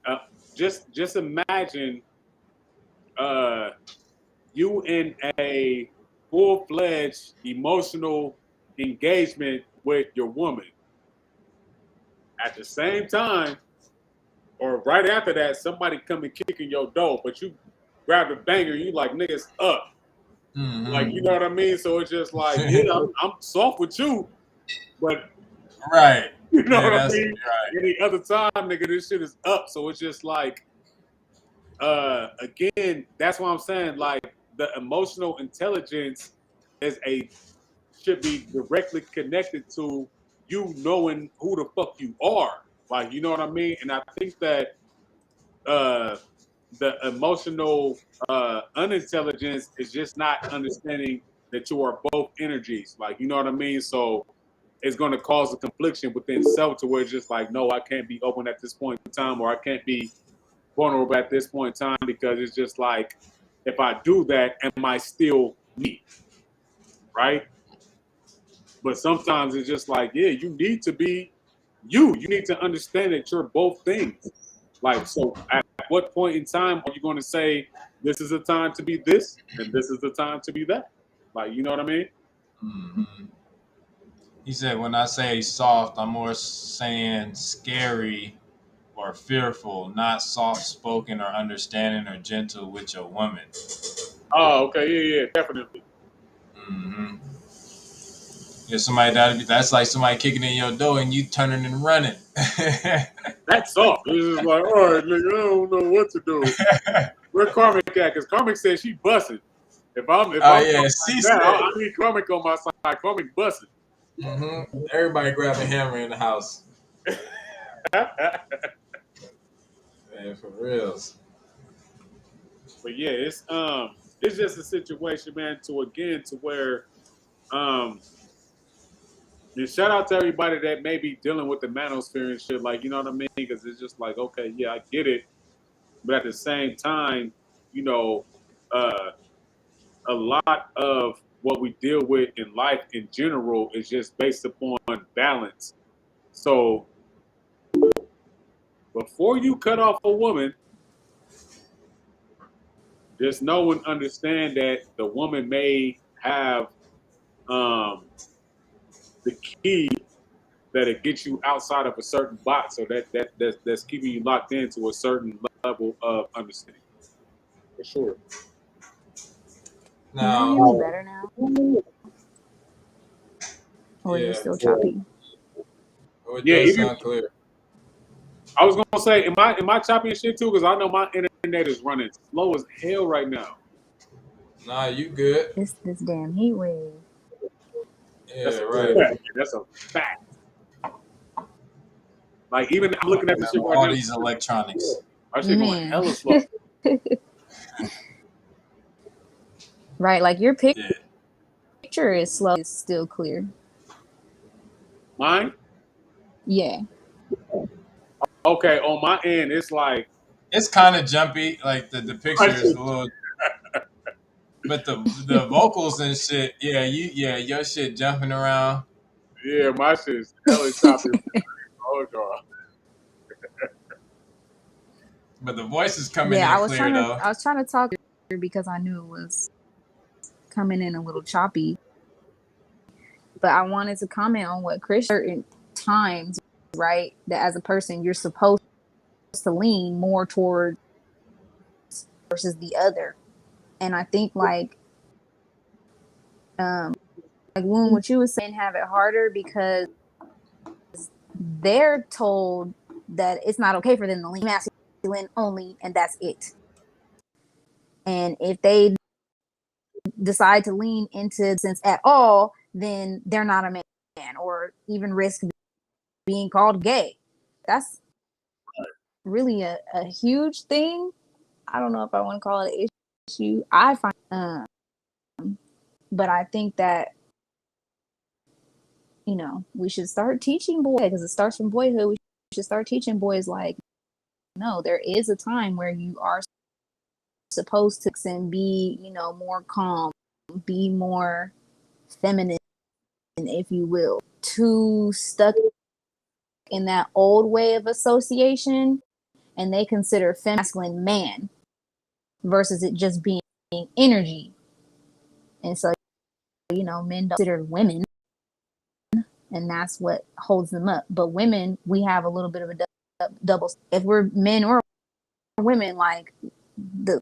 uh, just imagine uh, you in a full-fledged emotional engagement with your woman. At the same time, or right after that, somebody come and kick in your door, but you grab the banger, you like niggas up. Like, you Mm-hmm. know what I mean? So it's just like, yeah, I'm soft with you, but Right. you know Yeah, what I that's mean? right. Any other time, nigga, this shit is up. So it's just like, again, that's what I'm saying. Like, the emotional intelligence is should be directly connected to you knowing who the fuck you are. Like, you know what I mean? And I think that uh the emotional unintelligence is just not understanding that you are both energies. Like, you know what I mean? So it's going to cause a confliction within self to where it's just like, no, I can't be open at this point in time, or I can't be vulnerable at this point in time, because it's just like, if I do that, am I still me? Right? But sometimes it's just like, yeah, you need to be you. You need to understand that you're both things. Like, so at what point in time are you going to say, this is a time to be this and this is the time to be that? Like, you know what I mean? Mm-hmm. He said, when I say soft, I'm more saying scary or fearful, not soft spoken or understanding or gentle with your woman. Oh, okay. Yeah, yeah, definitely. Mm-hmm. Yeah, that's like somebody kicking in your door and you turning and running. That's soft. It's just like, all right, nigga, I don't know what to do. Where Karmic at? Because Karmic said she busting. If Oh I'm talking yeah, like she that, said. I need Karmic on my side. Karmic busting. Everybody grab a hammer in the house. But Man, for reals. yeah, it's just a situation, man, to where and shout out to everybody that may be dealing with the manosphere and shit, like, you know what I mean? Because it's just like, okay, yeah, I get it, but at the same time, you know, uh, a lot of what we deal with in life in general is just based upon balance. So before you cut off a woman, just know and understand that the woman may have um, the key that it gets you outside of a certain box, so that's keeping you locked into a certain level of understanding. For sure. Can y'all hear Now, me better now? Or is it yeah, still choppy? oh, it Yeah, does even sound clear. I was gonna say, am I choppy and shit too? Because I know my internet is running slow as hell right now. Nah, you good. It's this damn heat wave. Yeah, That's a right. fact. That's a fact. Like, even I'm looking at this shit right All now. these electronics. My shit going Man. hella slow. Right, like your Yeah. picture is slow, it's still clear. Mine? Yeah. Okay, on my end, it's like It's kind of jumpy. Like the my picture is shit, a little, but the vocals and shit. Your shit jumping around. yeah, my shit is hella choppy. Oh god. But the voice is coming Yeah, in clear though. I was trying to talk because I knew it was coming in a little choppy. But I wanted to comment on what Chris certain times, right? That as a person you're supposed to lean more towards versus the other. And I think like Woon, what you was saying, have it harder because they're told that it's not okay for them to lean masculine only, and that's it. And if they decide to lean into sense at all, then they're not a man, or even risk being called gay. That's really a huge thing. I don't know if I want to call it an issue. I find, but I think that, you know, we should start teaching boys, because it starts from boyhood. We should start teaching boys, like, no, there is a time where you are supposed to and be, you know, more calm, be more feminine, if you will. Too stuck in that old way of association, and they consider masculine man versus it just being energy. And so, you know, men don't consider women, and that's what holds them up. But women, we have a little bit of a double. If we're men or women, like, the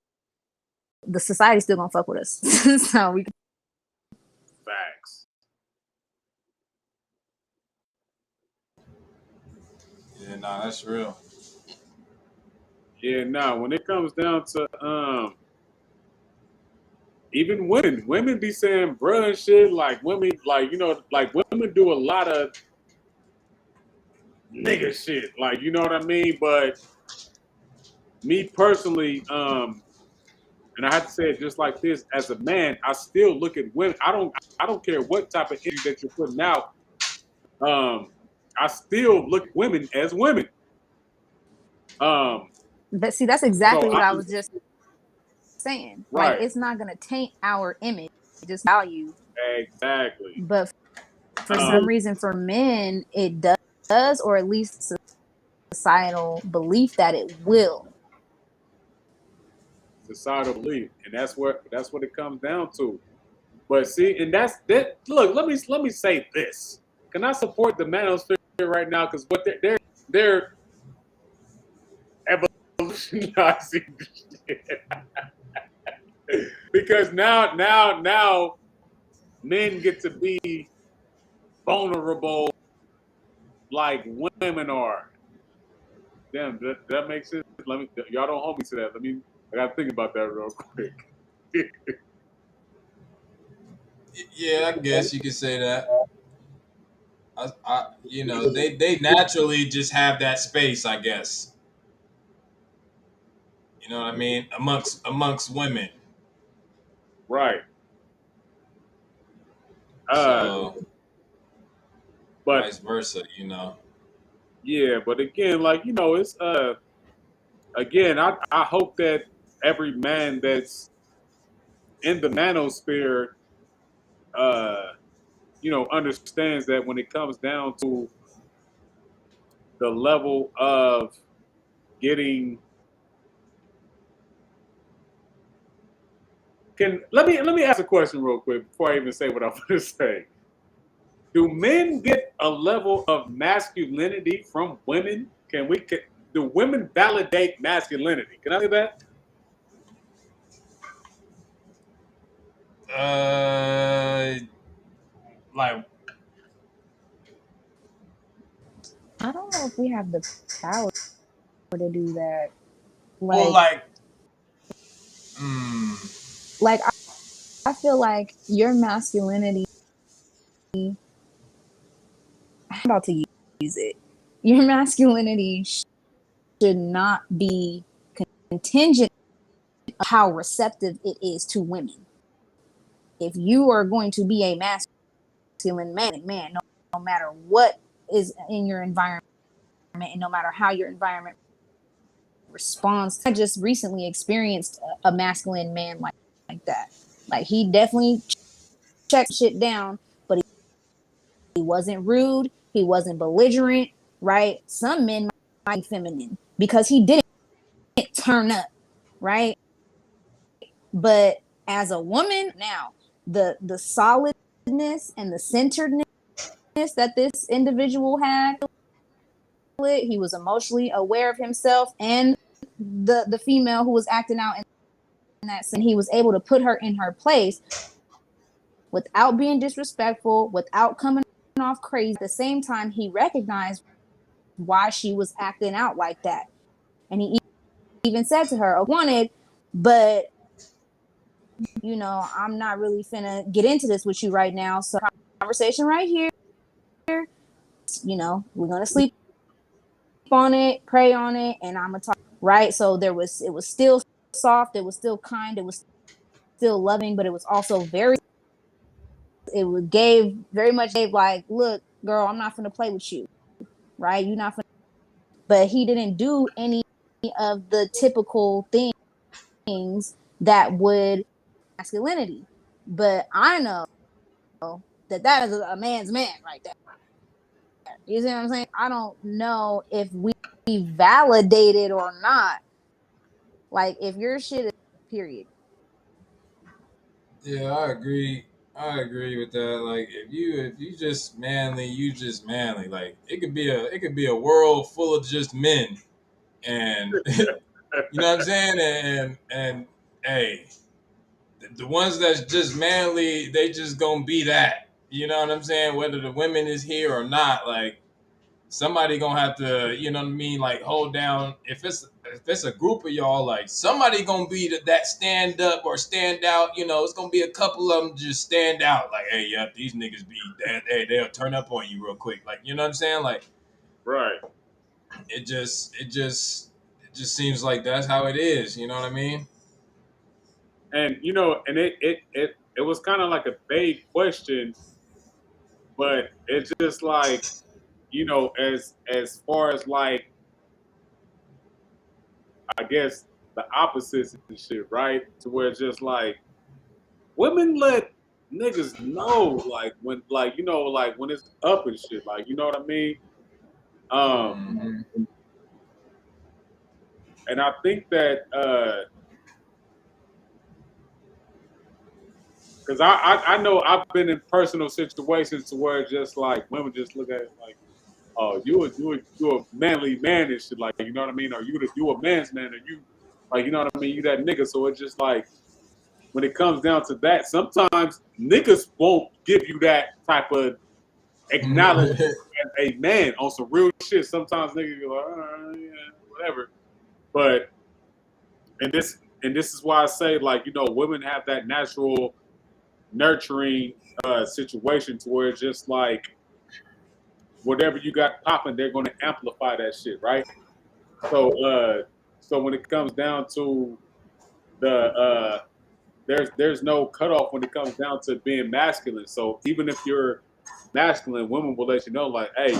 society's still gonna fuck with us. So we Facts. Yeah, nah, that's real. Yeah, no, when it comes down to even women be saying bruh and shit, like women, like, you know, like women do a lot of nigga shit, like, you know what I mean? But me personally, and I have to say it just like this, as a man, I still look at women. I don't care what type of energy that you're putting out. I still look at women as women. see, that's exactly So what I was just saying. Like, right, it's not gonna taint our image, just value. exactly. But for some reason, for men, it does, or at least societal belief that it will. Societal belief, and that's what it comes down to. But see, and that's that. Look, let me say this. Can I support the Manosphere right now? Because what they're evolutionizing shit. Because now men get to be vulnerable like women are. Damn, that makes sense. Let me, y'all don't hold me to that. I gotta think about that real quick. Yeah, I guess you could say that. You know, they naturally just have that space, I guess. You know what I mean? Amongst women. Right. So But vice versa, you know. yeah, but again, like, you know, it's again, I hope that every man that's in the manosphere you know, understands that when it comes down to the level of getting let me ask a question real quick before I even say what I'm gonna say. Do men get a level of masculinity from women? Do women validate masculinity? Can I say that? Like, I don't know if we have the power to do that. well, Like, like, mm, like I feel like your masculinity, I'm about to use it. Your masculinity should not be contingent on how receptive it is to women. If you are going to be a masculine man, no matter what is in your environment, and no matter how your environment responds. I just recently experienced a masculine man like that. Like, he definitely checked shit down, but he wasn't rude. He wasn't belligerent, right? Some men might be feminine because he didn't turn up, right? But as a woman, now the solidness and the centeredness that this individual had, he was emotionally aware of himself and the female who was acting out in that scene. He was able to put her in her place without being disrespectful, without coming off crazy. At the same time, he recognized why she was acting out like that. And he even said to her, "I wanted, but I'm not really finna get into this with you right now. So conversation right here, we're gonna sleep on it, pray on it, and I'm gonna talk." Right. So it was still soft, it was still kind, it was still loving, but it was also very much gave like, look, girl, I'm not gonna play with you. Right. You're not gonna, but he didn't do any of the typical things that would masculinity. But I know that is a man's man right there. You see what I'm saying? I don't know if we validate it or not. Like, if your shit is period. Yeah, I agree. I agree with that. Like if you just manly, you just manly. Like it could be a world full of just men, and you know what I'm saying. And hey, the ones that's just manly, they just gonna be that. You know what I'm saying? Whether the women is here or not, like somebody gonna have to, you know what I mean, like hold down. If it's a group of y'all, like somebody gonna be that stand up or stand out. It's gonna be a couple of them just stand out. Like, hey, yeah, these niggas be, hey, they'll turn up on you real quick. Like, you know what I'm saying? Like, Right. it just seems like that's how it is. You know what I mean? And and it was kind of like a vague question, but it's just like, as far as like, I guess the opposites and shit, right? To where it's just like women let niggas know, like when, like when it's up and shit, like, you know what I mean? Um, Mm-hmm. and I think that because I know I've been in personal situations to where it's just like women just look at it like, oh, you a manly man and shit, like, you know what I mean? Or you a man's man, or you, like, you know what I mean? You that nigga. So it's just like when it comes down to that, sometimes niggas won't give you that type of acknowledgement as a man on some real shit. Sometimes niggas go, yeah, whatever. But and this is why I say, like, women have that natural nurturing situation to where it's just like whatever you got popping, they're going to amplify that shit, right? So when it comes down to the there's no cutoff when it comes down to being masculine. So even if you're masculine, women will let you know, like, hey,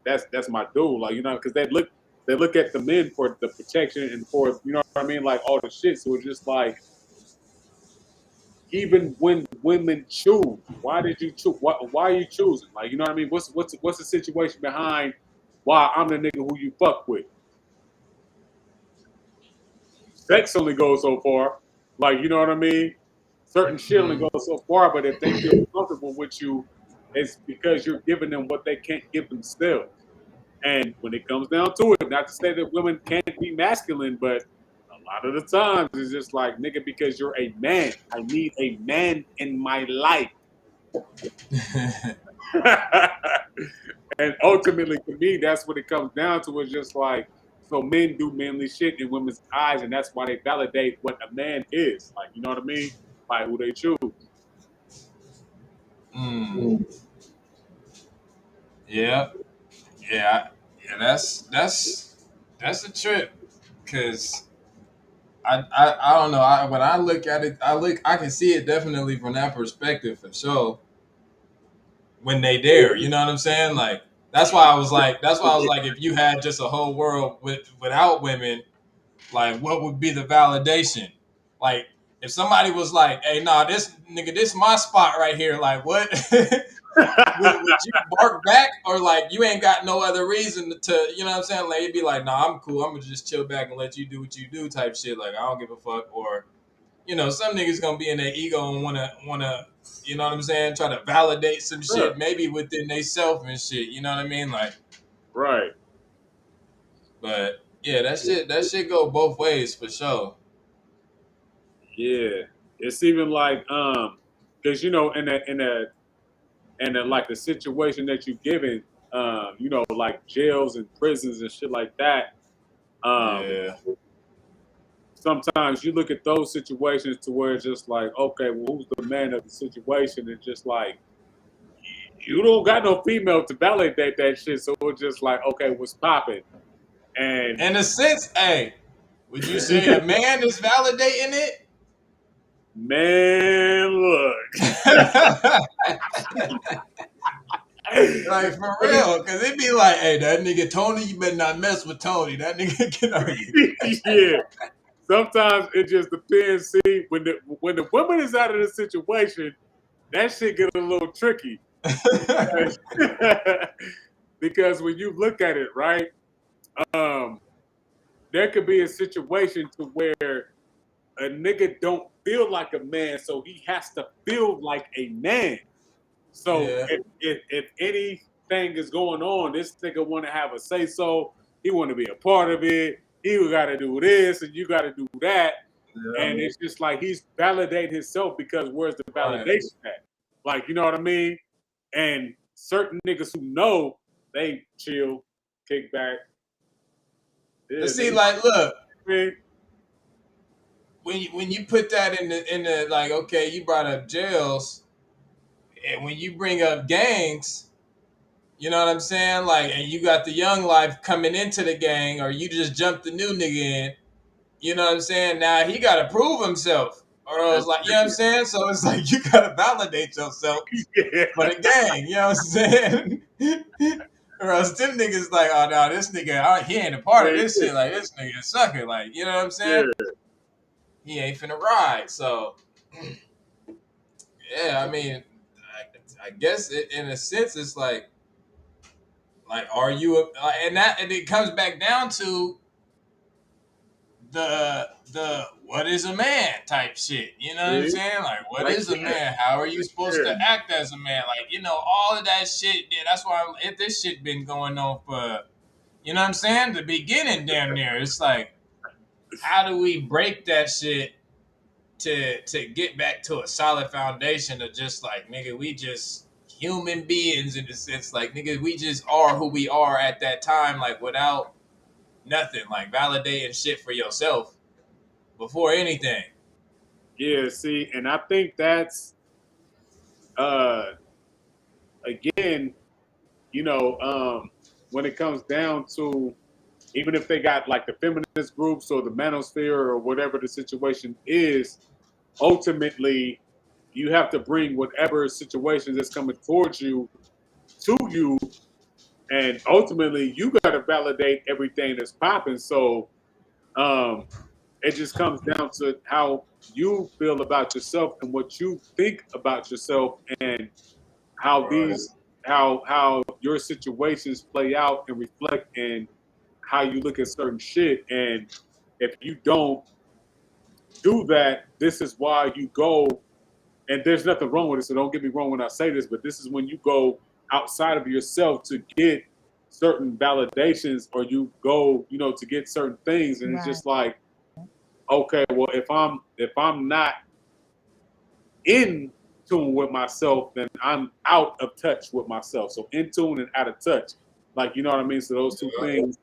that's my dude, like, because they look at the men for the protection and for, you know what I mean, like all the shit. So it's just like, even when women choose, why did you choose? Why are you choosing? Like, you know what I mean? What's the situation behind why I'm the nigga who you fuck with? Sex only goes so far. Like, you know what I mean? Certain shit only Mm-hmm. goes so far, but if they feel comfortable with you, it's because you're giving them what they can't give themselves. And when it comes down to it, not to say that women can't be masculine, but a lot of the times it's just like, nigga, because you're a man, I need a man in my life. And ultimately, to me, that's what it comes down to. It's just like, so men do manly shit in women's eyes, and that's why they validate what a man is. Like, you know what I mean? By who they choose. Mm. Yeah, yeah, yeah. That's a trip, cause I don't know. When I look at it, I can see it definitely from that perspective for sure. When they dare, you know what I'm saying? Like that's why I was like, if you had just a whole world without women, like what would be the validation? Like if somebody was like, hey, nah, this nigga, this my spot right here. Like what? would you bark back, or like you ain't got no other reason to, you know what I'm saying? Like you'd be like, nah, I'm cool. I'm gonna just chill back and let you do what you do, type shit. Like I don't give a fuck. Or some niggas gonna be in their ego and wanna, you know what I'm saying? Try to validate some Yeah, shit, maybe within they self and shit. You know what I mean? Like, right. but yeah, that shit go both ways for sure. Yeah. It's even like, because in a like the situation that you given, you know, like jails and prisons and shit like that. Yeah. Sometimes you look at those situations to where it's just like, okay, well, who's the man of the situation? It's just like, you don't got no female to validate that shit. So it's just like, okay, what's popping? And In a sense, hey, would you say a man is validating it? man, look. Like for real, because it'd be like, hey, that nigga Tony, you better not mess with Tony. That nigga can argue. Yeah. Sometimes it just depends. See, when the woman is out of the situation, that shit get a little tricky. Because when you look at it, right, there could be a situation to where a nigga don't feel like a man, so he has to feel like a man. So Yeah. if anything is going on, this nigga want to have a say so. He want to be a part of it. He got to do this and you got to do that. Yeah. And it's just like he's validating himself because where's the Right. validation at? Like, you know what I mean? And certain niggas who know, they chill, kick back. Yeah, But see, nigga, like, look, man. when you put that in the like, okay, you brought up jails, and when you bring up gangs, you know what I'm saying? Like, and you got the young life coming into the gang, or you just jumped the new nigga in. You know what I'm saying? Now he got to prove himself, or else, like, you know what I'm saying? So it's like you got to validate yourself Yeah. for the gang. You know what I'm saying? Or else them niggas like, oh no, this nigga, he ain't a part of this shit. Like this nigga sucker. Like, you know what I'm saying? Yeah. He ain't finna ride. So yeah, I mean, I guess in a sense, it's like, are you? And it comes back down to the what is a man type shit. You know what I'm See? saying? Like, what Like is a man? How are you supposed to yeah. act as a man? Like, you know, all of that shit. Yeah, that's why this shit been going on for, you know what I'm saying? The beginning, damn near. It's like, how do we break that shit to get back to a solid foundation of just like, nigga, we just human beings in the sense, like, nigga, we just are who we are at that time, like without nothing, like validating shit for yourself before anything. Yeah, see, and I think that's uh again, you know, when it comes down to even if they got like the feminist groups or the manosphere or whatever the situation is, ultimately you have to bring whatever situation that's coming towards you to you, and ultimately you got to validate everything that's popping. So um, it just comes down to how you feel about yourself and what you think about yourself, and how Right. how your situations play out and reflect in how you look at certain shit. And if you don't do that, this is why you go. And there's nothing wrong with it, so don't get me wrong when I say this, but this is when you go outside of yourself to get certain validations, or you go, you know, to get certain things, and it's Right. just like, okay, well, if I'm not in tune with myself, then I'm out of touch with myself. So in tune and out of touch, like, you know what I mean. So those two things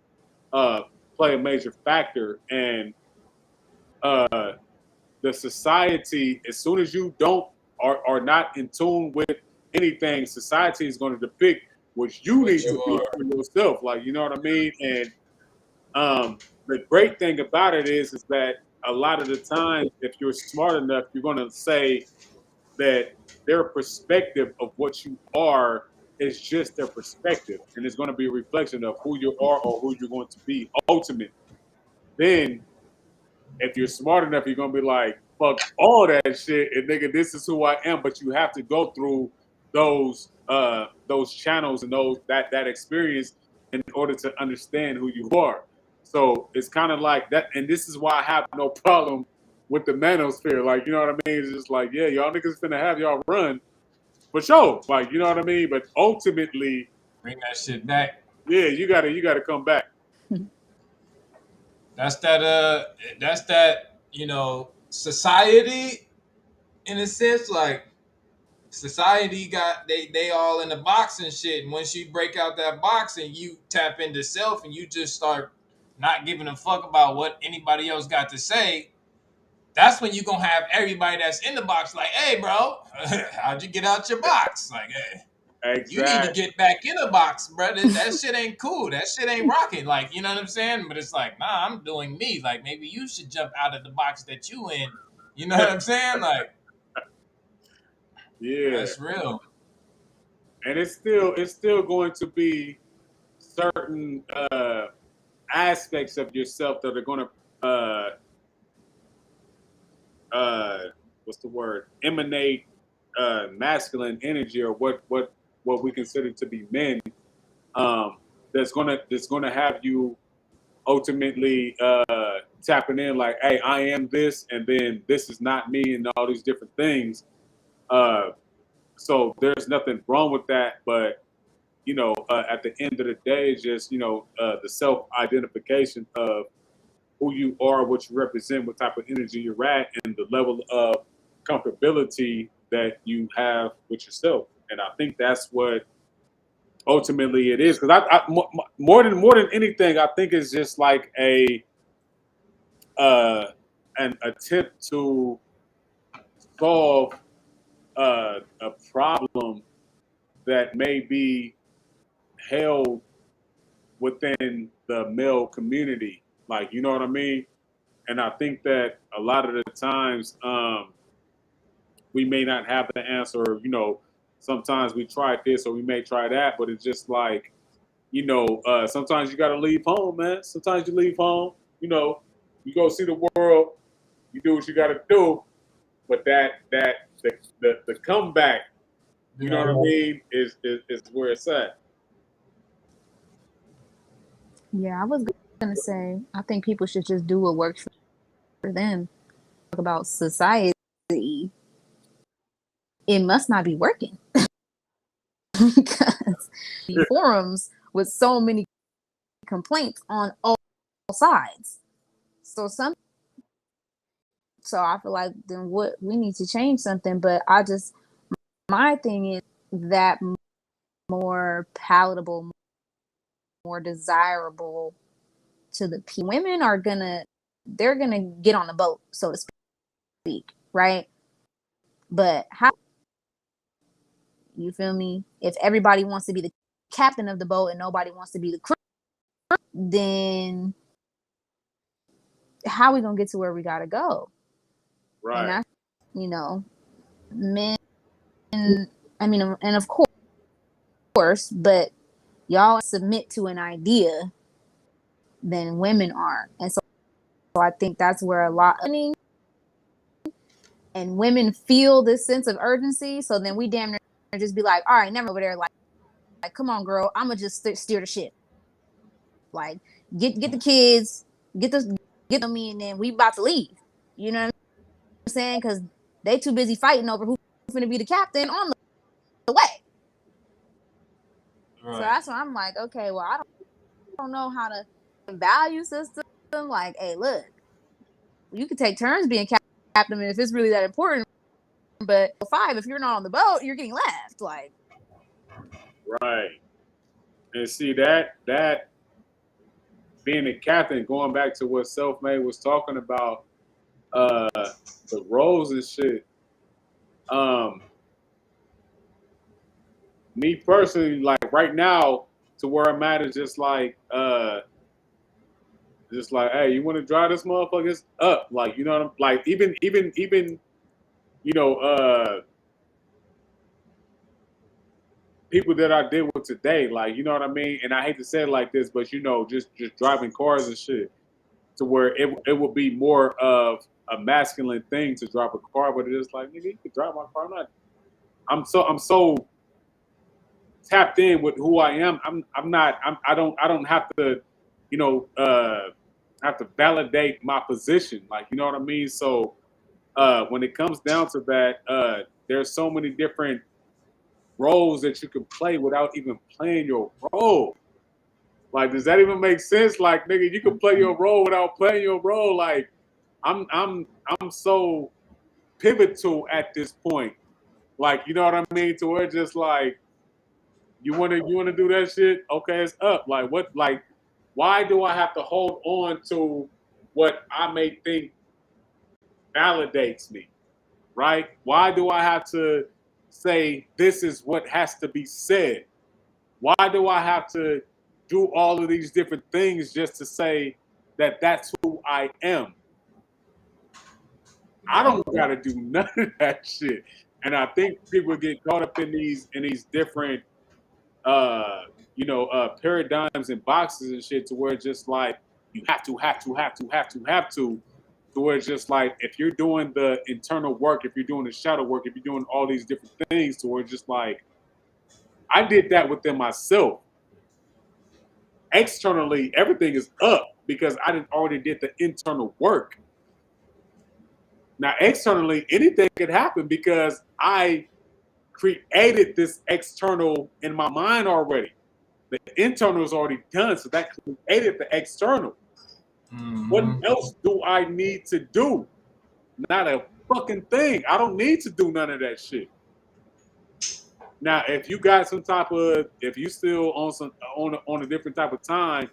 play a major factor, and the society, as soon as you don't are not in tune with anything, society is going to depict what you What need you to be are. for yourself. Like, you know what I mean? And the great thing about it is that a lot of the time, if you're smart enough, you're going to say that their perspective of what you are is just their perspective, and it's going to be a reflection of who you are or who you're going to be ultimately. Then if you're smart enough, you're gonna be like, fuck all that shit, and nigga, this is who I am. But you have to go through those channels and that experience in order to understand who you are. So it's kind of like that, and this is why I have no problem with the manosphere. Like, you know what I mean? It's just like, yeah, y'all niggas finna have y'all run for sure. Like, you know what I mean? But ultimately, Bring that shit back. yeah, you gotta come back. That's that, you know, society in a sense, like society got they all in the box and shit. And once you break out that box and you tap into self and you just start not giving a fuck about what anybody else got to say, that's when you gonna have everybody that's in the box like, hey bro, how'd you get out your box? Like, hey, you need to Exactly. get back in the box, brother. That shit ain't cool. That shit ain't rocking. Like, you know what I'm saying? But it's like, nah, I'm doing me. Like, maybe you should jump out of the box that you in. You know what I'm saying? Like, Yeah. that's real. And it's still going to be certain aspects of yourself that are going to what's the word, emanate masculine energy, or what we consider to be men, that's gonna have you ultimately tapping in like, hey, I am this, and then this is not me, and all these different things. So there's nothing wrong with that, but at the end of the day, it's just the self-identification of who you are, what you represent, what type of energy you're at, and the level of comfortability that you have with yourself. And I think that's what ultimately it is. Because more than anything, I think it's just like uh, an attempt to solve a problem that may be held within the male community. Like, you know what I mean? And I think that a lot of the times we may not have the answer. Sometimes we try this or we may try that, but it's just like, sometimes you got to leave home, man. Sometimes you leave home, you go see the world, you do what you got to do, but the comeback, you know what I mean, is where it's at. Yeah, I was gonna say I think people should just do what works for them. Talk about society, it must not be working because forums with so many complaints on all sides. So I feel like then what we need to change something. But my thing is that more palatable, more desirable to the people. Women they're gonna get on the boat, so to speak, right? But how, you feel me? If everybody wants to be the captain of the boat and nobody wants to be the crew, then how are we gonna get to where we gotta go? Right. And that's, men. I mean, and of course, but y'all submit to an idea than women are, and so I think that's where a lot of, and women feel this sense of urgency. So then we damn near just be like, all right, never over there, like come on, girl, I'm gonna just steer the ship. Like, get the kids, get them in, and then we about to leave. You know what I'm saying? Because they too busy fighting over who's gonna be the captain on the way. Right. So that's why I'm like, okay, well, I don't know how to value system. Like, hey, look, you can take turns being captain if it's really that important. But 5, if you're not on the boat, you're getting left. Like, Right. And see that being a captain, going back to what Selfmade was talking about, the roles and shit. Me personally, like right now, to where I'm at is just like, hey, you want to drive this motherfuckers up? Like, you know what I'm like? Even, you know, people that I deal with today, like, you know what I mean? And I hate to say it like this, but just driving cars and shit, to where it would be more of a masculine thing to drive a car, but it is like, nigga, you can drive my car. I'm so tapped in with who I am. I don't have to, have to validate my position. Like, you know what I mean? So when it comes down to that, there's so many different roles that you can play without even playing your role. Like, does that even make sense? Like, nigga, you can play your role without playing your role. Like, I'm so pivotal at this point Like, you know what I mean? To where just like you wanna do that shit? Okay, it's up. Like what? Like why do I have to hold on to what I may think validates me? Right? Why do I have to say this is what has to be said? Why do I have to do all of these different things just to say that that's who I am? I don't got to do none of that shit. And I think people get caught up in these different paradigms and boxes and shit to where it's just like you have to where it's just like if you're doing the internal work, if you're doing the shadow work, if you're doing all these different things to where it's just like I did that within myself. Externally, everything is up because I didn't already did the internal work. Now, externally, anything could happen because I created this external in my mind already. The internal is already done, so that created the external. What else do I need to do? Not a fucking thing. I don't need to do none of that shit. Now, if you got some type of, if you still on a different type of time,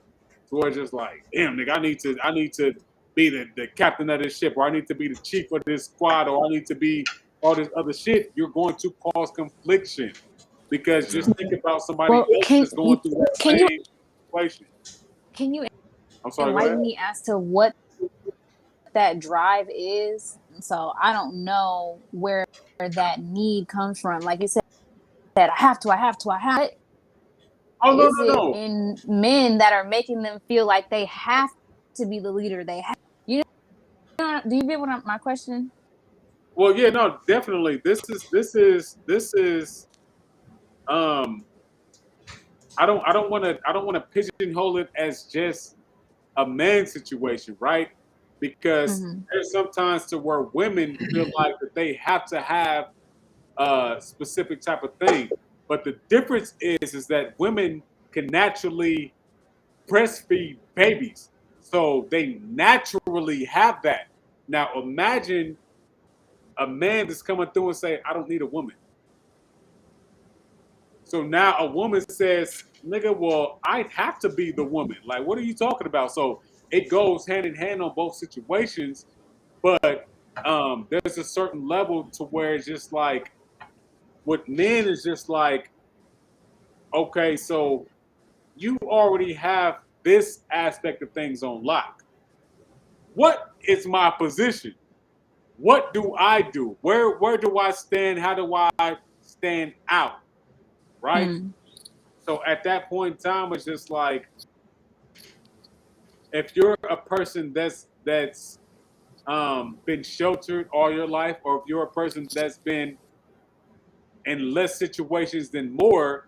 towards just like, damn, nigga, I need to be the captain of this ship, or I need to be the chief of this squad, or I need to be all this other shit. You're going to cause confliction because just think about somebody else that's going through that same situation. Can you I'm sorry, enlighten me as to what that drive is? So I don't know where that need comes from. Like you said, I have to. Oh no, Is no, it no. in men that are making them feel like they have to be the leader? They have, you know. Do you get what my question? Well, yeah, no, definitely. This is. Um, I don't want to pigeonhole it as just a man situation, right? Because Mm-hmm. there's sometimes to where women feel like that they have to have a specific type of thing. But the difference is that women can naturally breastfeed babies. So they naturally have that. Now imagine a man that's coming through and say, I don't need a woman. So now a woman says, nigga, well, I have to be the woman. Like, what are you talking about? So it goes hand in hand on both situations, but there's a certain level to where it's just like with men is just like, okay, so you already have this aspect of things on lock. What is my position? What do I do? Where do I stand? How do I stand out? Right? Mm. So at that point in time, it's just like if you're a person that's been sheltered all your life, or if you're a person that's been in less situations than more,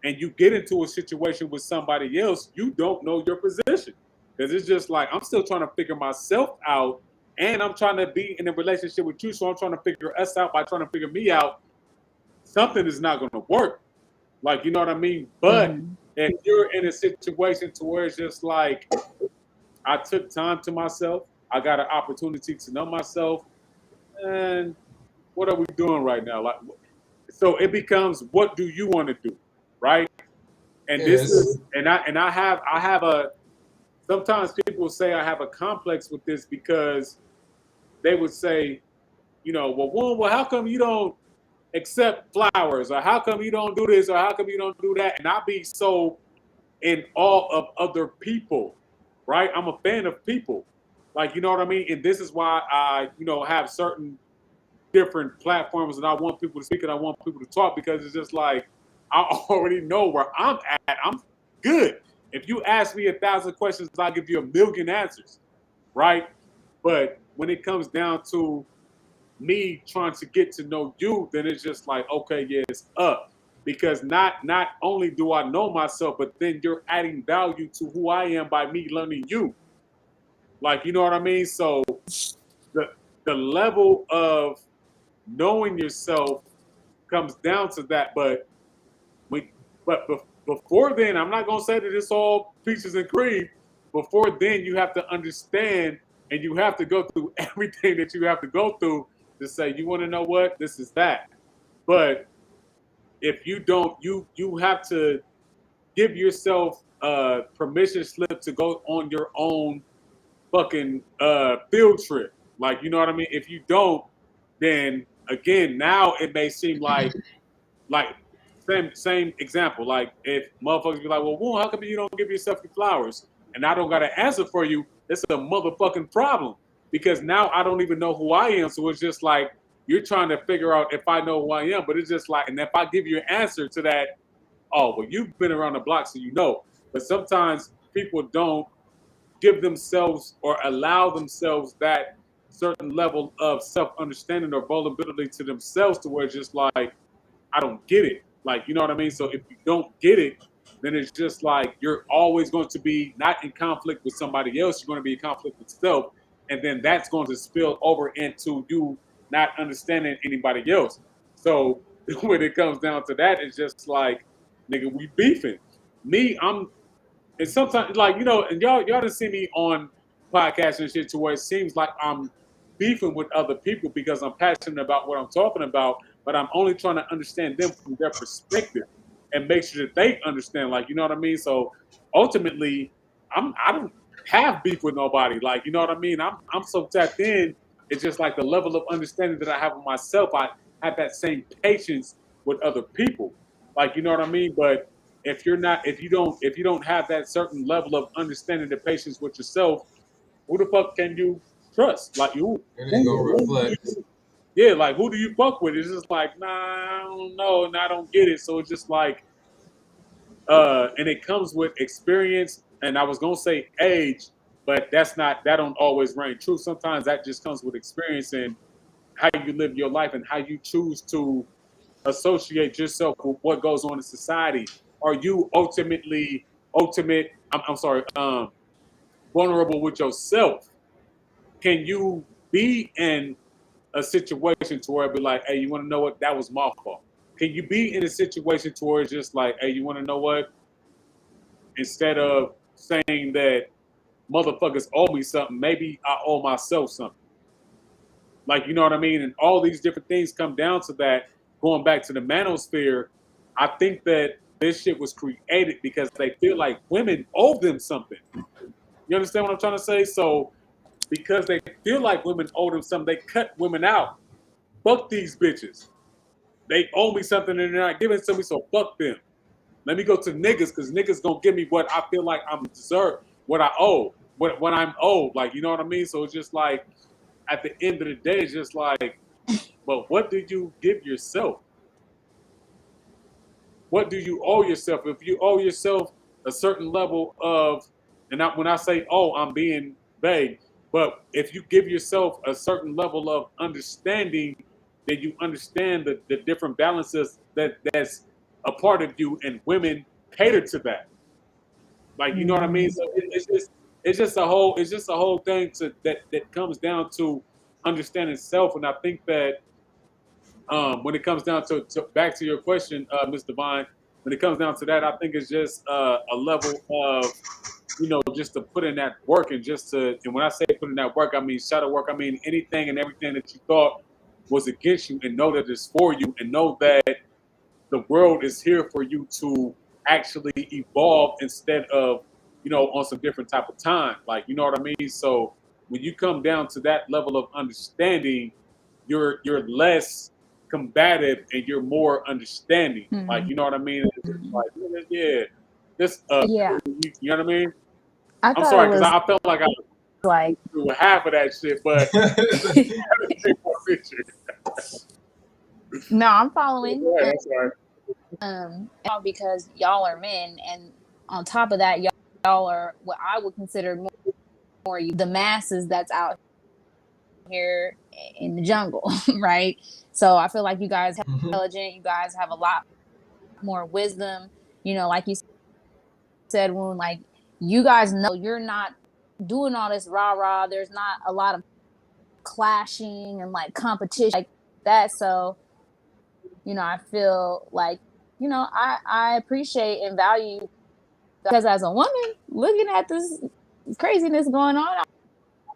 and you get into a situation with somebody else, you don't know your position because it's just like I'm still trying to figure myself out, and I'm trying to be in a relationship with you, so I'm trying to figure us out by trying to figure me out. Something is not going to work. Like, you know what I mean? But Mm-hmm. if you're in a situation to where it's just like I took time to myself, I got an opportunity to know myself, and what are we doing right now? Like, so it becomes what do you want to do, right? And this Yes. is and I have a sometimes people say I have a complex with this because they would say, well, Woon, well, how come you don't accept flowers, or how come you don't do this, or how come you don't do that? And I be so in awe of other people, right? I'm a fan of people, like, you know what I mean. And this is why I, have certain different platforms, and I want people to speak and I want people to talk because it's just like I already know where I'm at. I'm good. If you ask me 1,000 questions, I'll give you 1,000,000 answers, right? But when it comes down to me trying to get to know you, then it's just like, okay, yeah, it's up. Because not only do I know myself, but then you're adding value to who I am by me learning you. Like, you know what I mean? So the the level of knowing yourself comes down to that. But we before then, I'm not gonna say that it's all peaches and cream. Before then, you have to understand and you have to go through everything that you have to go through to say, you want to know what? This is that. But if you don't, you have to give yourself permission slip to go on your own fucking field trip. Like, you know what I mean? If you don't, then again, now it may seem like same example. Like if motherfuckers be like, well, Woon, how come you don't give yourself your flowers? And I don't got an answer for you. It's a motherfucking problem because now I don't even know who I am. So it's just like you're trying to figure out if I know who I am. But it's just like, and if I give you an answer to that, oh, well, you've been around the block, so you know. But sometimes people don't give themselves or allow themselves that certain level of self-understanding or vulnerability to themselves to where it's just like, I don't get it. Like, you know what I mean? So if you don't get it, then it's just like you're always going to be not in conflict with somebody else. You're going to be in conflict with self. And then that's going to spill over into you not understanding anybody else. So when it comes down to that, it's just like, nigga, we beefing. Me, and sometimes, like, you know, and y'all done see me on podcasts and shit to where it seems like I'm beefing with other people because I'm passionate about what I'm talking about, but I'm only trying to understand them from their perspective and make sure that they understand, like, you know what I mean? So ultimately, I don't have beef with nobody. Like, you know what I mean? I'm so tapped in. It's just like the level of understanding that I have with myself. I have that same patience with other people. Like, you know what I mean? But if you don't have that certain level of understanding and patience with yourself, who the fuck can you trust? Like It ain't gonna reflect. yeah, like who do you fuck with? It's just like, nah, I don't know, and I don't get it. So it's just like, and it comes with experience. And I was gonna say age, but that don't always reign true. Sometimes that just comes with experience and how you live your life and how you choose to associate yourself with what goes on in society. Are you I'm sorry, vulnerable with yourself? Can you be in a situation to where it be like, hey, you want to know what? That was my fault. Can you be in a situation to where it's just like, hey, you want to know what? Instead of saying that motherfuckers owe me something, maybe I owe myself something. Like, you know what I mean? And all these different things come down to that. Going back to the manosphere, I think that this shit was created because they feel like women owe them something. You understand what I'm trying to say? So because they feel like women owe them something, they cut women out. Fuck these bitches. They owe me something and they're not giving it to me, so fuck them. Let me go to niggas because niggas gonna give me what I feel like I'm deserved, what I owe, what I'm owed. Like, you know what I mean? So it's just like at the end of the day, it's just like, but what did you give yourself? What do you owe yourself? If you owe yourself a certain level of, and when I say oh, I'm being vague, but if you give yourself a certain level of understanding, then you understand the different balances that's a part of you, and women cater to that. Like, you know what I mean? So it's just a whole thing that comes down to understanding self, and I think that when it comes down to back to your question, Ms. Divine, when it comes down to that, I think it's just a level of, you know, just to put in that work and just to, and when I say put in that work, I mean shadow work. I mean anything and everything that you thought was against you, and know that it's for you, and know that the world is here for you to actually evolve instead of, you know, on some different type of time. Like, you know what I mean? So when you come down to that level of understanding, you're less combative and you're more understanding. Like, you know what I mean? It's just like, yeah, this Yeah, you know what I mean? I I'm thought it sorry because was I felt like I like threw half of that shit, but no, I'm following. I'm sorry. Because y'all are men, and on top of that, y'all are what I would consider more the masses that's out here in the jungle, right? So I feel like you guys have Mhm. intelligent, you guys have a lot more wisdom, you know, like you said, Woon, like you guys know you're not doing all this rah-rah. There's not a lot of clashing and like competition like that. So, you know, I feel like, you know, I appreciate and value because as a woman looking at this craziness going on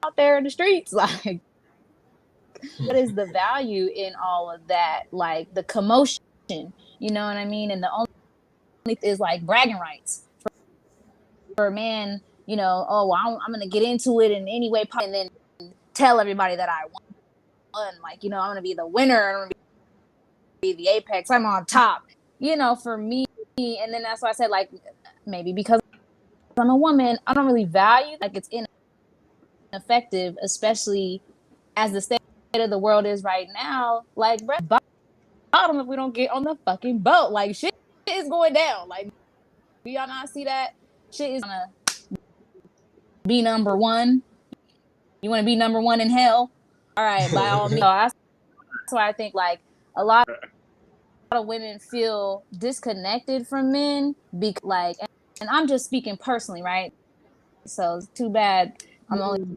out there in the streets, like what is the value in all of that? Like the commotion, you know what I mean? And the only is like bragging rights for a man, you know, oh, well, I'm going to get into it in any way possible and then tell everybody that I won. Like, you know, I'm going to be the winner. I'm going to be the apex. I'm on top, you know, for me. And then that's why I said, like, maybe because I'm a woman, I don't really value, like, it's ineffective, especially as the state of the world is right now. Like, bottom if we don't get on the fucking boat. Like, shit is going down. Like, do y'all not see that? Shit is gonna be number one. You want to be number one in hell? All right, by all means. So that's why I think, like, a lot of women feel disconnected from men because, like, and I'm just speaking personally, right? So it's too bad I'm the only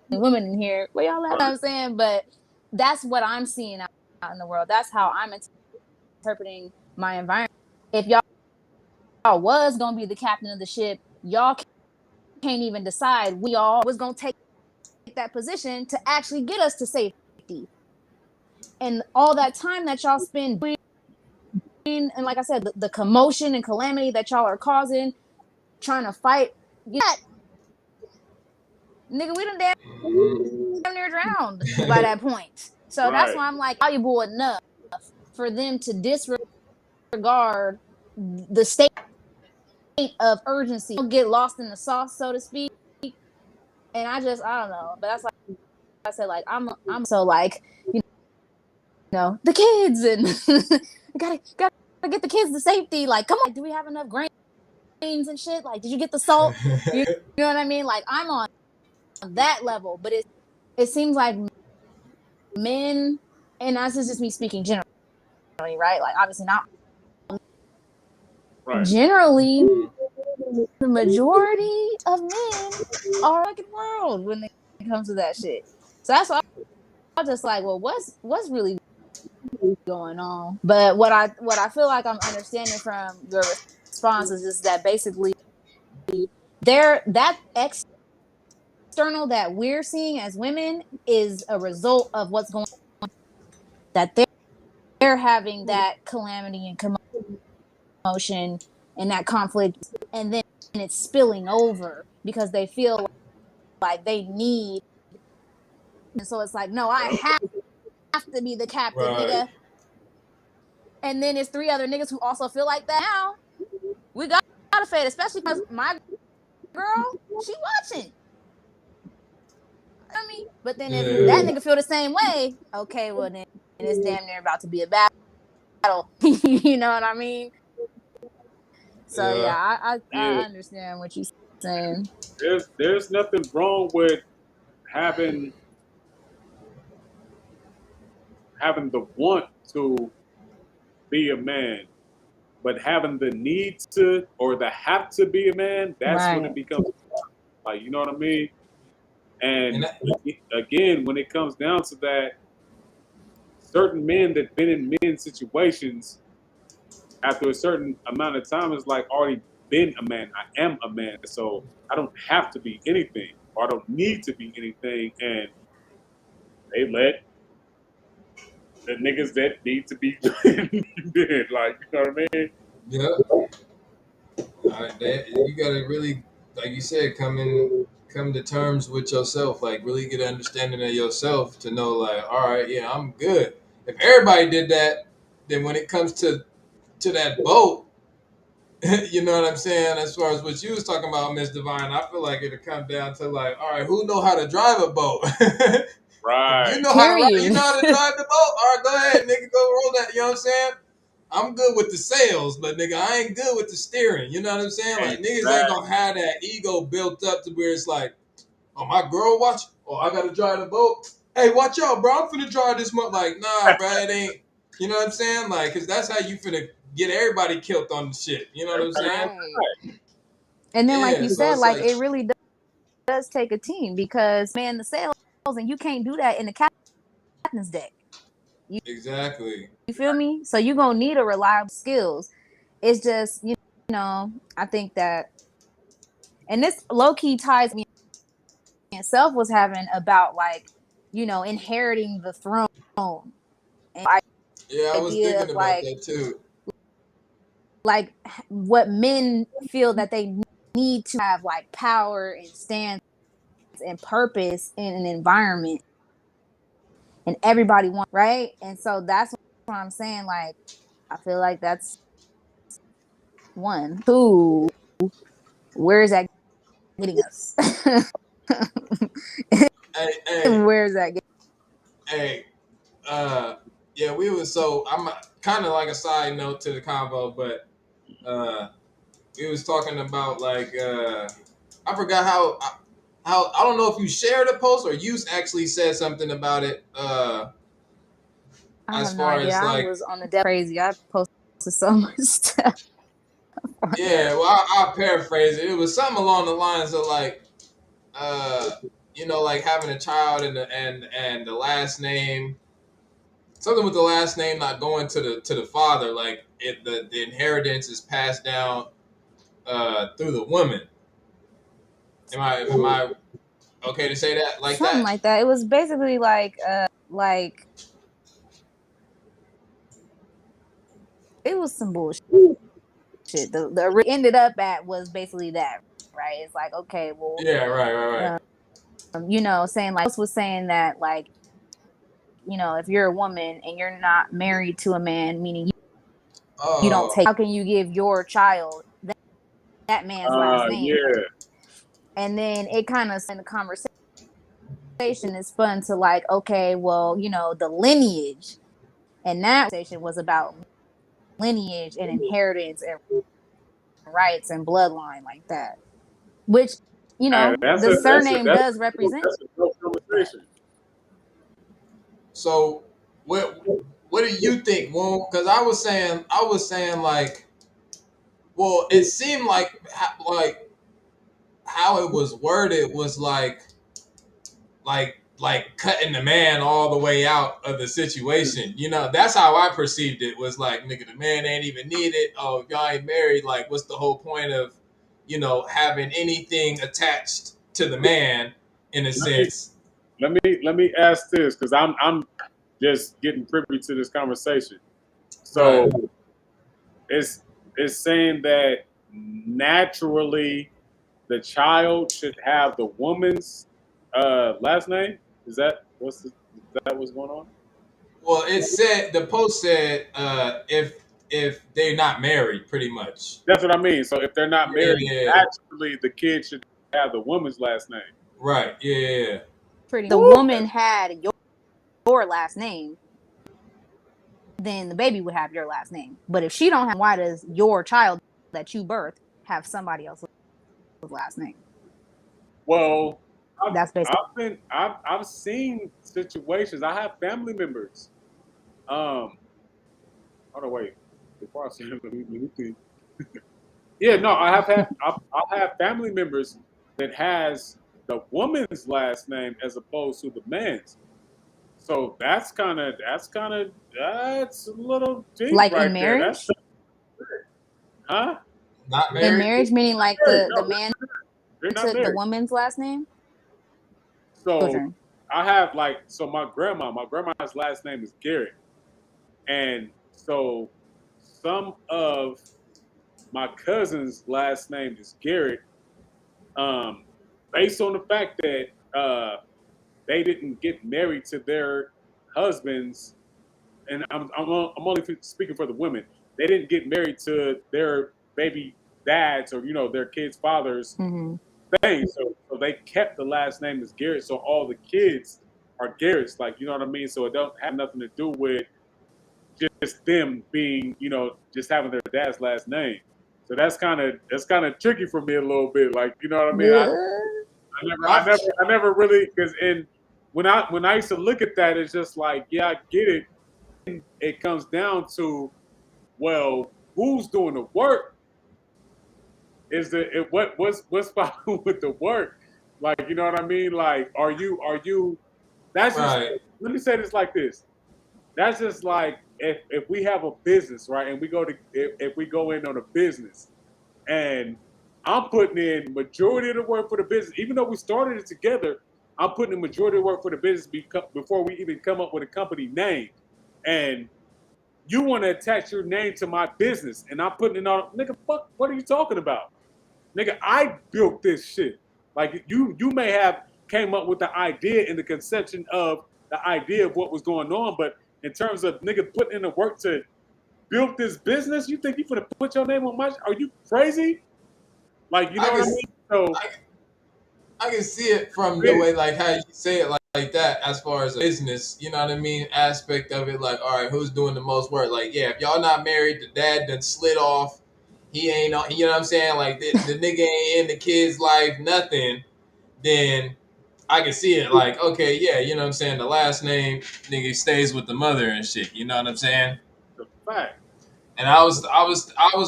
woman in here. Well, y'all know what I'm saying, but that's what I'm seeing out in the world. That's how I'm interpreting my environment. If y'all was gonna be the captain of the ship, y'all can't even decide we all was gonna take that position to actually get us to safety. And all that time that y'all spend doing, and like I said, the commotion and calamity that y'all are causing, trying to fight, that nigga, we done damn near drowned by that point. So that's Right. why I'm like, valuable enough for them to disregard the state of urgency, get lost in the sauce, so to speak. And I don't know. But that's like I said, like I'm so like, you know, the kids and gotta get the kids to safety. Like, come on, do we have enough grains and shit? Like, did you get the salt? You know what I mean? Like, I'm on that level, but it seems like men, and this is just me speaking generally, right? Like, obviously not Right. generally, the majority of men are fucking world when it comes to that shit. So that's why I'm just like, well, what's really going on? But what I feel like I'm understanding from your responses is that basically that external that we're seeing as women is a result of what's going on, that they're having that calamity and commotion and that conflict, and then it's spilling over because they feel like they need, and so it's like, no, I have to be the captain, Right. nigga. And then it's three other niggas who also feel like that. Now we gotta fade, especially because my girl, she watching. I mean, but then if that Yeah. nigga feel the same way, okay, well then it's damn near about to be a battle. You know what I mean? So yeah, Yeah. Yeah. I understand what you're saying. There's nothing wrong with having the want to be a man, but having the need to or the have to be a man, that's when it Right. becomes like, you know what I mean? And And that, again, when it comes down to that, certain men that been in men's situations after a certain amount of time is like already been a man. I am a man, so I don't have to be anything, or I don't need to be anything, and they let the niggas that need to be did, like, you know what I mean? yeah. You gotta really, like you said, come to terms with yourself. Like, really get an understanding of yourself to know, like, all right, yeah, I'm good. If everybody did that, then when it comes to that boat, you know what I'm saying? As far as what you was talking about, Miss Divine, I feel like it'll come down to, like, all right, who know how to drive a boat? If you Right. know how to ride, you Period. know how to drive the boat. All right, go ahead, nigga, go roll that. You know what I'm saying? I'm good with the sails, but nigga, I ain't good with the steering. You know what I'm saying? Like, niggas ain't Exactly. gonna have that ego built up to where it's like, oh, my girl watch. Oh, I gotta drive the boat. Hey, watch out, bro. I'm finna drive this month. Like, nah, bro, it ain't. You know what I'm saying? Like, cause that's how you finna get everybody killed on the shit. You know what I'm saying? Right. And then, like Yeah. you So said, it's like like, it really does take a team because man, the sales, and you can't do that in the captain's deck. exactly. You feel me? So you're gonna need a reliable skills. It's just, you know, I think that, and this low key ties me and Self was having about like inheriting the throne. And Yeah, I was idea thinking of about that too. like what men feel that they need to have like power and stance and purpose in an environment, and everybody wants, right? And so that's what I'm saying. Like, I feel like that's one. Two, where is that getting us? Hey, hey, Where is that getting? hey. Yeah, we was so. I'm kind of like a side note to the convo, but we was talking about like I forgot how I don't know if you shared a post or you actually said something about it. I As have no far idea. as I like was on the crazy. I posted so much stuff on yeah, there. well, I'll paraphrase it. It was something along the lines of like uh like having a child and the last name, something with the last name not going to the father, like the inheritance is passed down through the woman. Am I okay to say that like Something that? like that. It was basically like it was some bullshit. The ended up at was basically that, right? It's like, okay, well, Yeah, right. saying like else was saying that like, if you're a woman and you're not married to a man, meaning you don't Oh, take, how can you give your child that man's last name? Yeah. And then it kind of in the conversation is fun to like, okay, well, the lineage, and that conversation was about lineage and inheritance and rights and bloodline like that, which That's the a surname does represent that's a dope that. conversation. so what do you think, Woon? Because I was saying like, well, it seemed like how it was worded was like cutting the man all the way out of the situation. That's how I perceived it. Was like, nigga, the man ain't even needed. Oh, if y'all ain't married, like, what's the whole point of, having anything attached to the man in a Let me sense? let me ask this because I'm just getting privy to this conversation. Right. So it's saying that naturally the child should have the woman's last name. Is that what's going on? Well, the post said if they're not married, pretty much. That's what I mean. So if they're not Yeah, married, yeah, yeah. naturally the kid should have the woman's last name. Right. Yeah, yeah, yeah. Pretty, the Woo! woman had your last name, then the baby would have your last name. But if she don't have, why does your child that you birth have somebody else's last name? Well, That's basically I've seen situations. I have family members. Hold on, wait. Before I say it, let me think. Yeah, no, I have family members that has the woman's last name as opposed to the man's. So that's a little deep like right in there. That's marriage. huh? Not In married. marriage, meaning like Married. the No, man they're not took the married. woman's last name. So Children. I have my grandma's last name is Garrett. And so some of my cousin's last name is Garrett, um, based on the fact that they didn't get married to their husbands, and I'm only speaking for the women. They didn't get married to their baby dads or their kids' fathers Mm-hmm. thing. So they kept the last name as Garrett. So all the kids are Garrett's, like you know what I mean. So it don't have nothing to do with just them being, just having their dad's last name. So that's kind of tricky for me a little bit. Like, you know what I mean? I, Yeah. I never I My never I never really because in when I used to look at that, it's just like, yeah, I get it. It comes down to, well, who's doing the work? Is what's following with the work? Like, you know what I mean? Like, are you? That's just. right. Let me say this like this. That's just like if we have a business, right, and if we go in on a business, and I'm putting in majority of the work for the business, even though we started it together, I'm putting the majority of work for the business before we even come up with a company name. And you want to attach your name to my business, and I'm putting it on. Nigga, fuck, what are you talking about? Nigga, I built this shit. Like you may have came up with the idea and the conception of the idea of what was going on, but in terms of nigga putting in the work to build this business, you think you gonna put your name on my? Are you crazy? Like, you know I what can I mean? So I can see it from the way like how you say it like that as far as a business, you know what I mean, aspect of it. Like, all right, who's doing the most work? Like, yeah, if y'all not married, the dad done slid off. He ain't on, you know what I'm saying? Like the nigga ain't in the kid's life, nothing. Then I can see it like, okay, yeah, you know what I'm saying? The last name nigga stays with the mother and shit. You know what I'm saying? the fact. And I was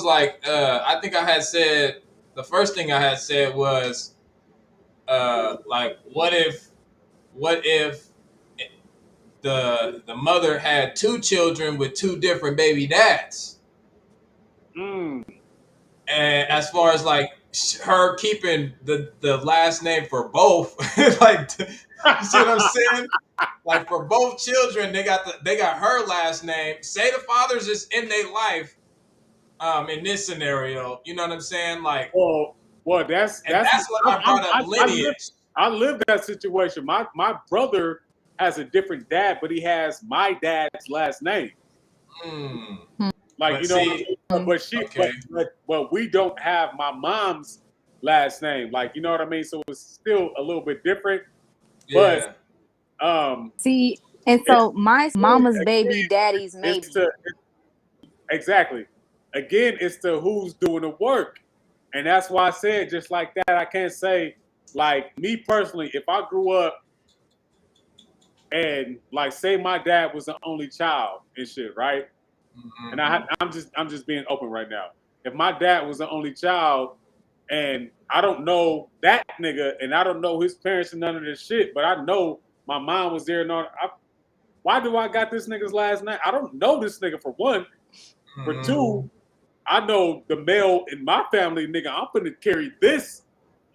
like, I think I had said the first thing I had said was like what if the mother had two children with two different baby dads, Mm, and as far as like her keeping the last name for both, like you see what I'm saying? Like for both children, they got her last name. Say the father's just in their life, in this scenario, you know what I'm saying? Like, well, that's and that's when I brought up lineage. I lived that situation. My brother has a different dad, but he has my dad's last name. Hmm. Like, But you know what I see, mean? okay, But we don't have my mom's last name. Like, you know what I mean? So it's still a little bit different. But yeah. See, and it's so my mama's baby, daddy's it's maybe. to exactly. Again, it's to who's doing the work. And that's why I said just like that, I can't say like me personally, if I grew up and like say my dad was the only child and shit, right? And Mm-hmm. I'm just being open right now. If my dad was the only child and I don't know that nigga and I don't know his parents and none of this shit, but I know my mom was there and all. Why do I got this nigga's last name? I don't know this nigga for one. For Mm-hmm. two, I know the male in my family, nigga. I'm gonna carry this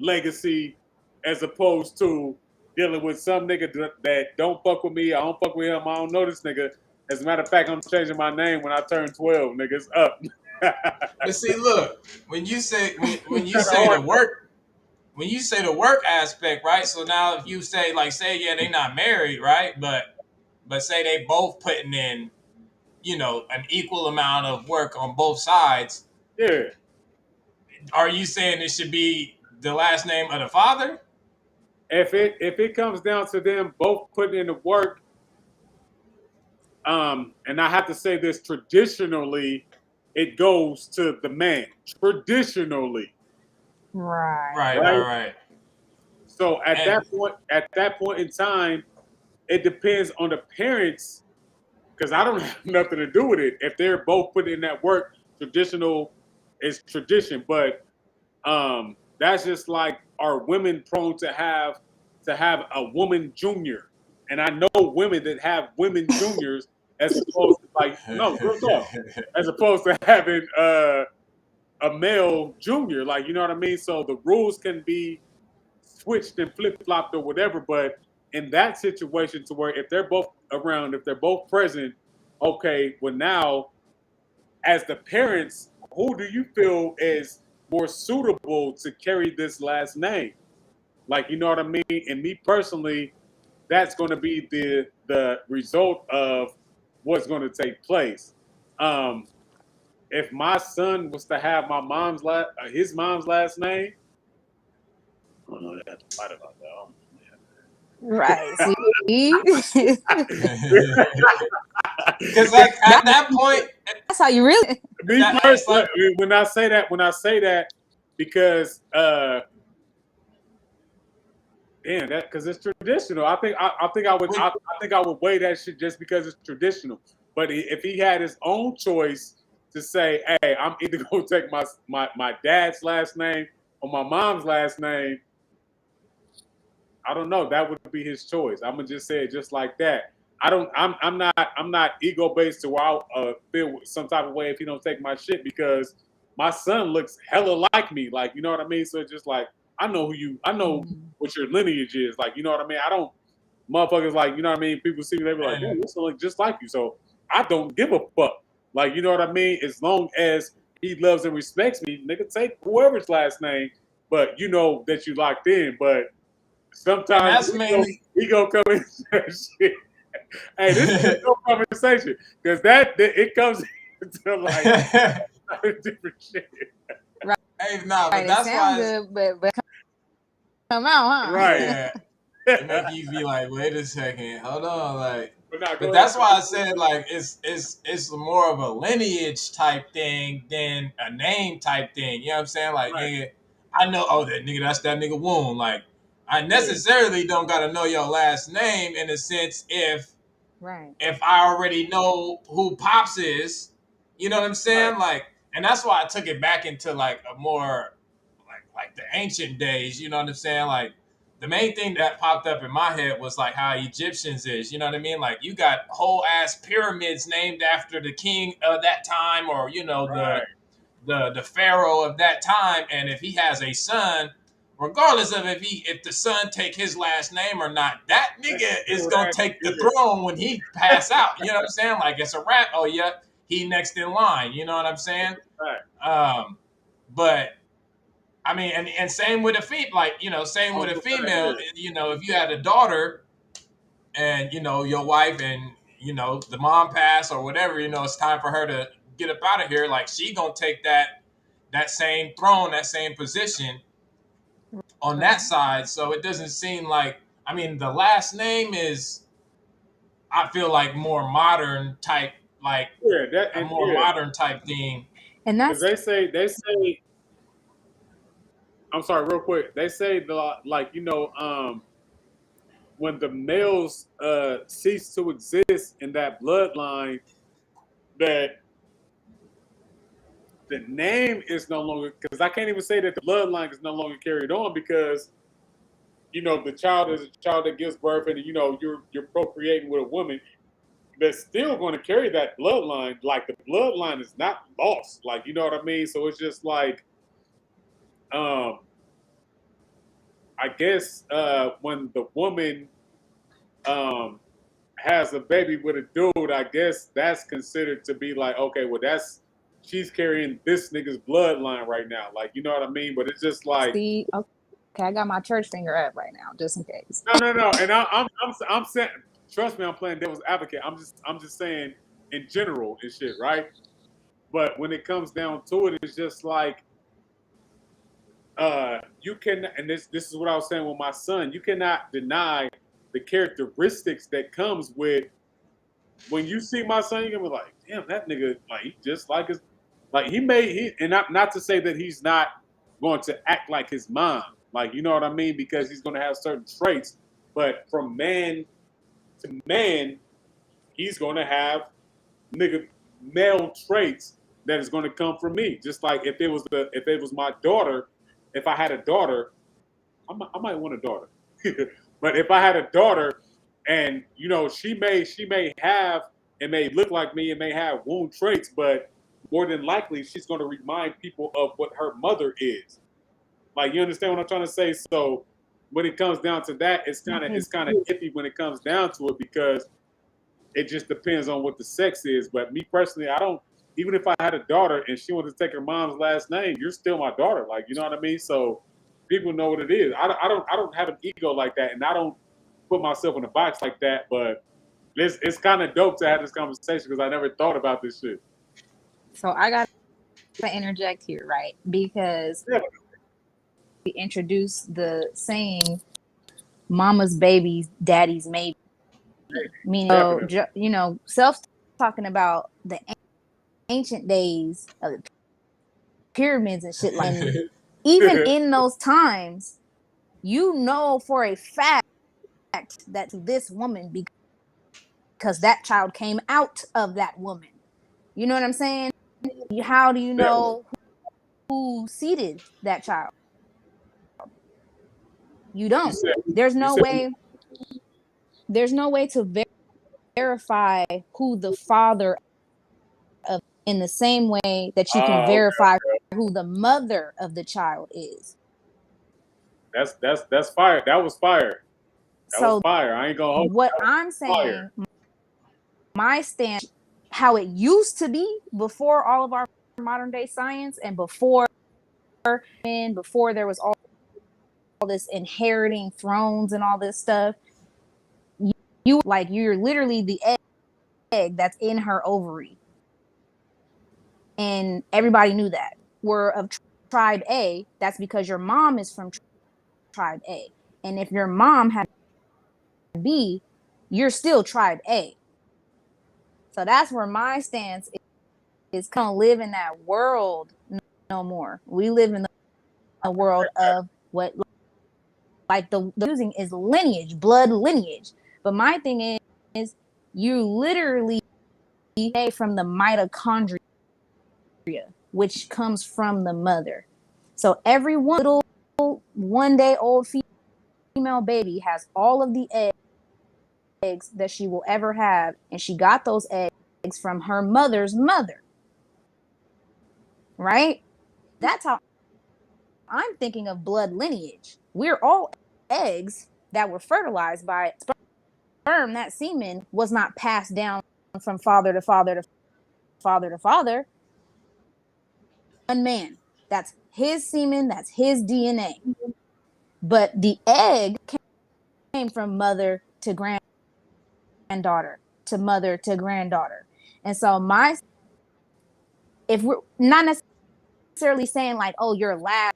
legacy as opposed to dealing with some nigga that don't fuck with me. I don't fuck with him. I don't know this nigga. As a matter of fact, I'm changing my name when I turn 12. Niggas up. But see, look, when you say the work, when you say the work aspect, right? So now if you say like say yeah they not married, right? But say they both putting in, an equal amount of work on both sides. Yeah. Are you saying it should be the last name of the father? If it comes down to them both putting in the work, and I have to say this traditionally, it goes to the man. Traditionally, Right. Right, right, right? right. So And at that point in time, it depends on the parents because I don't have nothing to do with it. If they're both putting in that work, traditional is tradition, but that's just like are women prone to have a woman junior, and I know women that have women juniors as opposed to like no real talk, as opposed to having a male junior, like you know what I mean. So the rules can be switched and flip flopped or whatever, but in that situation, to where if they're both around, if they're both present, okay, well now as the parents, who do you feel is more suitable to carry this last name? Like, you know what I mean? And me personally, that's going to be the result of what's going to take place. Um, if my son was to have his mom's last name, I don't know. They have to fight about Right. See? because like at that point, That's how you really. me that it's personally, like when I say that, because damn, that because it's traditional. when I think I would weigh that shit just because it's traditional. But if he had his own choice to say, "Hey, I'm either gonna take my dad's last name or my mom's last name," I don't know. That would be his choice. I'm gonna just say it just like that. I don't. I'm not ego based to where I'll feel some type of way if he don't take my shit because my son looks hella like me. Like you know what I mean. So it's just like I know what your lineage is. Like, you know what I mean? I don't motherfuckers like, you know what I mean? People see me, they be like, "Damn, this look just like you." So I don't give a fuck. Like, you know what I mean? As long as he loves and respects me, nigga, take whoever's last name, but you know that you locked in. But And sometimes that's mainly he gonna come in and shit. Hey, this is no conversation because that it comes into like different shit. hey, nah, but Right, it that's sound why good, but come out, huh? Right. yeah, it make you be like, wait a second, hold on, like. But now But go ahead. that's why I said like it's more of a lineage type thing than a name type thing. You know what I'm saying? Like Right. nigga, I know that nigga, that's that nigga Woon. Like I Yeah. necessarily don't gotta know your last name in a sense Right. if I already know who Pops is. You know what I'm Right. saying? Like, and that's why I took it back into like a more like the ancient days. You know what I'm saying? Like the main thing that popped up in my head was like how Egyptians is. You know what I mean? Like you got whole ass pyramids named after the king of that time, or you know Right. the pharaoh of that time. And if he has a son, regardless of if the son take his last name or not, that nigga is gonna take the throne when he pass out. You know what I'm saying? Like it's a rap. Oh yeah, he next in line. You know what I'm saying? Right. But I mean, and same with a like same with a female. You know, if you had a daughter and your wife and the mom passed or whatever, it's time for her to get up out of here. Like she gonna take that same throne, that same position on that side. So it doesn't seem like, I mean, the last name is, I feel like more modern type, like Yeah, that a and more yeah, modern type thing. And because that's they say. I'm sorry, real quick. They say like when the males cease to exist in that bloodline, that the name is no longer, because I can't even say that the bloodline is no longer carried on because the child is a child that gives birth and you're procreating with a woman that's still going to carry that bloodline. Like the bloodline is not lost. Like, you know what I mean? So it's just like um I guess when the woman um has a baby with a dude, I guess that's considered to be like, okay, well she's carrying this nigga's bloodline right now. Like, you know what I mean? But it's just like, see. Okay, I got my church finger up right now, just in case. no. And I'm saying, trust me, I'm playing devil's advocate. I'm just saying in general and shit, right? But when it comes down to it, it's just like you can, and this is what I was saying with my son. You cannot deny the characteristics that comes with when you see my son. You're gonna be like, damn, that nigga, like he just like his, like and not to say that he's not going to act like his mom, like you know what I mean, because he's gonna have certain traits, but from man to man, he's gonna have nigga male traits that is going to come from me. Just like if it was my daughter, if I had a daughter, I might want a daughter. But if I had a daughter, and she may have and may look like me and may have Woon traits, but more than likely she's going to remind people of what her mother is. Like, you understand what I'm trying to say? So when it comes down to that, it's kind of iffy when it comes down to it because it just depends on what the sex is. But me personally, I don't. Even if I had a daughter and she wanted to take her mom's last name, you're still my daughter. Like, you know what I mean? So people know what it is. I don't have an ego like that, and I don't put myself in a box like that. But it's kind of dope to have this conversation because I never thought about this shit. So I got to interject here, right? Because Yeah. we introduced the saying, "Mama's baby, daddy's maybe." Meaning, Self talking about the ancient days of the pyramids and shit. Like, and even in those times, for a fact that to this woman, because that child came out of that woman. You know what I'm saying? How do you know who seeded that child? You don't. There's no way. There's no way to verify who the father of, in the same way that you can Okay. verify who the mother of the child is. That's fire. That was fire. That was So fire. I ain't gonna hold what you. I'm Fire. saying, my stance, how it used to be before all of our modern day science and before there was all this inheriting thrones and all this stuff, you like you're literally the egg that's in her ovary. And everybody knew that. We're of tribe A, that's because your mom is from tribe A. And if your mom had B, you're still tribe A. So that's where my stance is kind of live in that world no more. We live in the world of what like the using is lineage, blood lineage. But my thing is you literally from the mitochondria, which comes from the mother. So every little 1 day old female baby has all of the eggs that she will ever have, and she got those eggs from her mother's mother. Right? That's how I'm thinking of blood lineage. We're all eggs that were fertilized by sperm. That semen was not passed down from father to father to father to father. One man. That's his semen, that's his DNA. But the egg came from mother to granddaughter to mother to granddaughter. And so if we're not necessarily saying like, oh, your last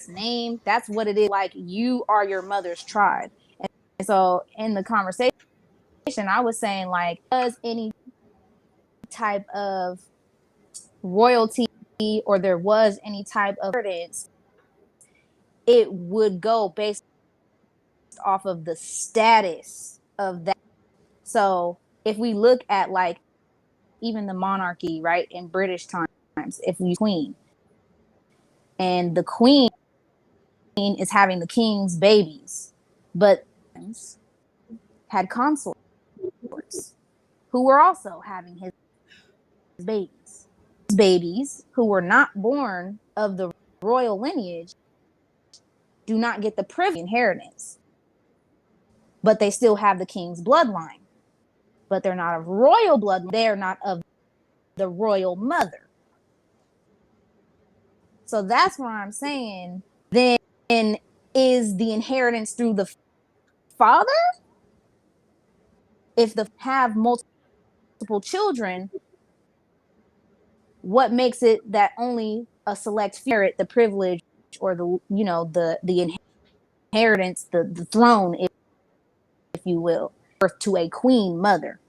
name, that's what it is. Like you are your mother's tribe. And so in the conversation, I was saying like, does any type of royalty or there was any type of inheritance, it would go based off of the status of that. So if we look at like even the monarchy, right, in British times, if we queen and the queen is having the king's babies, but had consorts who were also having his babies. Babies who were not born of the royal lineage do not get the privilege inheritance, but they still have the king's bloodline. But they're not of royal blood. They're not of the royal mother. So that's where I'm saying then is the inheritance through the father? If the have multiple children, what makes it that only a select few inherit the privilege or the inheritance, the throne, if you will, birth to a queen mother.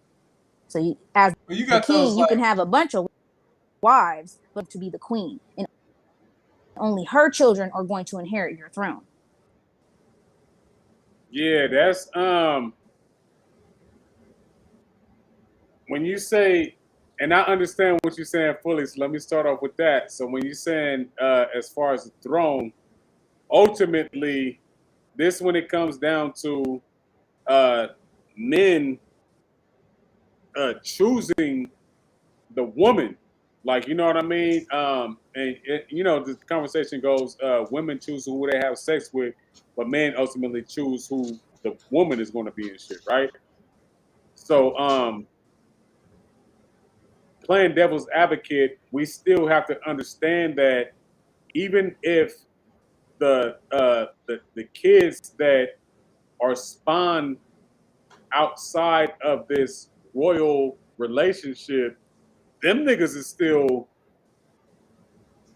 So as Well, you the got those king, you like can have a bunch of wives, but to be the queen, and only her children are going to inherit your throne. Yeah, that's when you say, and I understand what you're saying fully. So let me start off with that. So when you're saying as far as the throne, ultimately, this when it comes down to men choosing the woman, like you know what I mean. And you know the conversation goes, women choose who they have sex with, but men ultimately choose who the woman is going to be and shit, right? So playing devil's advocate, we still have to understand that even if the kids that are spawned outside of this royal relationship, them niggas is still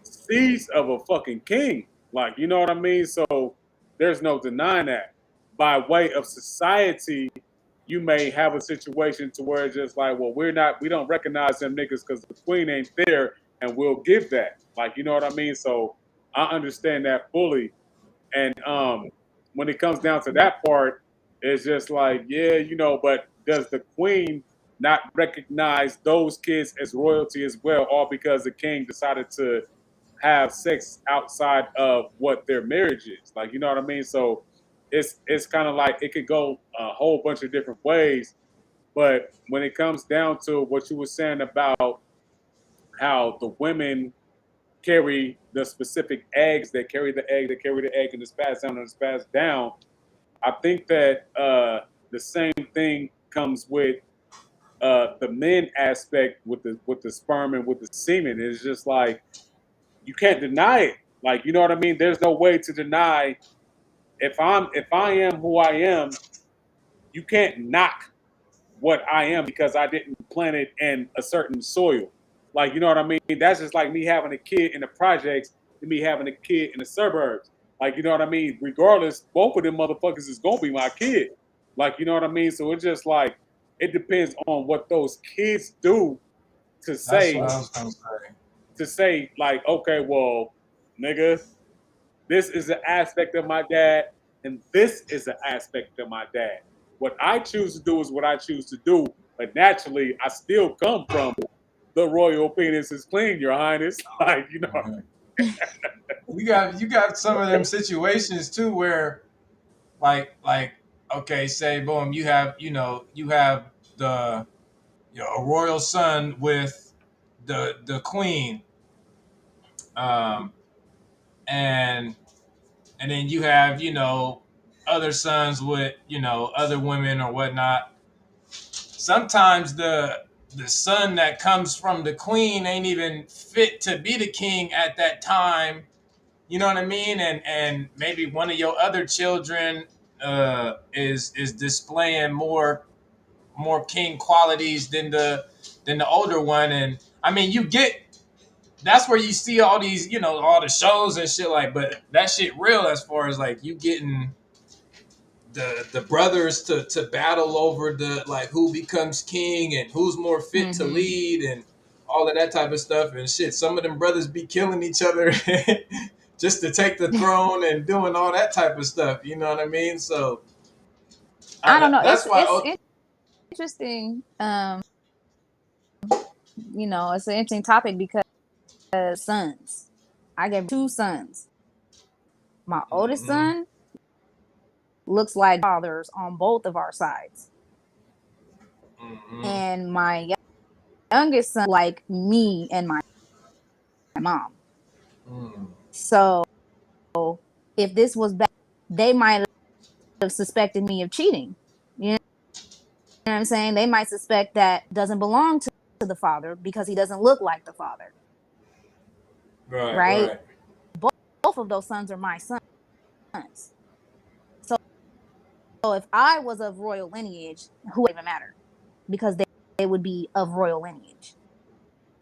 seeds of a fucking king. Like, you know what I mean? So there's no denying that. By way of society, you may have a situation to where it's just like, well, we don't recognize them niggas because the queen ain't there, and we'll give that. Like, you know what I mean? So I understand that fully. And when it comes down to that part, it's just like, yeah, you know, but does the queen not recognize those kids as royalty as well, all because the king decided to have sex outside of what their marriage is? Like, you know what I mean? So it's kind of like it could go a whole bunch of different ways. But when it comes down to what you were saying about how the women carry the specific eggs that carry the egg, and it's passed down and it's passed down. I think that the same thing comes with the men aspect with the sperm and with the semen. It's just like you can't deny it. Like, you know what I mean? There's no way to deny if I am who I am, you can't knock what I am because I didn't plant it in a certain soil. Like, you know what I mean? That's just like me having a kid in the projects and me having a kid in the suburbs. Like, you know what I mean? Regardless, both of them motherfuckers is gonna be my kid. Like, you know what I mean? So it's just like it depends on what those kids do to That's say what I was gonna say. like, okay, well, nigga, this is an aspect of my dad, and this is an aspect of my dad. What I choose to do is what I choose to do, but naturally, I still come from the royal penis is clean, Your Highness. Like, you know. Mhm. You got some of them situations too where like okay, say boom, you have the a royal son with the queen, um, and then you have other sons with other women or whatnot. Sometimes the son that comes from the queen ain't even fit to be the king at that time. You know what I mean? And maybe one of your other children is displaying more king qualities than the older one. And I mean, you get that's where you see all these all the shows and shit like. But that shit real as far as like you getting the brothers to battle over the like who becomes king and who's more fit to lead and all of that type of stuff and shit. Some of them brothers be killing each other just to take the throne and doing all that type of stuff. You know what I mean? So I don't know. that's why. It's interesting. It's an interesting topic because sons. I gave 2 sons. My oldest Mhm, son looks like fathers on both of our sides, mhm, and my youngest son like me and my mom. mhm. So if this was bad, they might have suspected me of cheating. You know what I'm saying? They might suspect that doesn't belong to the father because he doesn't look like the father, Right, right? right. Both of those sons are my sons. So if I was of royal lineage, who would even matter? Because they would be of royal lineage.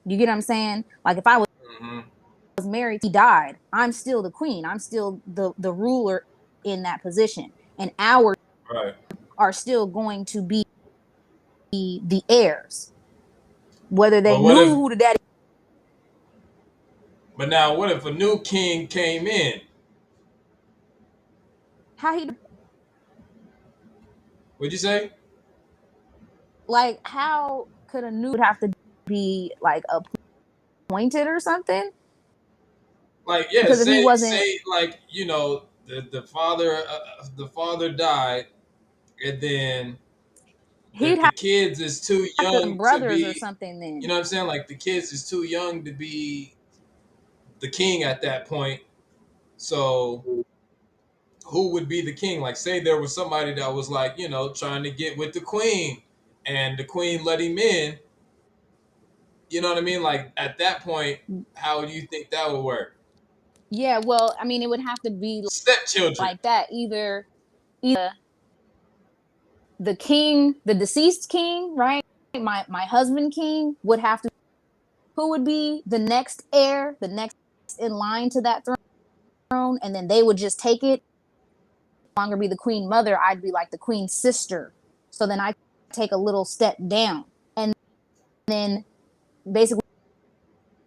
You get what I'm saying? Like if I was Mhm. married, he died, I'm still the queen. I'm still the ruler in that position. And ours Right. are still going to be the heirs. Whether they But what knew if? who the daddy. But now, what if a new king came in? How he What'd you say? like how could a new would have to be like appointed or something? Like, yeah, Because if he wasn't, say like the father died, and then he'd the have kids is too to young to brothers or be. something You then. know what I'm saying? Like the kids is too young to be the king at that point. So who would be the king? Like, say there was somebody that was like, trying to get with the queen, and the queen let him in. You know what I mean? Like at that point, how do you think that would work? Yeah, well, I mean, it would have to be Stepchildren. like that. Either the king, the deceased king, right? My husband king would have to. Who would be the next heir, the next in line to that throne, and then they would just take it. No longer be the queen mother. I'd be like the queen's sister. So then I take a little step down, and then basically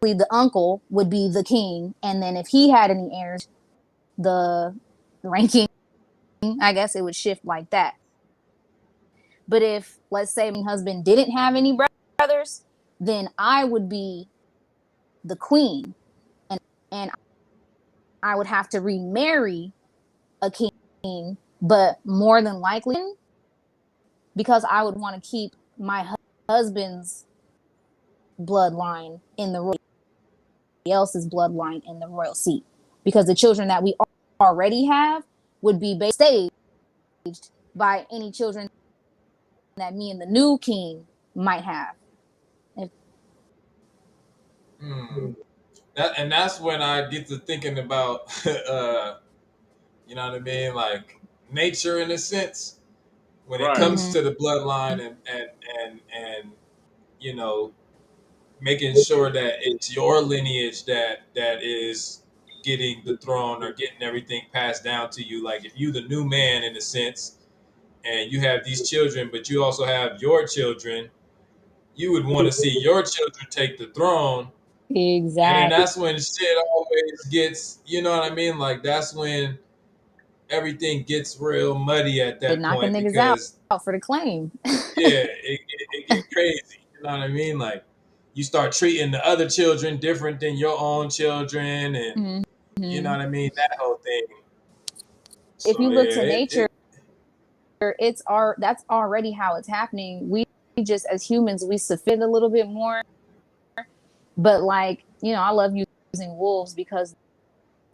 the uncle would be the king, and then if he had any heirs, the ranking, I guess it would shift like that. But if, let's say, my husband didn't have any brothers, then I would be the queen, and I would have to remarry a king, but more than likely, because I would want to keep my husband's bloodline in the royal. else's bloodline in the royal seat, because the children that we already have would be staged by any children that me and the new king might have. That's when I get to thinking about, you know what I mean, like nature in a sense. When it Right. comes to the bloodline and you know, making sure that it's your lineage that is getting the throne or getting everything passed down to you. Like if you the new man in a sense, and you have these children, but you also have your children, you would want to see your children take the throne. And then Exactly. that's when shit always gets, you know what I mean? Like that's when everything gets real muddy at that Knocking point niggas because out for the claim. yeah, it get crazy. You know what I mean? Like you start treating the other children different than your own children, and you know Mm-hmm. what I mean? That whole thing. If So you look to yeah, nature, that's already how it's happening. We just, as humans, we submit a little bit more. But like, I love using wolves because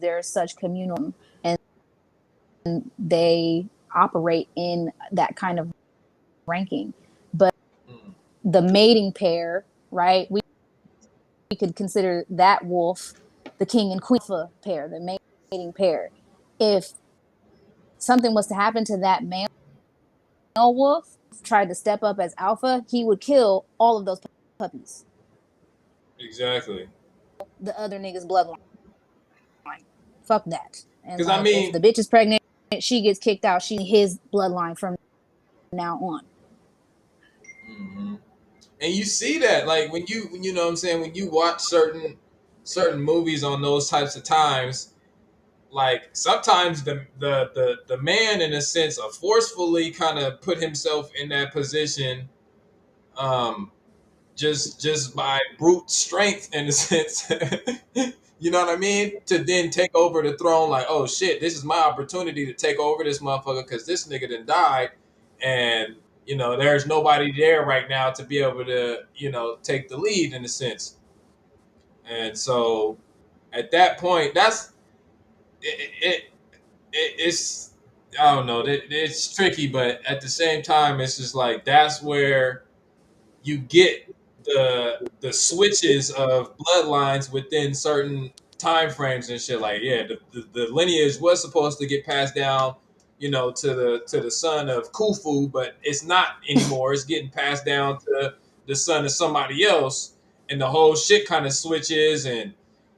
they're such communal, and they operate in that kind of ranking. But mm, the mating pair, right? We could consider that wolf the king and queen pair, the mating pair. If something was to happen to that male wolf, tried to step up as alpha, he would kill all of those puppies. exactly. The other nigga's bloodline. Fuck that. And Because I like, if mean, the bitch is pregnant, she gets kicked out. She his bloodline from now on. mhm. And you see that like when you know what I'm saying, when you watch certain movies on those types of times, like sometimes the man in a sense of forcefully kind of put himself in that position, um just by brute strength in a sense. You know what I mean, to then take over the throne. Like, oh shit, this is my opportunity to take over this motherfucker because this nigga done died, and there's nobody there right now to be able to take the lead in a sense. And so at that point, that's it's I don't know, it's tricky, but at the same time, it's just like that's where you get the switches of bloodlines within certain time frames and shit. Like, yeah, the lineage was supposed to get passed down, to the son of Khufu, but it's not anymore. It's getting passed down to the son of somebody else, and the whole shit kind of switches. And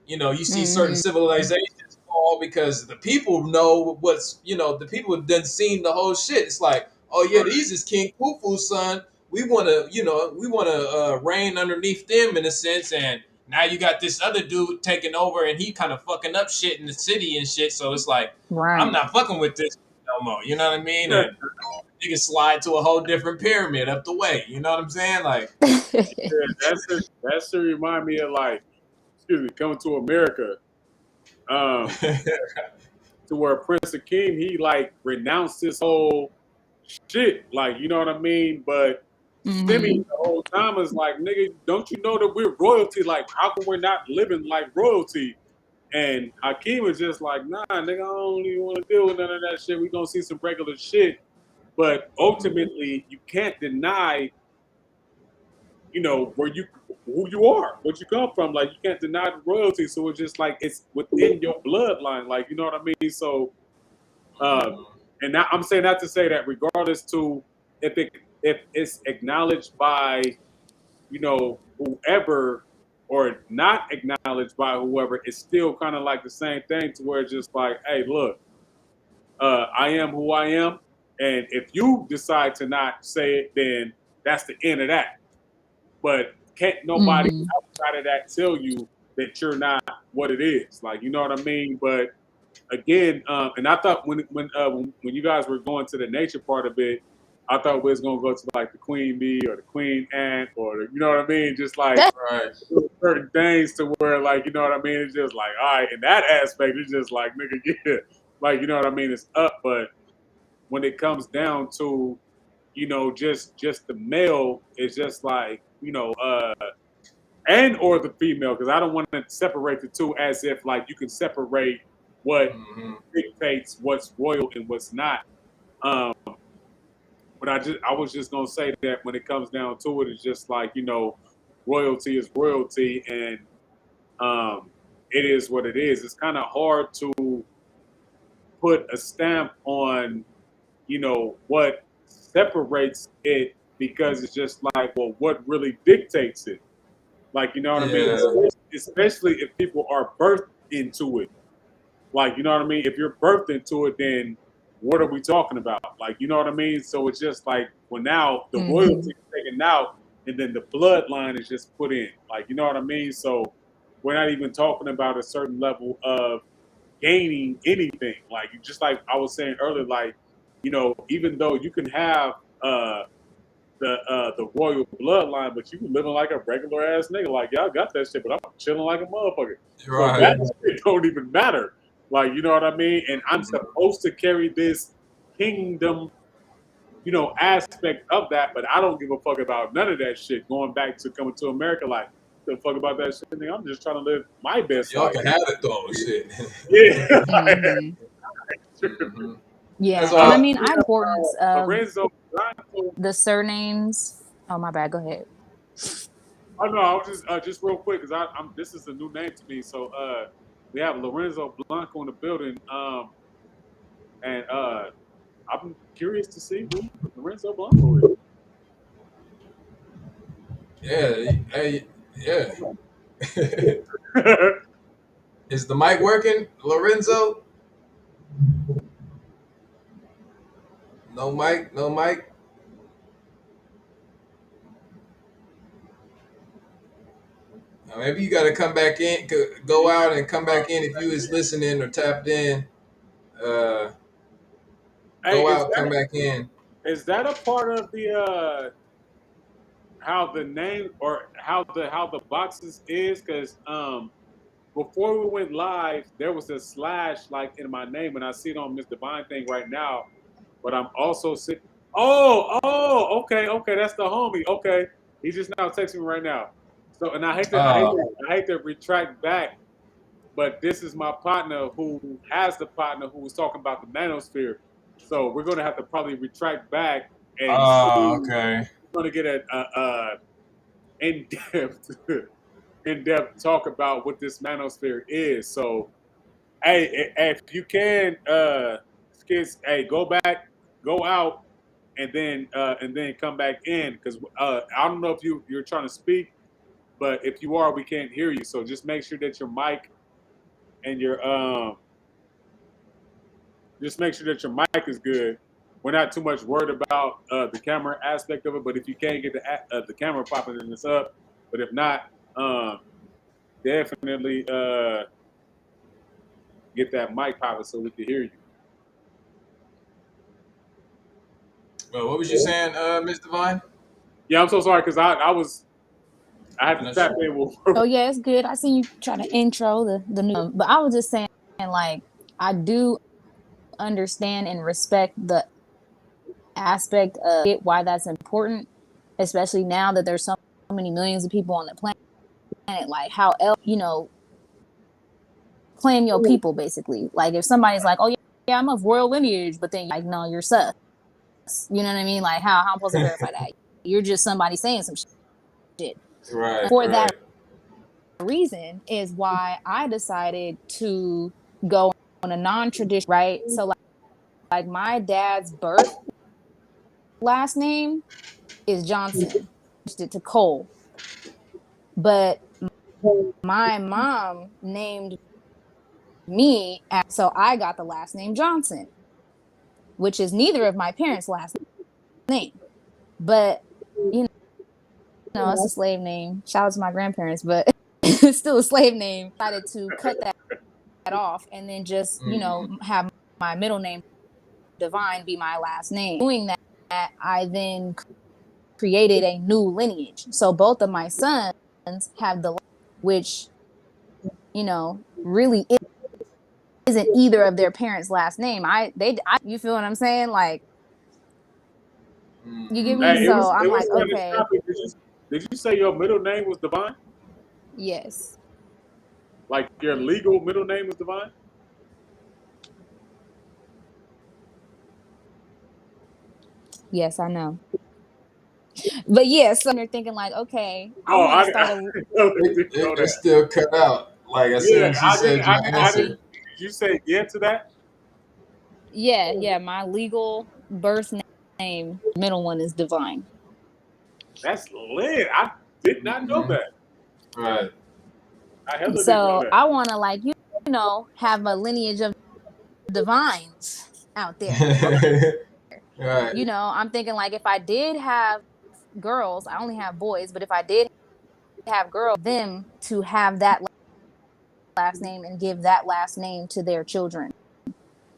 you see certain Mm-hmm. civilizations fall because the people know the people have done seen the whole shit. It's like, oh yeah, these is King Khufu's son. We want to reign underneath them in a sense, and now you got this other dude taking over, and he kind of fucking up shit in the city and shit. So it's like, I'm Right. not fucking with this no more. You know what I mean? And you can slide to a whole different pyramid up the way. You know what I'm saying? Like, Yeah, that's to remind me of like, excuse me, coming to America. Um, to where Prince Akeem, he like renounced his whole shit, like, you know what I mean? But Stimmy Mm-hmm. the whole time is like, nigga, don't you know that we're royalty? Like, how come we're not living like royalty? And Hakeem was just like, nah, nigga, I don't even want to deal with none of that shit. We gonna see some regular shit. But ultimately, you can't deny, where you who you are, what you come from. Like, you can't deny the royalty. So it's just like it's within your bloodline. Like, you know what I mean? So and now I'm saying that to say that regardless to if it's acknowledged by whoever or not acknowledged by whoever, it's still kind of like the same thing to where it's just like, hey, look, I am who I am, and if you decide to not say it, then that's the end of that. But can't nobody Mm-hmm. outside of that tell you that you're not what it is. Like, you know what I mean? But again, and I thought when you guys were going to the nature part of it, I thought we was gonna go to like the queen bee or the queen ant or you know what I mean, just like right. certain things to where like you know what I mean. It's just like all right, in that aspect, it's just like nigga, yeah, like you know what I mean. It's up, but when it comes down to just the male, it's just like and or the female, because I don't want to separate the two as if like you can separate what dictates what's royal and what's not. Um, but I was just gonna say that when it comes down to it, it's just like, you know, royalty is royalty, and it is what it is. It's kind of hard to put a stamp on, you know, what separates it, because it's just like, well, what really dictates it? Like, you know what I mean? Especially if people are birthed into it. Like, you know what I mean? If you're birthed into it, then what are we talking about? Like, you know what I mean? So it's just like, well, now the royalty is taken out, and then the bloodline is just put in. Like, you know what I mean? So we're not even talking about a certain level of gaining anything. Like, just like I was saying earlier, like, you know, even though you can have the royal bloodline, but you can living like a regular ass nigga. Like, y'all got that shit, but I'm chilling like a motherfucker. Right. So that shit don't even matter. Like, you know what I mean? And I'm supposed to carry this kingdom, you know, aspect of that, but I don't give a fuck about none of that shit. Going back to coming to America, like, give a fuck about that shit. Nigga, I'm just trying to live my best Y'all life. can have it though, shit. Yeah. Yeah, That's and all. I mean, I importance of Lorenzo Blanco. the surnames. Oh, my bad. Go ahead. Oh no, I was just real quick, because I'm this is a new name to me. So we have Lorenzo Blanco in the building, and I'm curious to see who Lorenzo Blanco is. Yeah, hey, yeah. Is the mic working, Lorenzo? No mic, no mic. Maybe you got to come back in, go out and come back in if you was listening or tapped in. Hey, Go out, come back in. is that a part of the how the name or how the boxes is? Because before we went live, there was a slash like in my name, and I see it on Miss Divine thing right now. But I'm also sitting. Okay, that's the homie. Okay, he's just now texting me right now. So, and I hate to retract back, but this is my partner who has the partner who was talking about the Manosphere. So we're gonna have to probably retract back and Okay. we're gonna get a in-depth in-depth talk about what this Manosphere is. So, hey, if you can, skits, hey, go back, go out, and then come back in, because I don't know if you're trying to speak, but if you are, we can't hear you. So just make sure that your mic and your just make sure that your mic is good. We're not too much worried about the camera aspect of it, but if you can't get the camera popping, then it's up. But if not, definitely get that mic popping so we can hear you. Well, what was you saying, Miss Divine? Yeah, I'm so sorry, because I had to tap in with. Oh yeah, it's good. I see you try to intro the new, but I was just saying, like, I do understand and respect the aspect of it, why that's important, especially now that there's so many millions of people on the planet. Like, how else, you know, claim your people basically. Like, if somebody's like, oh yeah, I'm of royal lineage, but then like, no, you're sus. You know what I mean? Like, how I'm supposed to verify that? You're just somebody saying some shit. Right. For that reason is why I decided to go on a non-traditional, right? So like my dad's birth last name is Johnson, switched it to Cole, but my mom named me, so I got the last name Johnson, which is neither of my parents' last name, but you know, it's a slave name. Shout out to my grandparents, but it's still a slave name. I decided to cut that off and then just, you know, have my middle name Divine be my last name. Doing that, I then created a new lineage. So both of my sons have the, which, you know, really isn't either of their parents' last name. You feel what I'm saying? Like, you get me? Hey, So I'm it was like, kind of okay. choppy. Did you say your middle name was Divine? Yes. Like your legal middle name is Divine? Yes, I know. But yeah, so you're thinking like, okay, I Oh, want to I start a didn't know It that. still cut out. Like as Yeah, soon as you said your I didn't. answer. Did you say yeah to that? yeah, my legal birth name, middle one is Divine. That's lit. I did not know Hmm. that. Right. I hella didn't know So that. I want to like you know have a lineage of divines out there. Right. You know, I'm thinking like if I did have girls, I only have boys, but if I did have girls, them to have that last name and give that last name to their children.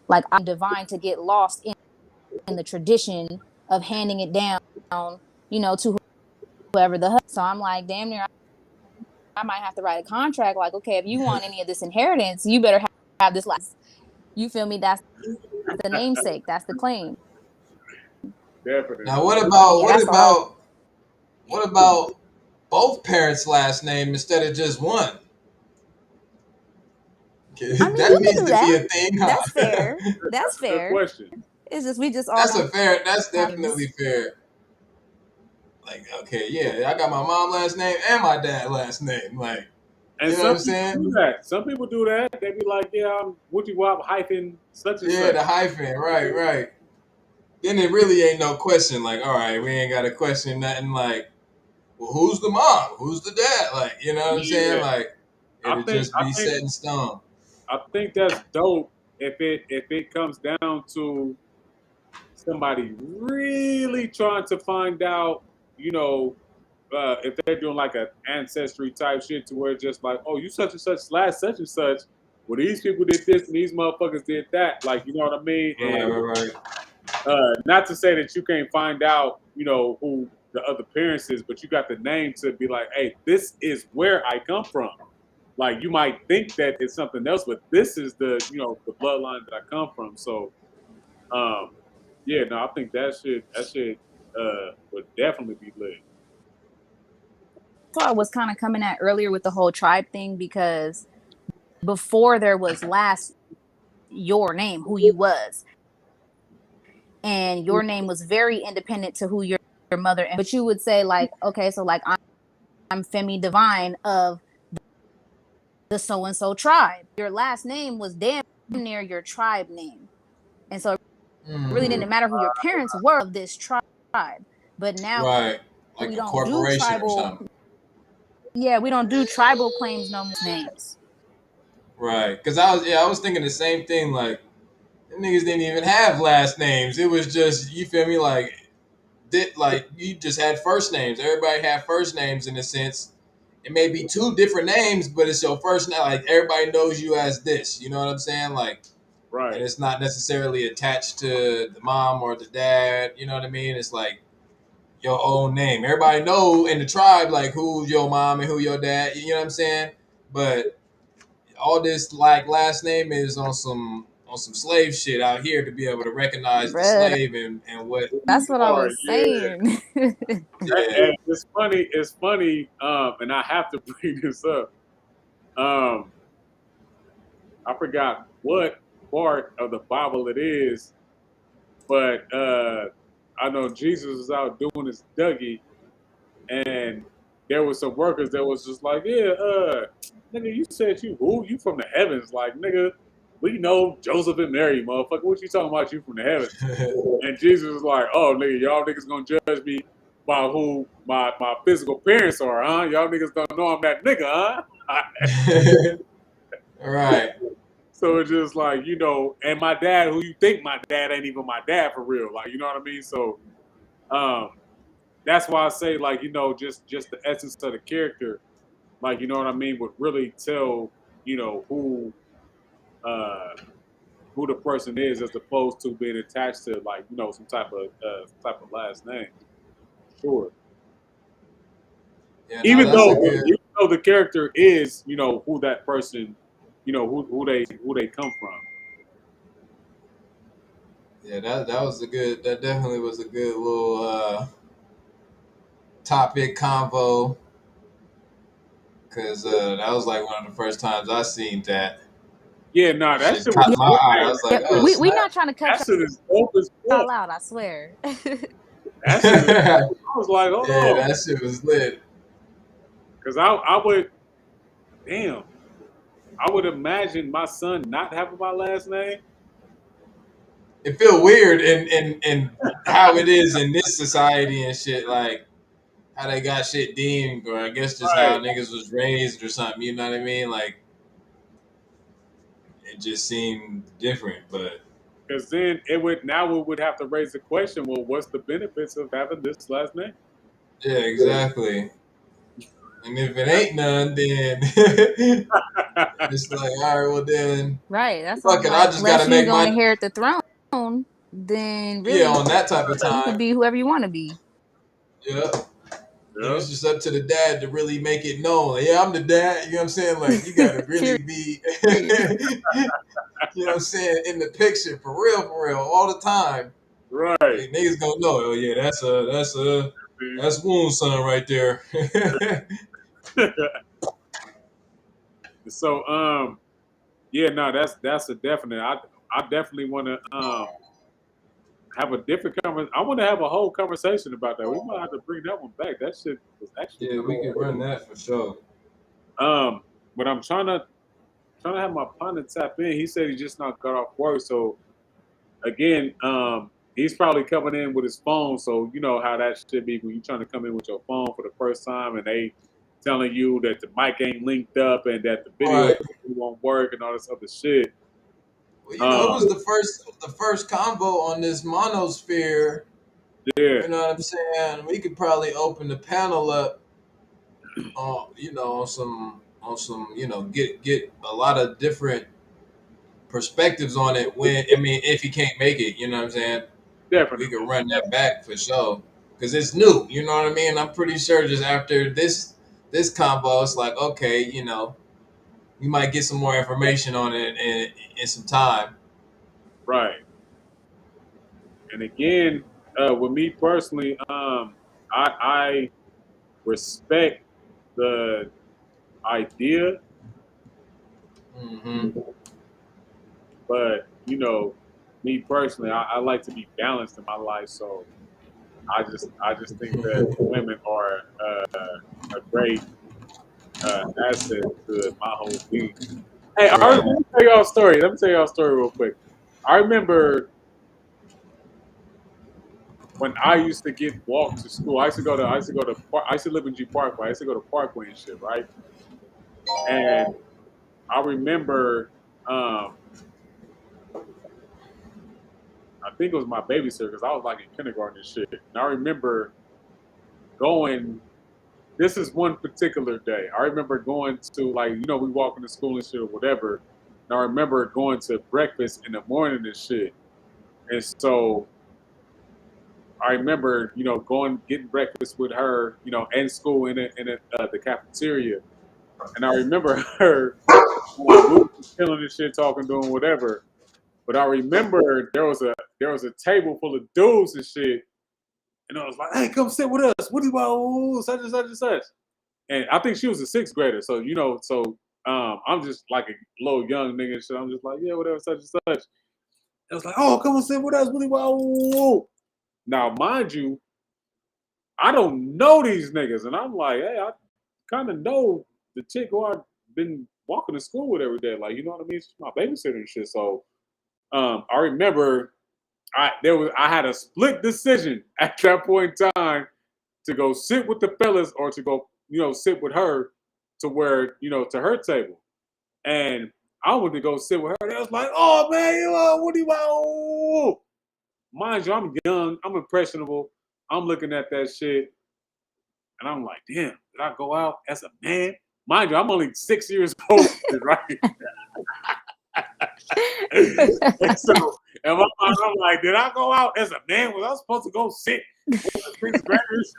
Like I'm divine to get lost in the tradition of handing it down, you know, to whoever the husband. So I'm like, damn near, I might have to write a contract. Like, okay, if you want any of this inheritance, you better have this last. You feel me? That's the namesake. That's the claim. Now Definitely. Yeah, that's what I was. what about both parents' last name instead of just one? I mean, That you could needs do to be that. a thing, That's huh? fair. That's That's a good fair. question. It's just we just all That's don't a fair. That's have definitely names. fair. Like, okay, yeah, I got my mom last name and my dad last name. Like, And you know what some I'm people saying? do that. Some people do that. They be like, yeah, I'm Wooty Wop hyphen such and Yeah, such. the hyphen, right, right. Then it really ain't no question. Like, all right, we ain't got to question nothing. Like, well, who's the mom? Who's the dad? Like, you know what I'm saying? Yeah. Like, I it'll think just I be think set in stone. I think that's dope if it comes down to somebody really trying to find out, you know, if they're doing like an ancestry type shit to where it's just like, oh, you such and such slash such and such. Well, these people did this and these motherfuckers did that. Like, you know what I mean? Right, And right, right. not to say that you can't find out, you know, who the other parents is, but you got the name to be like, hey, this is where I come from. Like you might think that it's something else, but this is the, you know, the bloodline that I come from. So um yeah, no, I think that shit would definitely be lit. So I was kind of coming at earlier with the whole tribe thing because before there was last your name, who you was, and your name was very independent to who your mother. But you would say like, okay, so like I'm Femi Divine of the so and so tribe. Your last name was damn near your tribe name, and so it really Mm, didn't matter who your parents were of this tribe. But now right. we Like a don't do corporation or tribal. something. Yeah, we don't do tribal claims no more names. Right. Because I was thinking the same thing. Like, them niggas didn't even have last names. It was just, you feel me? Like you just had first names. Everybody had first names in a sense. It may be two different names, but it's your first name. Like everybody knows you as this. You know what I'm saying? Like, and Right. it's not necessarily attached to the mom or the dad. You know what I mean? It's like your own name. Everybody know in the tribe like who's your mom and who your dad. You know what I'm saying? But all this like last name is on some slave shit out here to be able to recognize the Bruh, slave and what. that's what I Or was yeah. saying. Yeah. And it's funny, and I have to bring this up. Um, I forgot what part of the Bible it is, but I know Jesus was out doing his Dougie, and there was some workers that was just like, yeah, nigga, you said you who? You from the heavens? Like, nigga, we know Joseph and Mary, motherfucker. What you talking about? You from the heavens? And Jesus was like, oh, nigga, y'all niggas gonna judge me by who my physical parents are, huh? Y'all niggas don't know I'm that nigga, huh? Right. So it's just like, you know, and my dad, who you think my dad ain't even my dad for real. Like, you know what I mean? So um that's why I say, like, you know, just the essence of the character, like, you know what I mean, would really tell, you know, uh who the person is as opposed to being attached to, like, you know, some type of last name. Sure. Yeah, no, Even that's a though good. even though the character is, you know, who that person, you know, who they come from. Yeah, that was a good. That definitely was a good little topic convo. Cause that was like one of the first times I seen that. Yeah, nah, that Shit shit was caught my dope. eye. I was Yeah, like, oh we snap. not trying to cut That shit is dope as fuck. y'all out. I swear. That shit is dope. Yeah, I was like, hold on. that shit was lit. Because I would, damn, I would imagine my son not having my last name. It feel weird in how it is in this society and shit, like how they got shit deemed, or I guess just how Right. niggas was raised or something. You know what I mean? Like it just seemed different, but Because then we would have to raise the question, well, what's the benefits of having this last name? yeah, exactly. And if it ain't none, then it's like, all right, well then, Right. That's why I'm fuck it. I like, just unless gotta you make gonna my inherit the throne, then yeah really on that type of you could time. be whoever you want to be. Yeah. Then Yeah. it's just up to the dad to really make it known. Like, yeah, I'm the dad. You know what I'm saying? Like, you gotta really be, you know what I'm saying, in the picture for real, all the time. Right. Like, niggas gonna know. Oh yeah, that's Woon's son right there. So, yeah, no, that's a definite. I definitely want to have a different conversation. I want to have a whole conversation about that. We might have to bring that one back. That shit was actually Yeah, we could run that for sure. But I'm trying to have my partner tap in. He said he just not got off work, so again, he's probably coming in with his phone. So you know how that should be when you're trying to come in with your phone for the first time, and they telling you that the mic ain't linked up and that the All video right. won't work and all this other shit. Well, you know, it Um, was the first combo on this Monosphere. yeah, You know what I'm saying? We could probably open the panel up you know, on some, you know, get a lot of different perspectives on it when I mean if he can't make it, you know what I'm saying? We definitely. could run that back for sure. Cause it's new, you know what I mean? I'm pretty sure just after this combo, it's like, okay, you know, you might get some more information on it in some time. Right. And again, with me personally, I respect the idea, Hmm. but you know, me personally, I like to be balanced in my life. So I just think that women are a great asset to my whole being. Hey, let Right. me tell y'all a story. Let me tell y'all a story real quick. I remember when I used to get walked to school. I used to live in G Parkway. I used to go to Parkway and shit, right? And I remember, I think it was my babysitter because I was like in kindergarten and shit. And I remember going. This is one particular day. I remember going to like we walking to school and shit or whatever. And I remember going to breakfast in the morning and shit. And so I remember going getting breakfast with her in school in the cafeteria. And I remember her we were just chilling and shit, talking, doing whatever. But I remember there was a table full of dudes and shit. And I was like, hey, come sit with us. What do you want? Such and such and such. And I think she was a sixth grader. So, I'm just like a little young nigga and shit. I'm just like, yeah, whatever, such and such. It was like, oh, come on, sit with us. What do you want? Now, mind you, I don't know these niggas. And I'm like, hey, I kind of know the chick who I've been walking to school with every day. Like, you know what I mean? She's my babysitter and shit. So I remember I had a split decision at that point in time to go sit with the fellas or to go, sit with her to where, to her table. And I went to go sit with her. And I was like, oh man, what do you want? Mind you, I'm young, I'm impressionable. I'm looking at that shit. And I'm like, damn, did I go out as a man? Mind you, I'm only 6 years old, right? And so, in my mind, I'm like, did I go out as a man? Was I supposed to go sit with the sixth graders?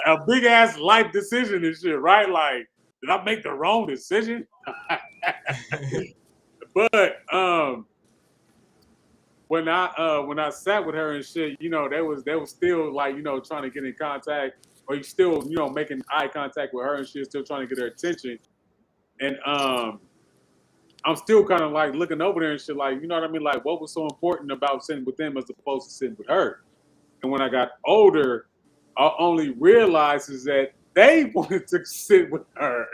A big ass life decision and shit, right? Like, did I make the wrong decision? But when I sat with her and shit, they was still like, trying to get in contact or he's still, you know, making eye contact with her and shit, still trying to get her attention. And I'm still kind of like looking over there and shit, like, you know what I mean? Like, what was so important about sitting with them as opposed to sitting with her? And when I got older, I only realized is that they wanted to sit with her.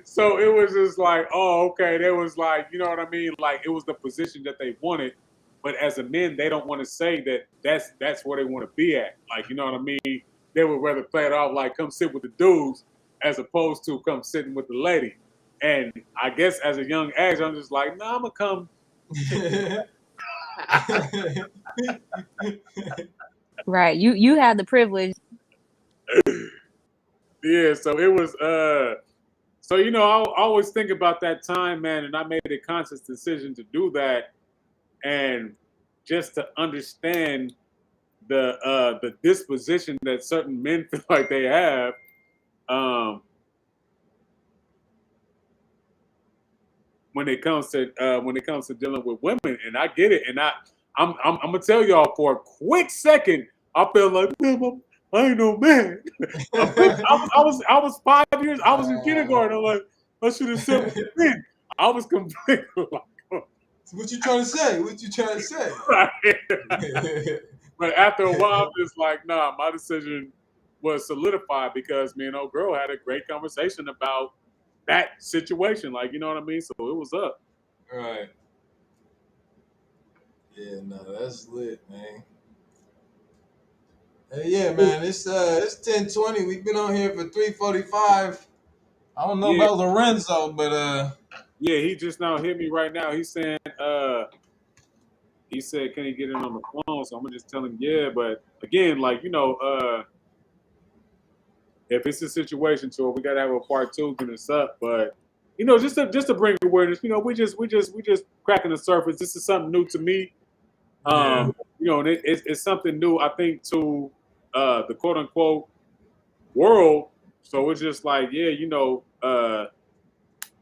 So it was just like, oh, okay. There was like, you know what I mean? Like it was the position that they wanted. But as a men, they don't want to say that that's where they want to be at. Like, you know what I mean? They would rather play it off like come sit with the dudes as opposed to come sitting with the lady. And I guess as a young age, I'm just like, nah, I'm gonna come. Right. You had the privilege. Yeah, so it was so you know, I always think about that time, man, and I made a conscious decision to do that and just to understand the disposition that certain men feel like they have. When it comes to dealing with women, and I get it, and I'm gonna tell y'all for a quick second, I felt like, man, I ain't no man. I was 5 years, I was in kindergarten. I'm like, I should have said with men. I was completely like, what you trying to say? What you trying to say? But after a while, I'm just like, nah, my decision was solidified because me and old girl had a great conversation about that situation. Like, you know what I mean? So it was up. Right. Yeah, no, that's lit, man. Hey, yeah, man, it's 10:20. We've been on here for 3:45. I don't know Yeah. about Lorenzo, but Yeah, he just now hit me right now. He's saying, he said, can he get in on the phone? So I'm gonna just tell him, yeah. But again, like, you know, if it's a situation to where we gotta have a part two, then it's up. But you know, just to bring awareness, you know, we just cracking the surface. This is something new to me. yeah. You know, and it's something new, I think, to the quote unquote world. So it's just like, yeah, you know,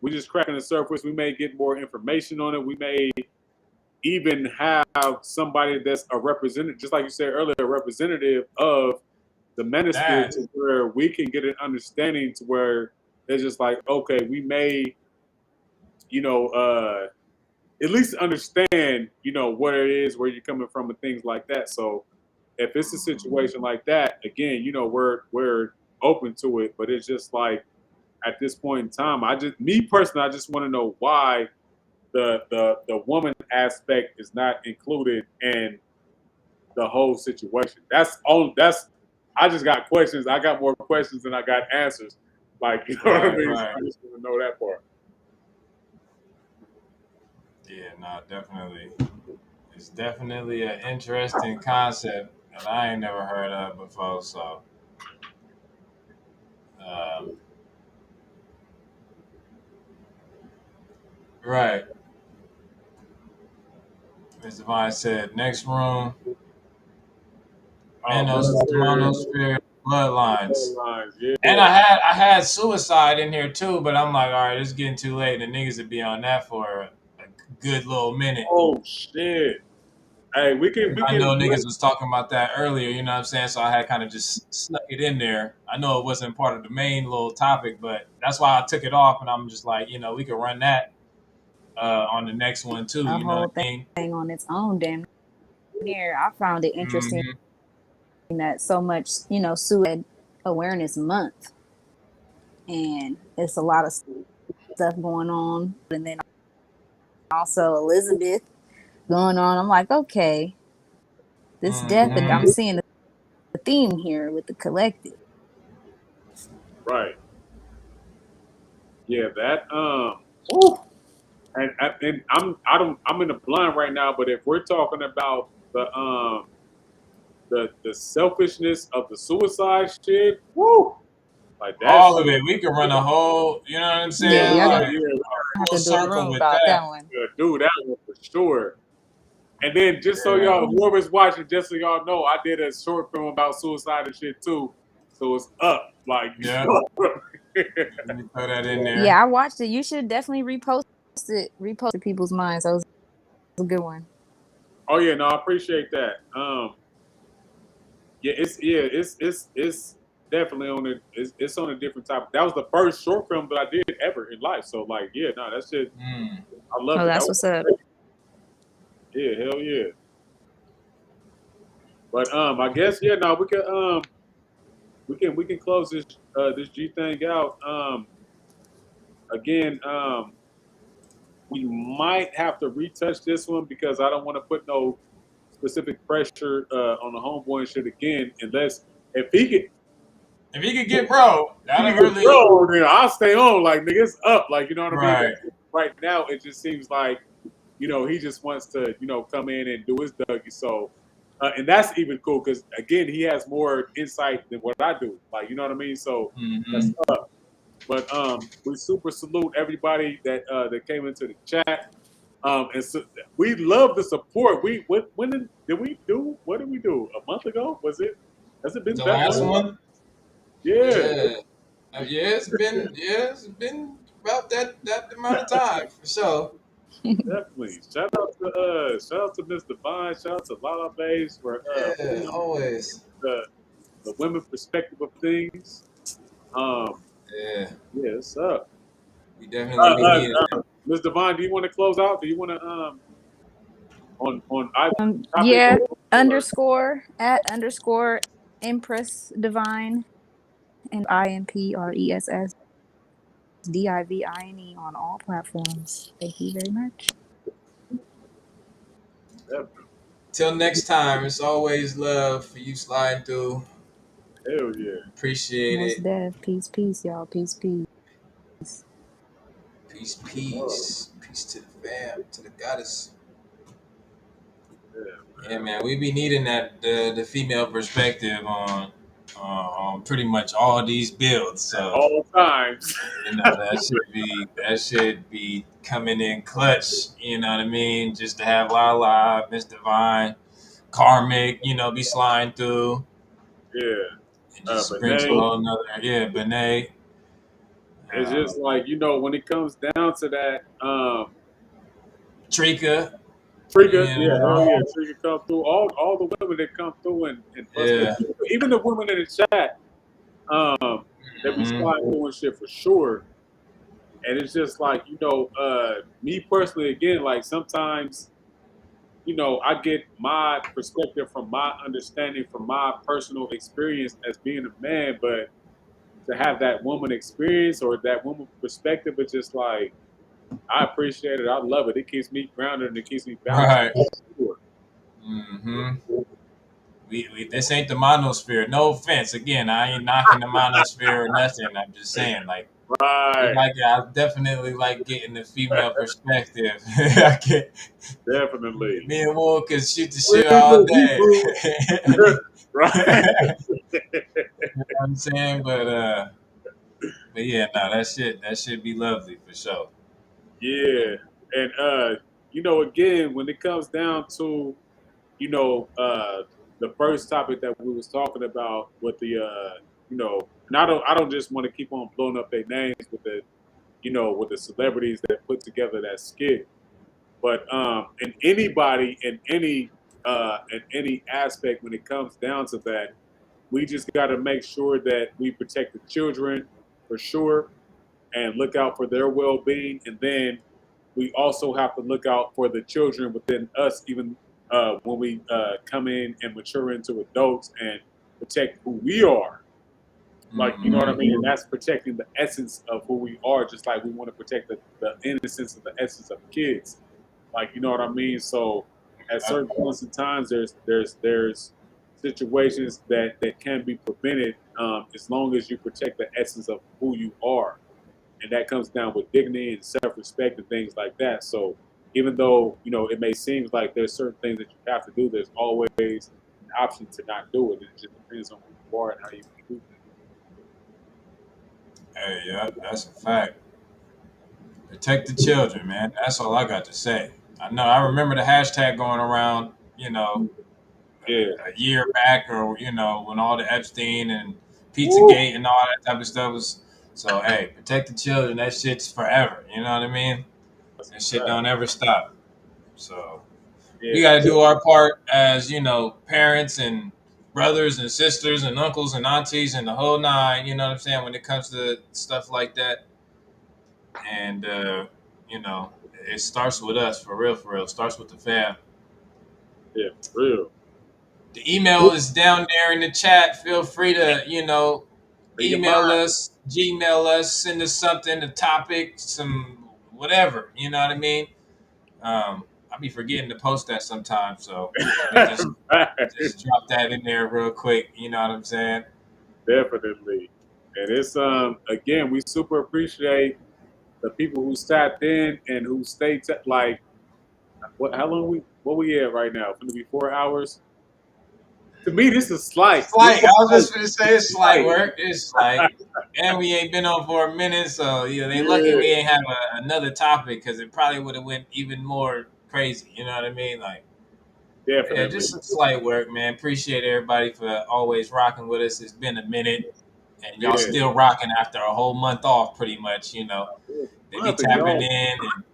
we just cracking the surface. We may get more information on it. We may even have somebody that's a representative, just like you said earlier, a representative of the Monosphere, to where we can get an understanding to where it's just like, okay, we may, you know, at least understand, you know, what it is, where you're coming from, and things like that. So if it's a situation like that, again, you know, we're open to it, but it's just like at this point in time, me personally, I just want to know why the woman aspect is not included in the whole situation. I just got questions. I got more questions than I got answers. Like, you know what I mean? Right. So I just want to know that part. Yeah, no, definitely. It's definitely an interesting concept that I ain't never heard of before. So, right. As Divine said, next room, Monosphere bloodlines. Yeah. And I had suicide in here too, but I'm like, all right, it's getting too late. The niggas would be on that for a good little minute. Oh shit! Hey, we can. I know niggas was talking about that earlier. You know what I'm saying? So I had kind of just snuck it in there. I know it wasn't part of the main little topic, but that's why I took it off. And I'm just like, you know, we could run that on the next one too. A You know whole what I mean? thing on its own, damn near. I found it interesting that so much, you know, Suicide Awareness Month, and it's a lot of stuff going on, and then also Elizabeth going on. I'm like, okay, this death, and I'm seeing the theme here with the collective. Right. Yeah, that and I'm in the blind right now, but if we're talking about the selfishness of the suicide shit, woo, like that All of shit. it. We could run a whole, you know what I'm saying? Yeah, y'all Like gonna have full to do a circle room with about that. that one. Yeah, dude, that one for sure. And then just so y'all, whoever's watching, just so y'all know, I did a short film about suicide and shit too. So it's up. Like, Yeah. Let me throw that in there. Yeah, I watched it. You should definitely repost it to people's minds. That was a good one. Oh yeah, no, I appreciate that. it's definitely on it. It's on a different topic. That was the first short film that I did ever in life. So like, yeah, no, that shit, I love Oh, it. That that's was what's up. yeah, hell yeah. But I guess yeah, no, we can close this G thing out. Again, we might have to retouch this one because I don't want to put no specific pressure on the homeboy and shit again, unless if he could. If he could get bro, that'll really Bro, then I'll stay on. Like, nigga, it's up. Like, you know what I mean? right. But right now, it just seems like, he just wants to, come in and do his Dougie. So, and that's even cool because, again, he has more insight than what I do. Like, you know what I mean? So, that's up. But we super salute everybody that came into the chat. And so we love the support. What did we do? A month ago? Has it been The that last long? one? Yeah. Yeah. It's been about that amount of time for sure. Definitely. Shout out to Miss Divine. Shout out to Lala Babes for Yeah, always. the women perspective of things. Um, Yeah. yeah, it's up. We definitely be needing that. Miss Divine, do you want to close out? Do you want to on either topic? Yeah, _@ Empress Divine and IMPRESSDIVINE on all platforms. Thank you very much. Definitely. Till next time, it's always love for you sliding through. Hell yeah. Appreciate Most it. deaf. Peace, y'all. Peace. Peace, peace. Peace to the fam, to the goddess. Yeah, man, we be needing the female perspective on pretty much all these builds. So All times. that should be coming in clutch. You know what I mean? Just to have Lala, Miss Divine, Karmic, be sliding through. Yeah. It just brings a Benet, whole nother Benet. it's just like, when it comes down to that, Trika. Trigger, You yeah, hell know? yeah, Trigger come through. All the women that come through and bust Yeah. even the women in the chat, that be sliding through and shit for sure. And it's just like, me personally, again, like sometimes, I get my perspective from my understanding, from my personal experience as being a man, but to have that woman experience or that woman perspective, it's just like, I appreciate it. I love it. It keeps me grounded and it keeps me balanced. Right. This ain't the Monosphere. No offense. Again, I ain't knocking the Monosphere or nothing. I'm just saying, like, Right. I definitely like getting the female perspective. I can't, Definitely. me and Woon can shoot the shit all day. Right. You know what I'm saying? But yeah, no, that should be lovely for sure. Yeah. And again, when it comes down to, the first topic that we was talking about with the and I don't just want to keep on blowing up their names with the celebrities that put together that skit. But in anybody in any aspect when it comes down to that, we just got to make sure that we protect the children for sure and look out for their well-being, and then we also have to look out for the children within us, even when we come in and mature into adults and protect who we are. Like, you know what I mean? And that's protecting the essence of who we are, just like we want to protect the innocence and the essence of kids. Like, you know what I mean? So at certain points in times, there's situations that can be prevented as long as you protect the essence of who you are, and that comes down with dignity and self-respect and things like that. So even though it may seem like there's certain things that you have to do, there's always an option to not do it. It just depends on who you are and how you do things. Hey, yeah, that's a fact. Protect the children, man. That's all I got to say. I remember the hashtag going around, Yeah. a year back, or when all the Epstein and Pizzagate and all that type of stuff was. So hey, protect the children. That shit's forever. You know what I mean? That shit don't ever stop. So we got to do our part as parents and brothers and sisters and uncles and aunties and the whole nine. You know what I'm saying? When it comes to stuff like that, and you know, it starts with us for real. For real, it starts with the fam. Yeah, for real. The email is down there in the chat. Feel free to, you know, Read your email mind. us, Gmail us, send us something, a topic, some whatever. You know what I mean? I be forgetting to post that sometimes, so let me just drop that in there real quick. You know what I'm saying? Definitely. And it's again, we super appreciate the people who tapped in and who stayed like how long what we at right now? It's gonna be 4 hours. To me, this is slight. This Slight. is I was like just gonna say it's slight slight. work. It's slight, and we ain't been on for a minute, so yeah, they lucky Yeah, we ain't have another topic because it probably would have went even more crazy. You know what I mean? Like. Yeah, definitely. just some slight work, man. Appreciate everybody for always rocking with us. It's been a minute, and y'all Yeah. still rocking after a whole month off, pretty much. You know, they be Month and tapping y'all, in, and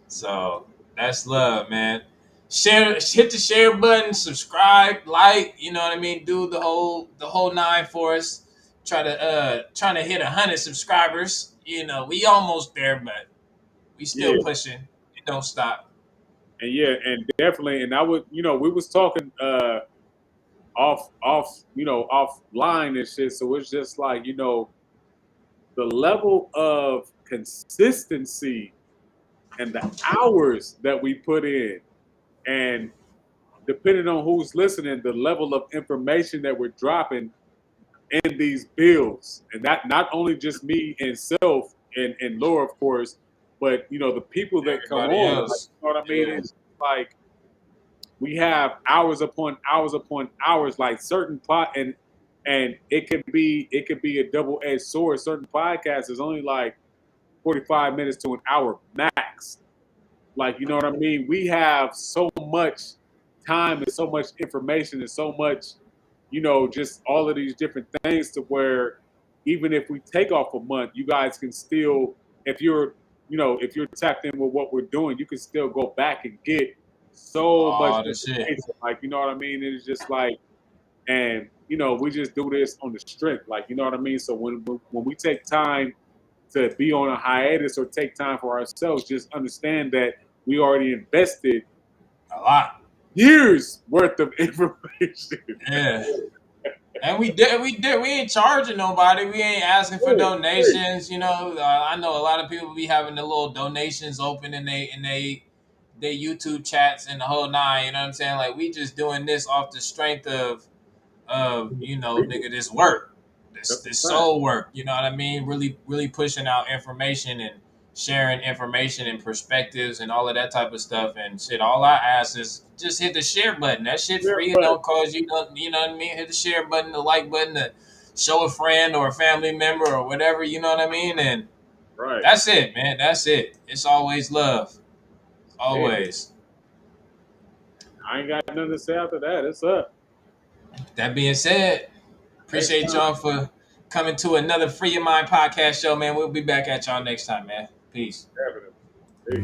so that's love, man. Share, hit the share button, subscribe, like. You know what I mean? Do the whole nine for us. Trying to hit 100 subscribers. You know, we almost there, but we still yeah, pushing. It don't stop. and yeah, and definitely. And I would, we was talking off, offline and shit. So it's just like, the level of consistency and the hours that we put in, and depending on who's listening, the level of information that we're dropping in these builds, and that not only just me and Self and Laura, of course, but the people that come Everybody on, like, else, you know what I mean? yeah. It's like we have hours upon hours upon hours, like certain and it could be a double-edged sword. Certain podcasts is only like 45 minutes to an hour max. Like, you know what I mean? We have so much time and so much information and so much, just all of these different things to where even if we take off a month, you guys can still, if you're tapped in with what we're doing, you can still go back and get so much All the shit. information. Like, you know what I mean? It's just like, and we just do this on the strength. Like, you know what I mean? So when we take time to be on a hiatus or take time for ourselves, just understand that we already invested A lot. years worth of information. Yeah. And we ain't charging nobody. We ain't asking for donations. You know, I know a lot of people be having the little donations open in they YouTube chats and the whole nine. You know what I'm saying? Like we just doing this off the strength of nigga, this work, That's this a fact. soul work. You know what I mean? Really pushing out information and sharing information and perspectives and all of that type of stuff and shit. All I ask is just hit the share button. That shit Yeah, free. It but don't cost you nothing. You know what I mean? Hit the share button, the like button, to show a friend or a family member or whatever. You know what I mean? And right. that's it, man. That's it. It's always love. Yeah. Always. I ain't got nothing to say after that. It's up. That being said, Next appreciate time. y'all for coming to another Free Your Mind podcast show, man. We'll be back at y'all next time, man. Peace. Definitely. Peace.